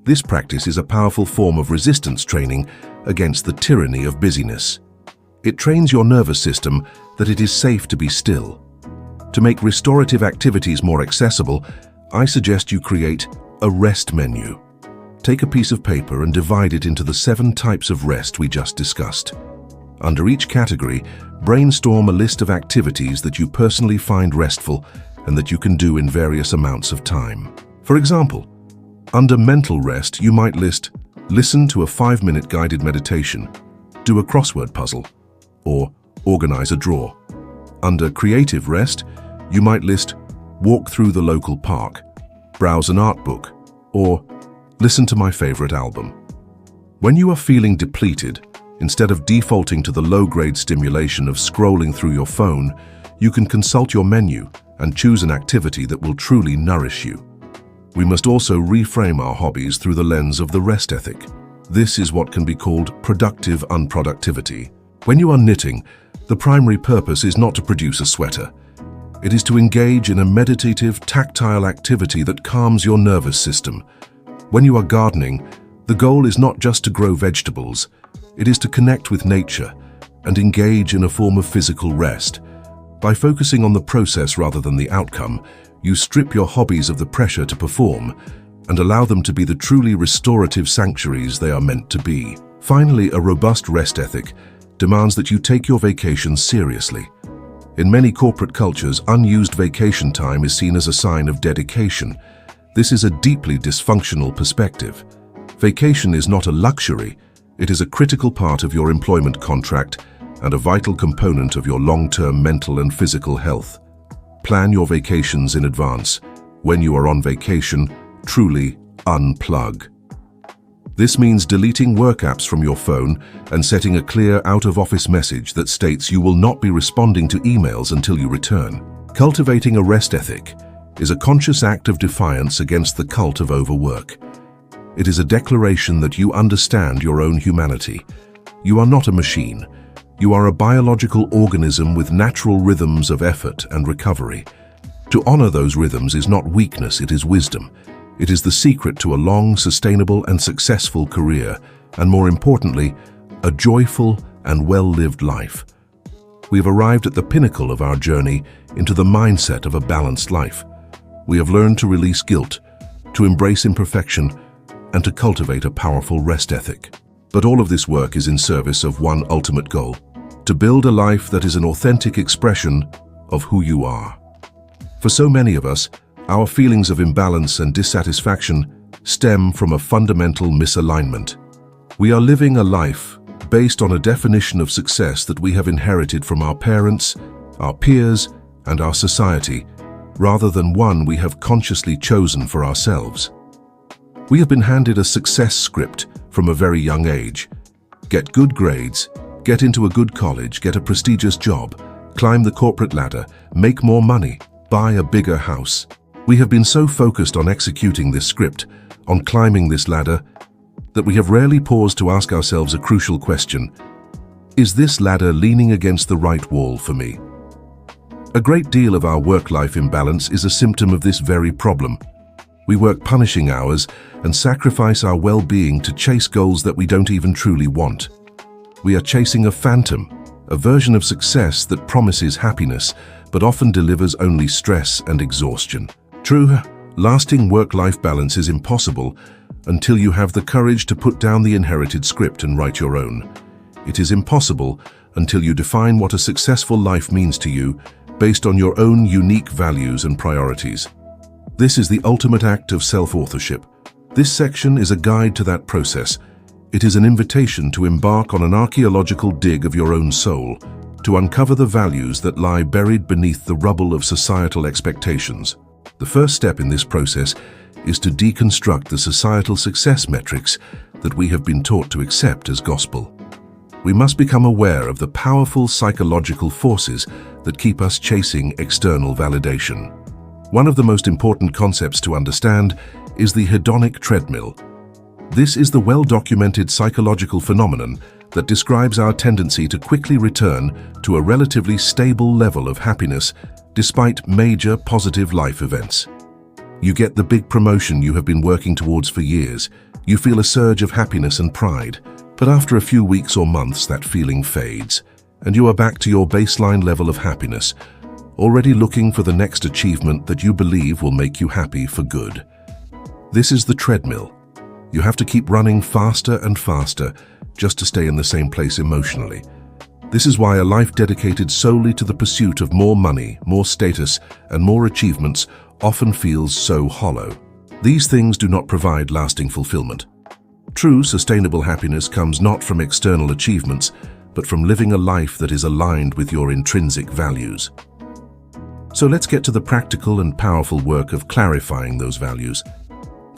This practice is a powerful form of resistance training against the tyranny of busyness. It trains your nervous system that it is safe to be still. To make restorative activities more accessible, I suggest you create a rest menu. Take a piece of paper and divide it into the 7 types of rest we just discussed. Under each category, brainstorm a list of activities that you personally find restful and that you can do in various amounts of time. For example, under mental rest, you might listen to a 5-minute guided meditation, do a crossword puzzle, or organize a drawer. Under creative rest, you might walk through the local park, browse an art book, or listen to my favorite album. When you are feeling depleted, instead of defaulting to the low-grade stimulation of scrolling through your phone, you can consult your menu and choose an activity that will truly nourish you. We must also reframe our hobbies through the lens of the rest ethic. This is what can be called productive unproductivity. When you are knitting, The primary purpose is not to produce a sweater. It is to engage in a meditative, tactile activity that calms your nervous system. When you are gardening, the goal is not just to grow vegetables. It is to connect with nature and engage in a form of physical rest. By focusing on the process rather than the outcome, you strip your hobbies of the pressure to perform and allow them to be the truly restorative sanctuaries they are meant to be. Finally, a robust rest ethic demands that you take your vacations seriously. In many corporate cultures, unused vacation time is seen as a sign of dedication. This is a deeply dysfunctional perspective. Vacation is not a luxury, it is a critical part of your employment contract and a vital component of your long-term mental and physical health. Plan your vacations in advance. When you are on vacation, truly unplug. This means deleting work apps from your phone and setting a clear out-of-office message that states you will not be responding to emails until you return. Cultivating a rest ethic is a conscious act of defiance against the cult of overwork. It is a declaration that you understand your own humanity. You are not a machine. You are a biological organism with natural rhythms of effort and recovery. To honor those rhythms is not weakness, it is wisdom. It is the secret to a long, sustainable and successful career, and more importantly, a joyful and well-lived life. We have arrived at the pinnacle of our journey into the mindset of a balanced life. We have learned to release guilt, to embrace imperfection, and to cultivate a powerful rest ethic. But all of this work is in service of one ultimate goal: to build a life that is an authentic expression of who you are. For so many of us, our feelings of imbalance and dissatisfaction stem from a fundamental misalignment. We are living a life based on a definition of success that we have inherited from our parents, our peers, and our society, rather than one we have consciously chosen for ourselves. We have been handed a success script from a very young age. Get good grades, get into a good college, get a prestigious job, climb the corporate ladder, make more money, buy a bigger house. We have been so focused on executing this script, on climbing this ladder, that we have rarely paused to ask ourselves a crucial question: is this ladder leaning against the right wall for me? A great deal of our work-life imbalance is a symptom of this very problem. We work punishing hours and sacrifice our well-being to chase goals that we don't even truly want. We are chasing a phantom, a version of success that promises happiness, but often delivers only stress and exhaustion. True, lasting work-life balance is impossible until you have the courage to put down the inherited script and write your own. It is impossible until you define what a successful life means to you based on your own unique values and priorities. This is the ultimate act of self-authorship. This section is a guide to that process. It is an invitation to embark on an archaeological dig of your own soul, to uncover the values that lie buried beneath the rubble of societal expectations. The first step in this process is to deconstruct the societal success metrics that we have been taught to accept as gospel. We must become aware of the powerful psychological forces that keep us chasing external validation. One of the most important concepts to understand is the hedonic treadmill. This is the well-documented psychological phenomenon that describes our tendency to quickly return to a relatively stable level of happiness despite major positive life events. You get the big promotion you have been working towards for years. You feel a surge of happiness and pride, but after a few weeks or months that feeling fades, and you are back to your baseline level of happiness, already looking for the next achievement that you believe will make you happy for good. This is the treadmill. You have to keep running faster and faster just to stay in the same place emotionally. This is why a life dedicated solely to the pursuit of more money, more status, and more achievements often feels so hollow. These things do not provide lasting fulfillment. True, sustainable happiness comes not from external achievements, but from living a life that is aligned with your intrinsic values. So let's get to the practical and powerful work of clarifying those values.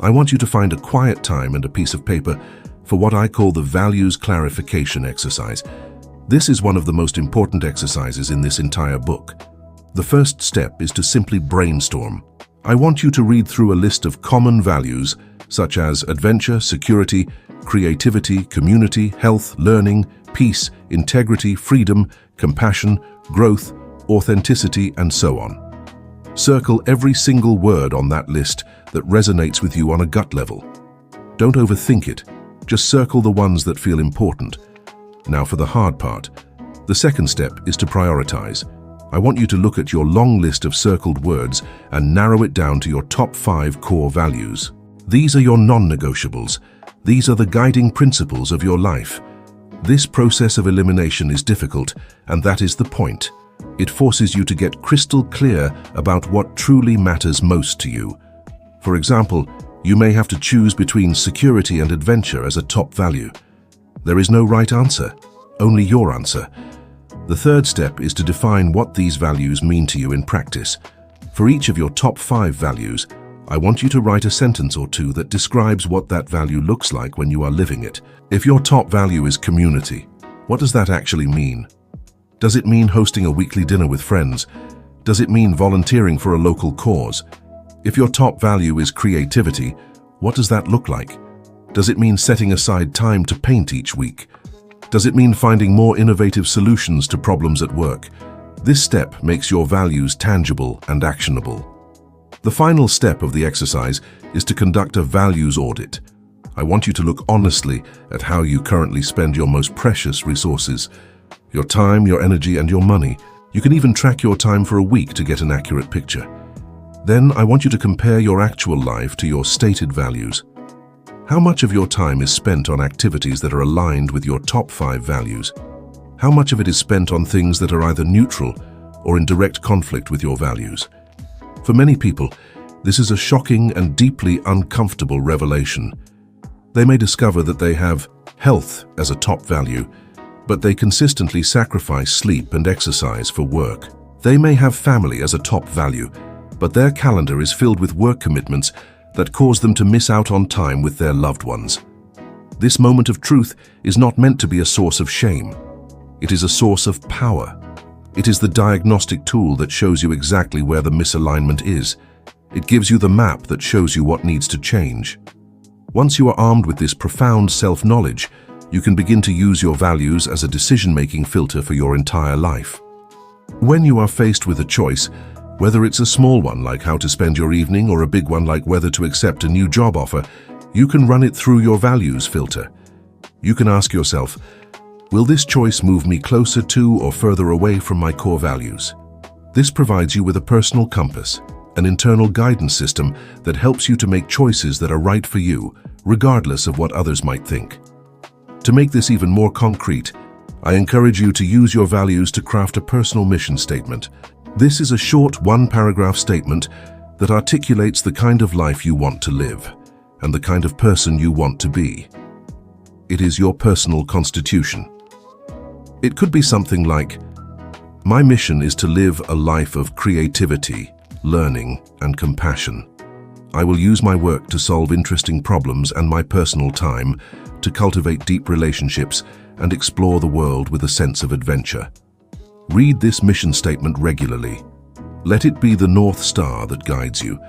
I want you to find a quiet time and a piece of paper for what I call the values clarification exercise. This is one of the most important exercises in this entire book. The first step is to simply brainstorm. I want you to read through a list of common values such as adventure, security, creativity, community, health, learning, peace, integrity, freedom, compassion, growth, authenticity, and so on. Circle every single word on that list that resonates with you on a gut level. Don't overthink it. Just circle the ones that feel important. Now for the hard part. The second step is to prioritize. I want you to look at your long list of circled words and narrow it down to your top 5 core values. These are your non-negotiables. These are the guiding principles of your life. This process of elimination is difficult, and that is the point. It forces you to get crystal clear about what truly matters most to you. For example, you may have to choose between security and adventure as a top value. There is no right answer, only your answer. The third step is to define what these values mean to you in practice. For each of your top 5 values, I want you to write a sentence or two that describes what that value looks like when you are living it. If your top value is community, what does that actually mean? Does it mean hosting a weekly dinner with friends? Does it mean volunteering for a local cause? If your top value is creativity, what does that look like? Does it mean setting aside time to paint each week? Does it mean finding more innovative solutions to problems at work? This step makes your values tangible and actionable. The final step of the exercise is to conduct a values audit. I want you to look honestly at how you currently spend your most precious resources. Your time, your energy, and your money. You can even track your time for a week to get an accurate picture. Then I want you to compare your actual life to your stated values. How much of your time is spent on activities that are aligned with your top 5 values? How much of it is spent on things that are either neutral or in direct conflict with your values? For many people, this is a shocking and deeply uncomfortable revelation. They may discover that they have health as a top value, but they consistently sacrifice sleep and exercise for work. They may have family as a top value, but their calendar is filled with work commitments that cause them to miss out on time with their loved ones. This moment of truth is not meant to be a source of shame. It is a source of power. It is the diagnostic tool that shows you exactly where the misalignment is. It gives you the map that shows you what needs to change. Once you are armed with this profound self-knowledge, you can begin to use your values as a decision-making filter for your entire life. When you are faced with a choice, whether it's a small one like how to spend your evening or a big one like whether to accept a new job offer, you can run it through your values filter. You can ask yourself, will this choice move me closer to or further away from my core values? This provides you with a personal compass, an internal guidance system that helps you to make choices that are right for you, regardless of what others might think. To make this even more concrete, I encourage you to use your values to craft a personal mission statement. This is a short 1-paragraph statement that articulates the kind of life you want to live and the kind of person you want to be. It is your personal constitution. It could be something like, my mission is to live a life of creativity, learning, and compassion. I will use my work to solve interesting problems and my personal time to cultivate deep relationships and explore the world with a sense of adventure. Read this mission statement regularly. Let it be the North Star that guides you.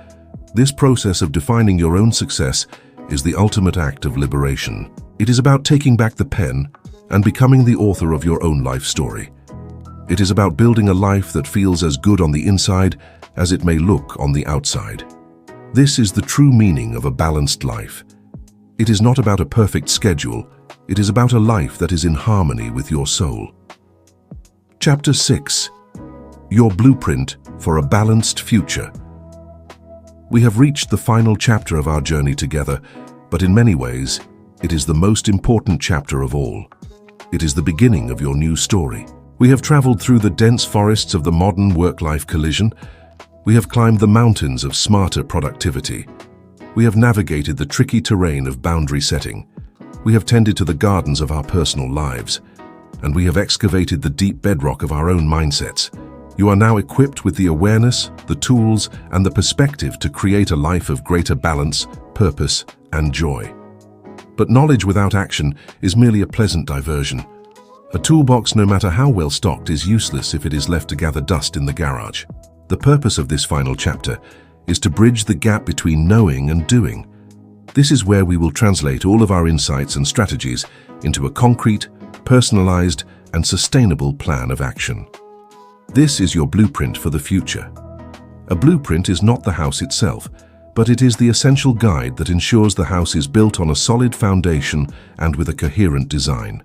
This process of defining your own success is the ultimate act of liberation. It is about taking back the pen and becoming the author of your own life story. It is about building a life that feels as good on the inside as it may look on the outside. This is the true meaning of a balanced life. It is not about a perfect schedule. It is about a life that is in harmony with your soul. Chapter 6. Your Blueprint for a Balanced Future. We have reached the final chapter of our journey together, but in many ways, it is the most important chapter of all. It is the beginning of your new story. We have traveled through the dense forests of the modern work-life collision. We have climbed the mountains of smarter productivity. We have navigated the tricky terrain of boundary setting. We have tended to the gardens of our personal lives. And we have excavated the deep bedrock of our own mindsets. You are now equipped with the awareness, the tools, and the perspective to create a life of greater balance, purpose, and joy. But knowledge without action is merely a pleasant diversion. A toolbox, no matter how well stocked, is useless if it is left to gather dust in the garage. The purpose of this final chapter is to bridge the gap between knowing and doing. This is where we will translate all of our insights and strategies into a concrete, personalized, and sustainable plan of action. This is your blueprint for the future. A blueprint is not the house itself, but it is the essential guide that ensures the house is built on a solid foundation and with a coherent design.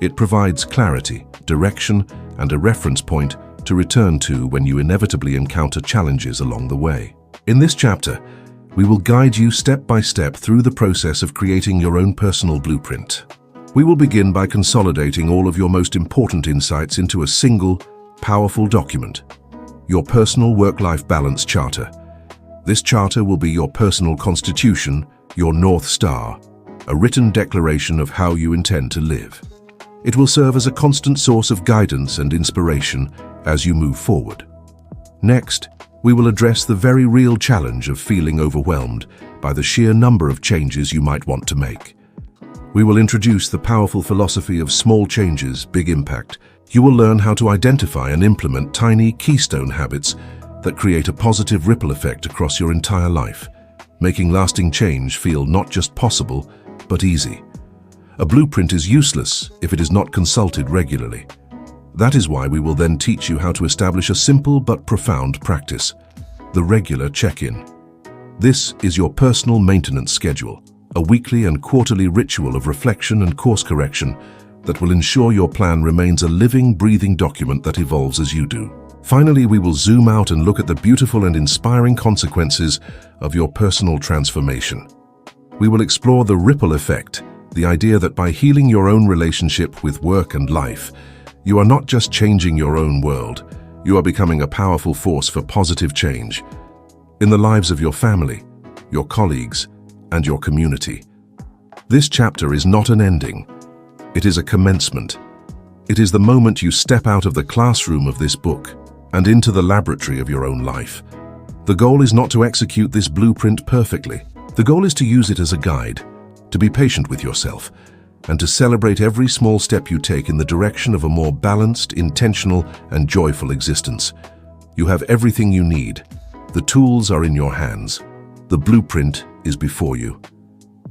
It provides clarity, direction, and a reference point to return to when you inevitably encounter challenges along the way. In this chapter, we will guide you step by step through the process of creating your own personal blueprint. We will begin by consolidating all of your most important insights into a single, powerful document, your personal work-life balance charter. This charter will be your personal constitution, your North Star, a written declaration of how you intend to live. It will serve as a constant source of guidance and inspiration as you move forward. Next, we will address the very real challenge of feeling overwhelmed by the sheer number of changes you might want to make. We will introduce the powerful philosophy of small changes, big impact. You will learn how to identify and implement tiny keystone habits that create a positive ripple effect across your entire life, making lasting change feel not just possible, but easy. A blueprint is useless if it is not consulted regularly. That is why we will then teach you how to establish a simple but profound practice, the regular check-in. This is your personal maintenance schedule, a weekly and quarterly ritual of reflection and course correction that will ensure your plan remains a living, breathing document that evolves as you do. Finally, we will zoom out and look at the beautiful and inspiring consequences of your personal transformation. We will explore the ripple effect, the idea that by healing your own relationship with work and life, you are not just changing your own world, you are becoming a powerful force for positive change in the lives of your family, your colleagues, and your community. This chapter is not an ending. It is a commencement. It is the moment you step out of the classroom of this book and into the laboratory of your own life. The goal is not to execute this blueprint perfectly. The goal is to use it as a guide, to be patient with yourself, and to celebrate every small step you take in the direction of a more balanced, intentional, and joyful existence. You have everything you need. The tools are in your hands. The blueprint is before you.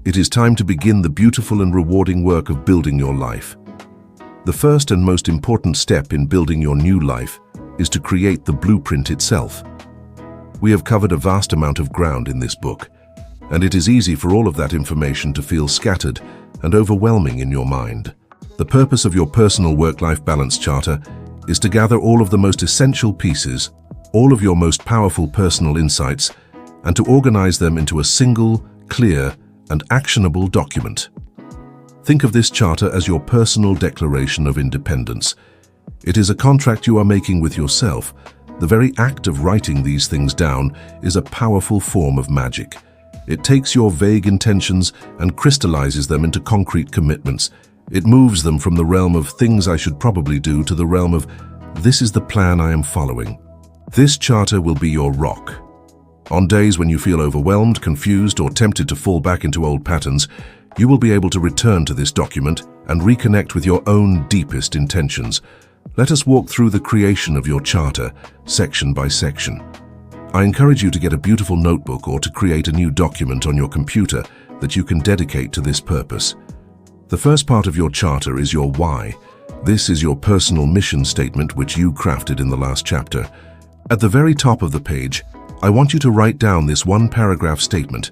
It is time to begin the beautiful and rewarding work of building your life. The first and most important step in building your new life is to create the blueprint itself. We have covered a vast amount of ground in this book, and it is easy for all of that information to feel scattered and overwhelming in your mind. The purpose of your personal work-life balance charter is to gather all of the most essential pieces, all of your most powerful personal insights, and to organize them into a single, clear, and actionable document. Think of this charter as your personal declaration of independence. It is a contract you are making with yourself. The very act of writing these things down is a powerful form of magic. It takes your vague intentions and crystallizes them into concrete commitments. It moves them from the realm of things I should probably do to the realm of this is the plan I am following. This charter will be your rock. On days when you feel overwhelmed, confused, or tempted to fall back into old patterns, you will be able to return to this document and reconnect with your own deepest intentions. Let us walk through the creation of your charter, section by section. I encourage you to get a beautiful notebook or to create a new document on your computer that you can dedicate to this purpose. The first part of your charter is your why. This is your personal mission statement which you crafted in the last chapter. At the very top of the page, I want you to write down this one-paragraph statement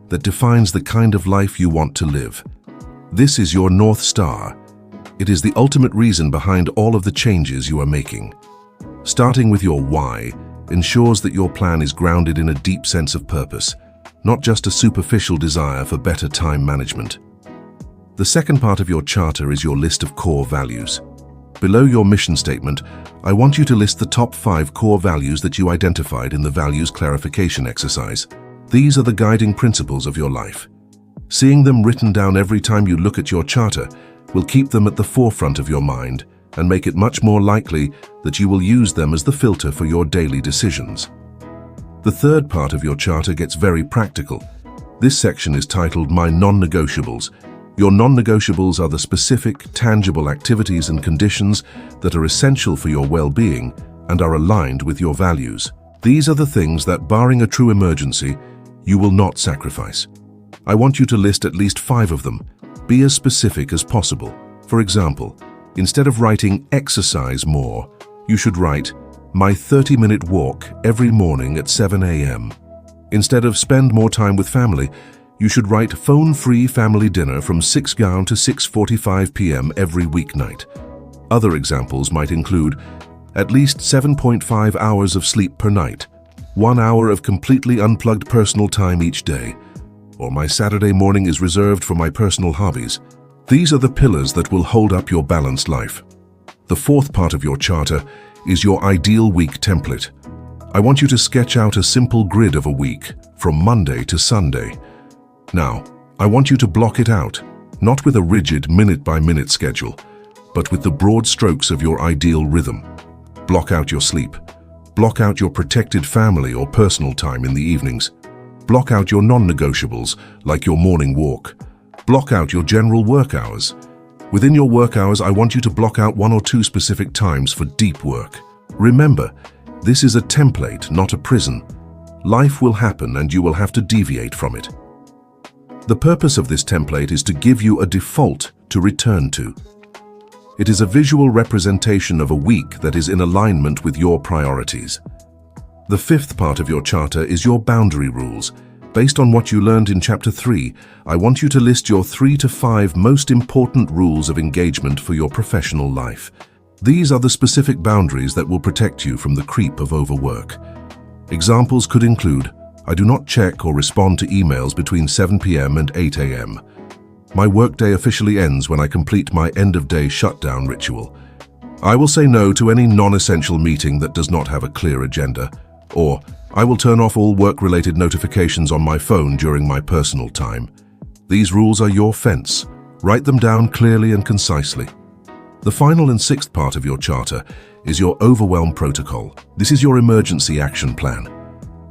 that defines the kind of life you want to live. This is your North Star. It is the ultimate reason behind all of the changes you are making. Starting with your why ensures that your plan is grounded in a deep sense of purpose, not just a superficial desire for better time management. The second part of your charter is your list of core values. Below your mission statement, I want you to list the top 5 core values that you identified in the values clarification exercise. These are the guiding principles of your life. Seeing them written down every time you look at your charter will keep them at the forefront of your mind and make it much more likely that you will use them as the filter for your daily decisions. The third part of your charter gets very practical. This section is titled My Non-Negotiables. Your non-negotiables are the specific, tangible activities and conditions that are essential for your well-being and are aligned with your values. These are the things that, barring a true emergency, you will not sacrifice. I want you to list at least 5 of them. Be as specific as possible. For example, instead of writing exercise more, you should write my 30-minute walk every morning at 7 a.m. Instead of spend more time with family, you should write phone-free family dinner from 6 p.m. to 6:45 p.m. every weeknight. Other examples might include at least 7.5 hours of sleep per night, 1 hour of completely unplugged personal time each day, or my Saturday morning is reserved for my personal hobbies. These are the pillars that will hold up your balanced life. The fourth part of your charter is your ideal week template. I want you to sketch out a simple grid of a week from Monday to Sunday. Now, I want you to block it out, not with a rigid minute-by-minute schedule, but with the broad strokes of your ideal rhythm. Block out your sleep. Block out your protected family or personal time in the evenings. Block out your non-negotiables, like your morning walk. Block out your general work hours. Within your work hours, I want you to block out 1 or 2 specific times for deep work. Remember, this is a template, not a prison. Life will happen and you will have to deviate from it. The purpose of this template is to give you a default to return to. It is a visual representation of a week that is in alignment with your priorities. The fifth part of your charter is your boundary rules. Based on what you learned in Chapter 3, I want you to list your 3 to 5 most important rules of engagement for your professional life. These are the specific boundaries that will protect you from the creep of overwork. Examples could include, I do not check or respond to emails between 7 p.m. and 8 a.m. My workday officially ends when I complete my end-of-day shutdown ritual. I will say no to any non-essential meeting that does not have a clear agenda. Or, I will turn off all work-related notifications on my phone during my personal time. These rules are your fence. Write them down clearly and concisely. The final and sixth part of your charter is your overwhelm protocol. This is your emergency action plan.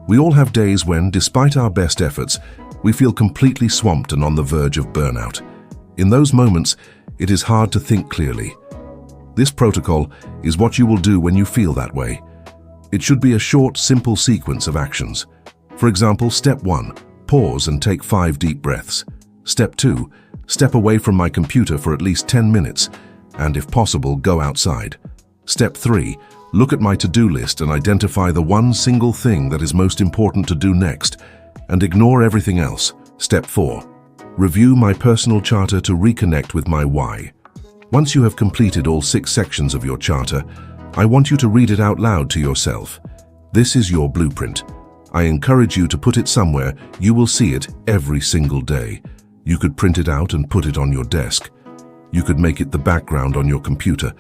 We all have days when, despite our best efforts, we feel completely swamped and on the verge of burnout. In those moments, it is hard to think clearly. This protocol is what you will do when you feel that way. It should be a short, simple sequence of actions. For example, Step 1, pause and take 5 deep breaths. Step 2, step away from my computer for at least 10 minutes, and if possible, go outside. Step 3, look at my to-do list and identify the one single thing that is most important to do next, and ignore everything else. Step 4, review my personal charter to reconnect with my why. Once you have completed all 6 sections of your charter, I want you to read it out loud to yourself. This is your blueprint. I encourage you to put it somewhere. You will see it every single day. You could print it out and put it on your desk. You could make it the background on your computer.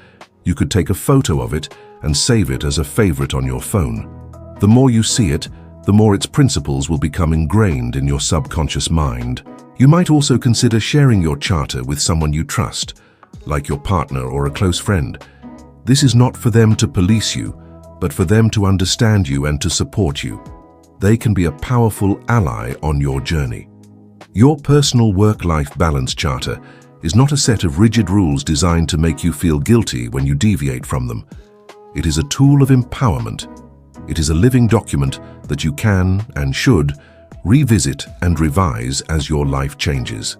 You could take a photo of it and save it as a favorite on your phone. The more you see it, the more its principles will become ingrained in your subconscious mind. You might also consider sharing your charter with someone you trust, like your partner or a close friend. This is not for them to police you, but for them to understand you and to support you. They can be a powerful ally on your journey. Your personal work-life balance charter is not a set of rigid rules designed to make you feel guilty when you deviate from them. It is a tool of empowerment. It is a living document that you can and should revisit and revise as your life changes.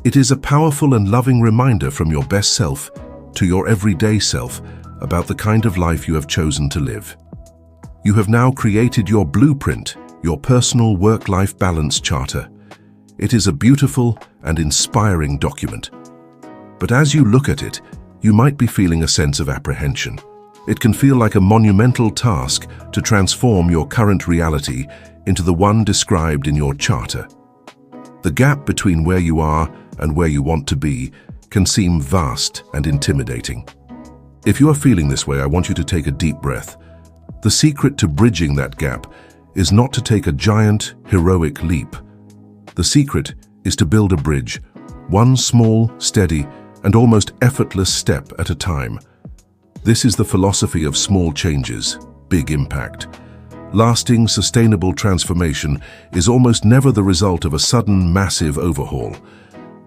It is a powerful and loving reminder from your best self to your everyday self about the kind of life you have chosen to live. You have now created your blueprint, your personal work-life balance charter. It is a beautiful and inspiring document. But as you look at it, you might be feeling a sense of apprehension. It can feel like a monumental task to transform your current reality into the one described in your charter. The gap between where you are and where you want to be can seem vast and intimidating. If you are feeling this way, I want you to take a deep breath. The secret to bridging that gap is not to take a giant, heroic leap. The secret is to build a bridge, one small, steady, and almost effortless step at a time. This is the philosophy of small changes, big impact. Lasting, sustainable transformation is almost never the result of a sudden, massive overhaul.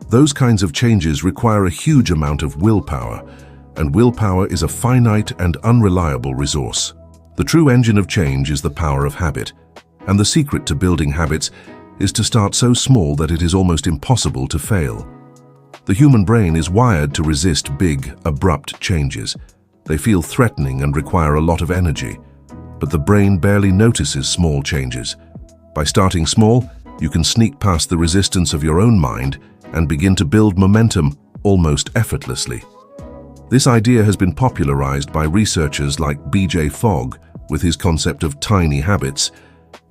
Those kinds of changes require a huge amount of willpower, and willpower is a finite and unreliable resource. The true engine of change is the power of habit, and the secret to building habits is to start so small that it is almost impossible to fail. The human brain is wired to resist big, abrupt changes. They feel threatening and require a lot of energy. But the brain barely notices small changes. By starting small, you can sneak past the resistance of your own mind and begin to build momentum almost effortlessly. This idea has been popularized by researchers like B.J. Fogg with his concept of tiny habits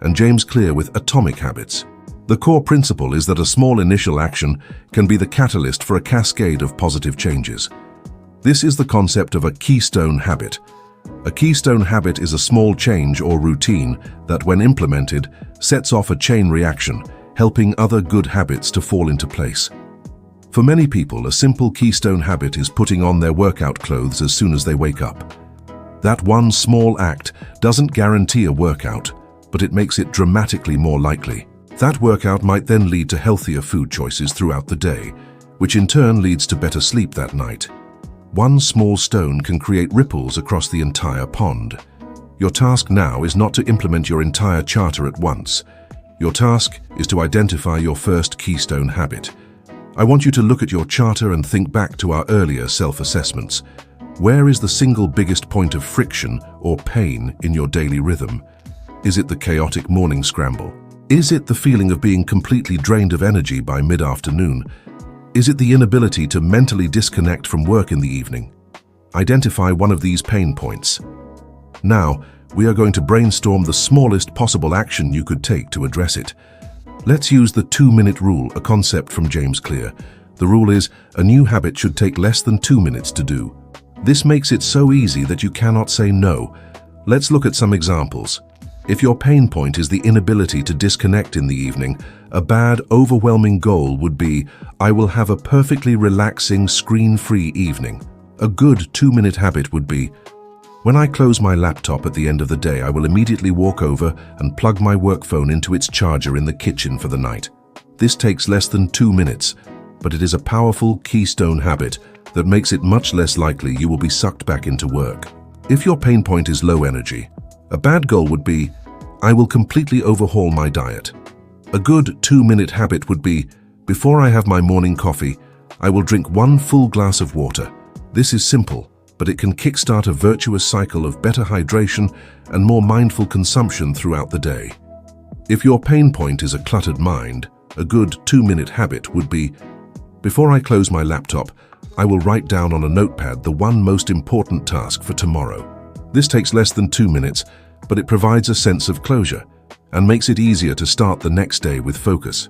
and James Clear with atomic habits. The core principle is that a small initial action can be the catalyst for a cascade of positive changes. This is the concept of a keystone habit. A keystone habit is a small change or routine that, when implemented, sets off a chain reaction, helping other good habits to fall into place. For many people, a simple keystone habit is putting on their workout clothes as soon as they wake up. That one small act doesn't guarantee a workout, but it makes it dramatically more likely. That workout might then lead to healthier food choices throughout the day, which in turn leads to better sleep that night. One small stone can create ripples across the entire pond. Your task now is not to implement your entire charter at once. Your task is to identify your first keystone habit. I want you to look at your charter and think back to our earlier self-assessments. Where is the single biggest point of friction or pain in your daily rhythm? Is it the chaotic morning scramble? Is it the feeling of being completely drained of energy by mid-afternoon? Is it the inability to mentally disconnect from work in the evening? Identify one of these pain points. Now, we are going to brainstorm the smallest possible action you could take to address it. Let's use the 2-minute rule, a concept from James Clear. The rule is, a new habit should take less than 2 minutes to do. This makes it so easy that you cannot say no. Let's look at some examples. If your pain point is the inability to disconnect in the evening, a bad, overwhelming goal would be, I will have a perfectly relaxing, screen-free evening. A good 2-minute habit would be, when I close my laptop at the end of the day, I will immediately walk over and plug my work phone into its charger in the kitchen for the night. This takes less than 2 minutes, but it is a powerful keystone habit that makes it much less likely you will be sucked back into work. If your pain point is low energy, a bad goal would be, I will completely overhaul my diet. A good 2-minute habit would be, before I have my morning coffee, I will drink 1 full glass of water. This is simple, but it can kickstart a virtuous cycle of better hydration and more mindful consumption throughout the day. If your pain point is a cluttered mind, a good 2-minute habit would be, before I close my laptop, I will write down on a notepad the one most important task for tomorrow. This takes less than 2 minutes, but it provides a sense of closure and makes it easier to start the next day with focus.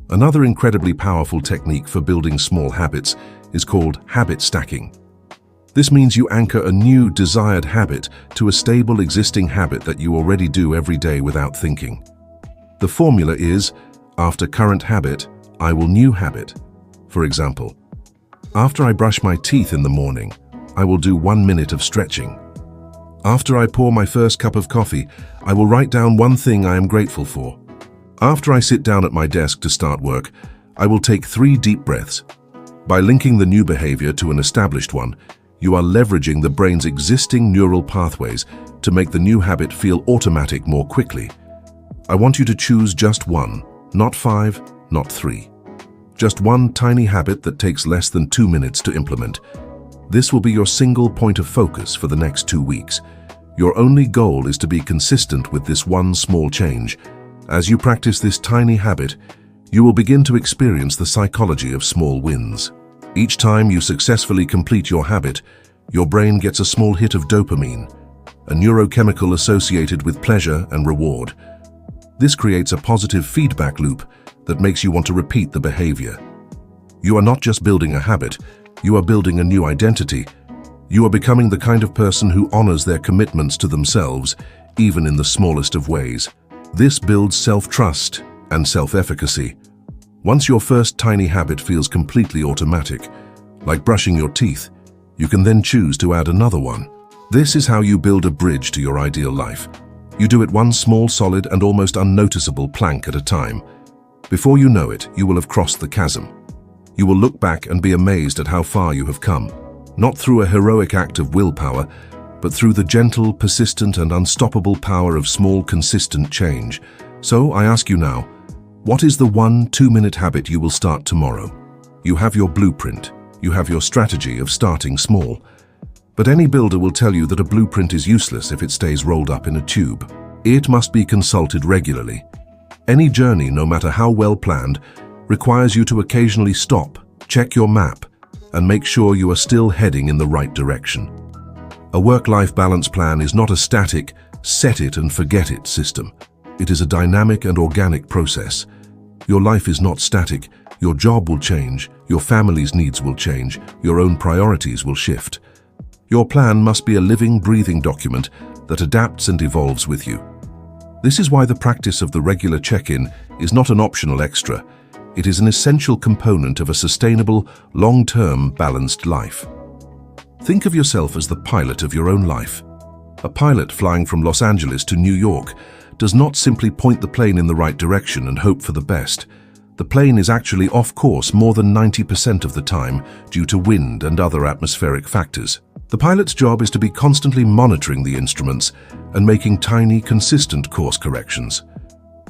Another incredibly powerful technique for building small habits is called habit stacking. This means you anchor a new desired habit to a stable existing habit that you already do every day without thinking. The formula is, after current habit, I will new habit. For example, after I brush my teeth in the morning, I will do 1 minute of stretching. After I pour my first cup of coffee, I will write down one thing I am grateful for. After I sit down at my desk to start work, I will take 3 deep breaths. By linking the new behavior to an established one, you are leveraging the brain's existing neural pathways to make the new habit feel automatic more quickly. I want you to choose just one, not 5, not 3. Just one tiny habit that takes less than 2 minutes to implement. This will be your single point of focus for the next 2 weeks. Your only goal is to be consistent with this one small change. As you practice this tiny habit, you will begin to experience the psychology of small wins. Each time you successfully complete your habit, your brain gets a small hit of dopamine, a neurochemical associated with pleasure and reward. This creates a positive feedback loop that makes you want to repeat the behavior. You are not just building a habit, you are building a new identity. You are becoming the kind of person who honors their commitments to themselves, even in the smallest of ways. This builds self-trust and self-efficacy. Once your first tiny habit feels completely automatic, like brushing your teeth, you can then choose to add another one. This is how you build a bridge to your ideal life. You do it one small, solid, and almost unnoticeable plank at a time. Before you know it, you will have crossed the chasm. You will look back and be amazed at how far you have come, not through a heroic act of willpower, but through the gentle, persistent, and unstoppable power of small, consistent change. So I ask you now, what is the one 2-minute habit you will start tomorrow? You have your blueprint. You have your strategy of starting small. But any builder will tell you that a blueprint is useless if it stays rolled up in a tube. It must be consulted regularly. Any journey, no matter how well planned, requires you to occasionally stop, check your map, and make sure you are still heading in the right direction. A work-life balance plan is not a static, set it and forget it system. It is a dynamic and organic process. Your life is not static. Your job will change, your family's needs will change, your own priorities will shift. Your plan must be a living, breathing document that adapts and evolves with you. This is why the practice of the regular check-in is not an optional extra. It is an essential component of a sustainable, long-term, balanced life. Think of yourself as the pilot of your own life. A pilot flying from Los Angeles to New York does not simply point the plane in the right direction and hope for the best. The plane is actually off course more than 90% of the time due to wind and other atmospheric factors. The pilot's job is to be constantly monitoring the instruments and making tiny, consistent course corrections.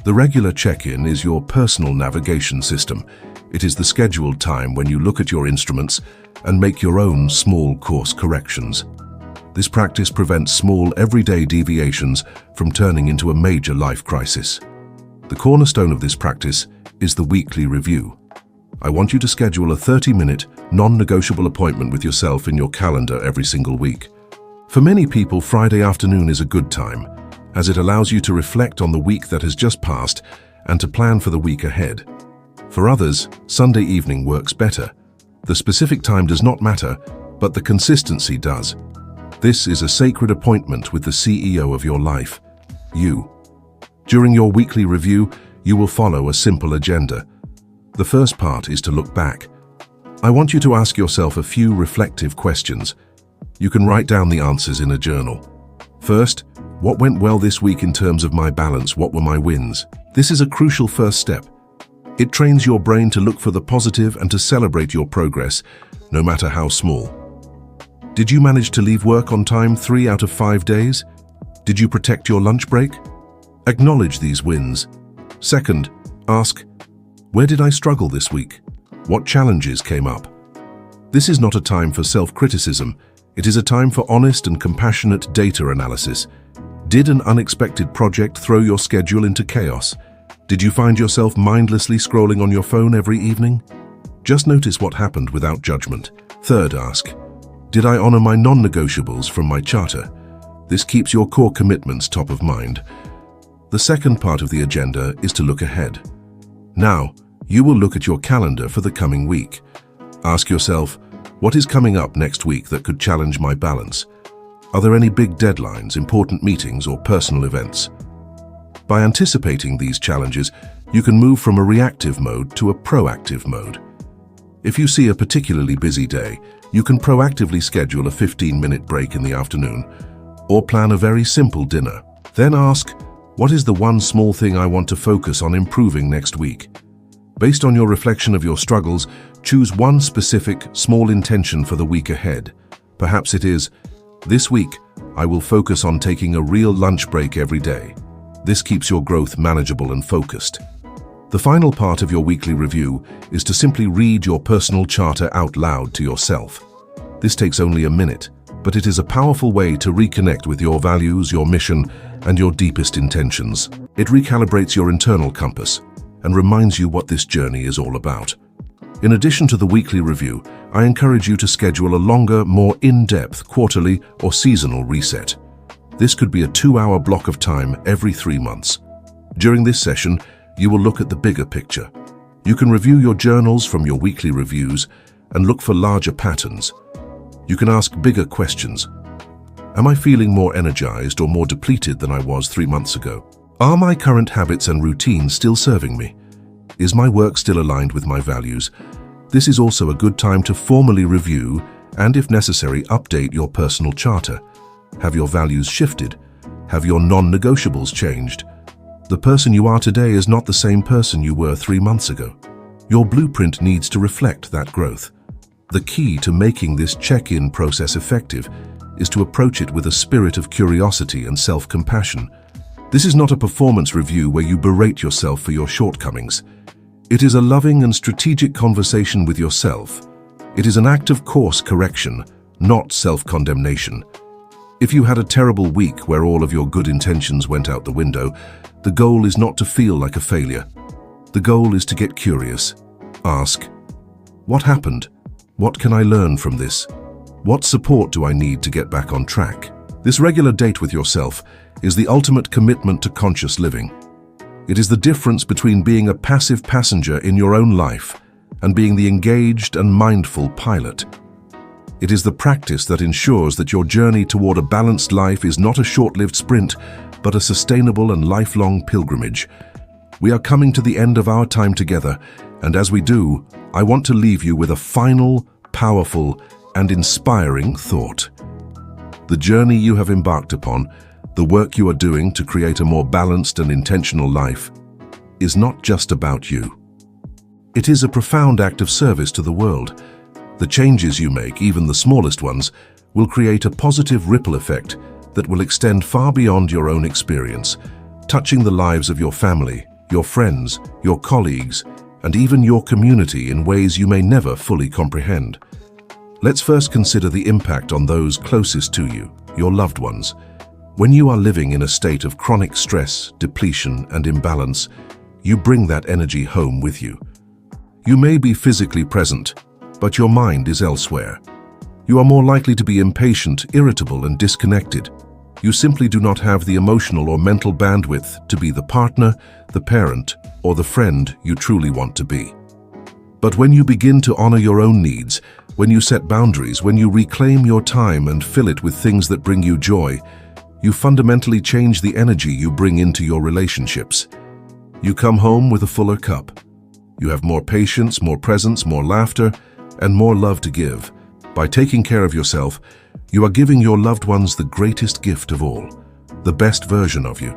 The regular check-in is your personal navigation system. It is the scheduled time when you look at your instruments and make your own small course corrections. This practice prevents small, everyday deviations from turning into a major life crisis. The cornerstone of this practice is the weekly review. I want you to schedule a 30-minute, non-negotiable appointment with yourself in your calendar every single week. For many people, Friday afternoon is a good time, as it allows you to reflect on the week that has just passed and to plan for the week ahead. For others, Sunday evening works better. The specific time does not matter, but the consistency does. This is a sacred appointment with the CEO of your life, you. During your weekly review, you will follow a simple agenda. The first part is to look back. I want you to ask yourself a few reflective questions. You can write down the answers in a journal. First, what went well this week in terms of my balance? What were my wins? This is a crucial first step. It trains your brain to look for the positive and to celebrate your progress, no matter how small. Did you manage to leave work on time 3 out of 5 days? Did you protect your lunch break? Acknowledge these wins. Second, ask, where did I struggle this week? What challenges came up? This is not a time for self-criticism. It is a time for honest and compassionate data analysis. Did an unexpected project throw your schedule into chaos? Did you find yourself mindlessly scrolling on your phone every evening? Just notice what happened without judgment. Third, ask, did I honor my non-negotiables from my charter? This keeps your core commitments top of mind. The second part of the agenda is to look ahead. Now, you will look at your calendar for the coming week. Ask yourself, what is coming up next week that could challenge my balance? Are there any big deadlines, important meetings, or personal events? By anticipating these challenges, you can move from a reactive mode to a proactive mode. If you see a particularly busy day, you can proactively schedule a 15-minute break in the afternoon, or plan a very simple dinner. Then ask, what is the one small thing I want to focus on improving next week? Based on your reflection of your struggles, choose one specific, small intention for the week ahead. Perhaps it is, this week, I will focus on taking a real lunch break every day. This keeps your growth manageable and focused. The final part of your weekly review is to simply read your personal charter out loud to yourself. This takes only a minute, but it is a powerful way to reconnect with your values, your mission, and your deepest intentions. It recalibrates your internal compass and reminds you what this journey is all about. In addition to the weekly review, I encourage you to schedule a longer, more in-depth quarterly or seasonal reset. This could be a 2-hour block of time every 3 months. During this session, you will look at the bigger picture. You can review your journals from your weekly reviews and look for larger patterns. You can ask bigger questions. Am I feeling more energized or more depleted than I was 3 months ago? Are my current habits and routines still serving me? Is my work still aligned with my values? This is also a good time to formally review and, if necessary, update your personal charter. Have your values shifted? Have your non-negotiables changed? The person you are today is not the same person you were 3 months ago. Your blueprint needs to reflect that growth. The key to making this check-in process effective is to approach it with a spirit of curiosity and self-compassion. This is not a performance review where you berate yourself for your shortcomings. It is a loving and strategic conversation with yourself. It is an act of course correction, not self-condemnation. If you had a terrible week where all of your good intentions went out the window, the goal is not to feel like a failure. The goal is to get curious. Ask, what happened? What can I learn from this? What support do I need to get back on track? This regular date with yourself is the ultimate commitment to conscious living. It is the difference between being a passive passenger in your own life and being the engaged and mindful pilot. It is the practice that ensures that your journey toward a balanced life is not a short-lived sprint, but a sustainable and lifelong pilgrimage. We are coming to the end of our time together, and as we do, I want to leave you with a final, powerful, and inspiring thought. The journey you have embarked upon, the work you are doing to create a more balanced and intentional life, is not just about you. It is a profound act of service to the world. The changes you make, even the smallest ones, will create a positive ripple effect that will extend far beyond your own experience, touching the lives of your family, your friends, your colleagues, and even your community in ways you may never fully comprehend. Let's first consider the impact on those closest to you, your loved ones. When you are living in a state of chronic stress, depletion, and imbalance, you bring that energy home with you. You may be physically present, but your mind is elsewhere. You are more likely to be impatient, irritable, and disconnected. You simply do not have the emotional or mental bandwidth to be the partner, the parent, or the friend you truly want to be. But when you begin to honor your own needs, when you set boundaries, when you reclaim your time and fill it with things that bring you joy, you fundamentally change the energy you bring into your relationships. You come home with a fuller cup. You have more patience, more presence, more laughter, and more love to give. By taking care of yourself, you are giving your loved ones the greatest gift of all, the best version of you.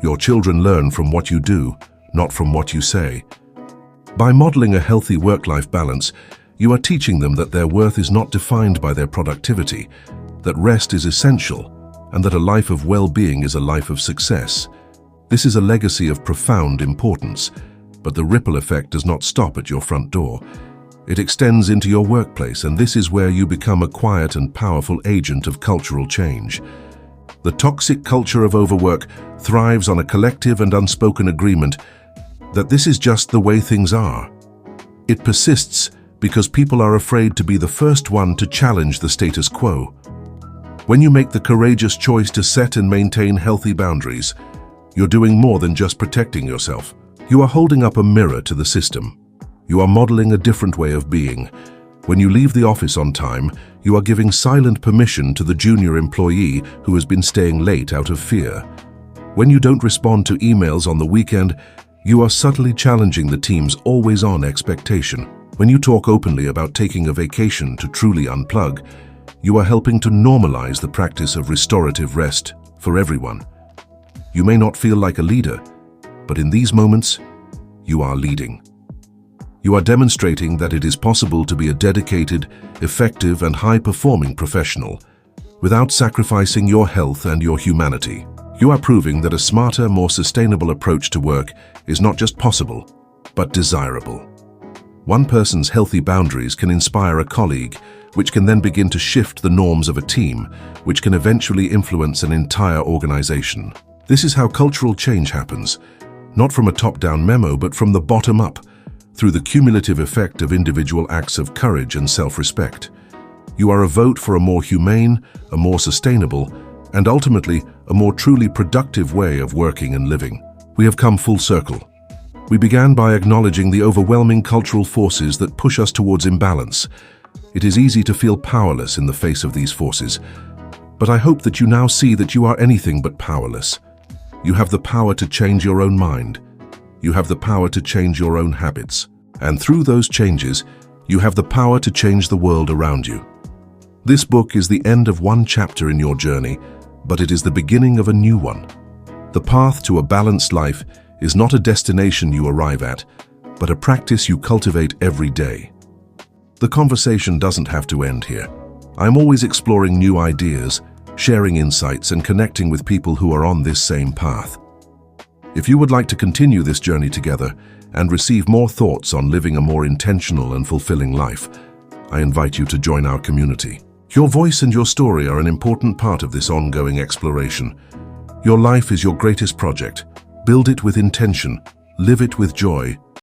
Your children learn from what you do, not from what you say. By modeling a healthy work-life balance, you are teaching them that their worth is not defined by their productivity, that rest is essential, and that a life of well-being is a life of success. This is a legacy of profound importance, but the ripple effect does not stop at your front door. It extends into your workplace, and this is where you become a quiet and powerful agent of cultural change. The toxic culture of overwork thrives on a collective and unspoken agreement that this is just the way things are. It persists because people are afraid to be the first one to challenge the status quo. When you make the courageous choice to set and maintain healthy boundaries, you're doing more than just protecting yourself. You are holding up a mirror to the system. You are modeling a different way of being. When you leave the office on time, you are giving silent permission to the junior employee who has been staying late out of fear. When you don't respond to emails on the weekend, you are subtly challenging the team's always-on expectation. When you talk openly about taking a vacation to truly unplug, you are helping to normalize the practice of restorative rest for everyone. You may not feel like a leader, but in these moments, you are leading. You are demonstrating that it is possible to be a dedicated, effective, and high-performing professional without sacrificing your health and your humanity. You are proving that a smarter, more sustainable approach to work is not just possible, but desirable. One person's healthy boundaries can inspire a colleague, which can then begin to shift the norms of a team, which can eventually influence an entire organization. This is how cultural change happens, not from a top-down memo, but from the bottom up, through the cumulative effect of individual acts of courage and self-respect. You are a vote for a more humane, a more sustainable, and ultimately a more truly productive way of working and living. We have come full circle. We began by acknowledging the overwhelming cultural forces that push us towards imbalance. It is easy to feel powerless in the face of these forces, but I hope that you now see that you are anything but powerless. You have the power to change your own mind. You have the power to change your own habits. And through those changes, you have the power to change the world around you. This book is the end of one chapter in your journey, but it is the beginning of a new one. The path to a balanced life is not a destination you arrive at, but a practice you cultivate every day. The conversation doesn't have to end here. I'm always exploring new ideas, sharing insights, and connecting with people who are on this same path. If you would like to continue this journey together, and receive more thoughts on living a more intentional and fulfilling life, I invite you to join our community. Your voice and your story are an important part of this ongoing exploration. Your life is your greatest project. Build it with intention, live it with joy,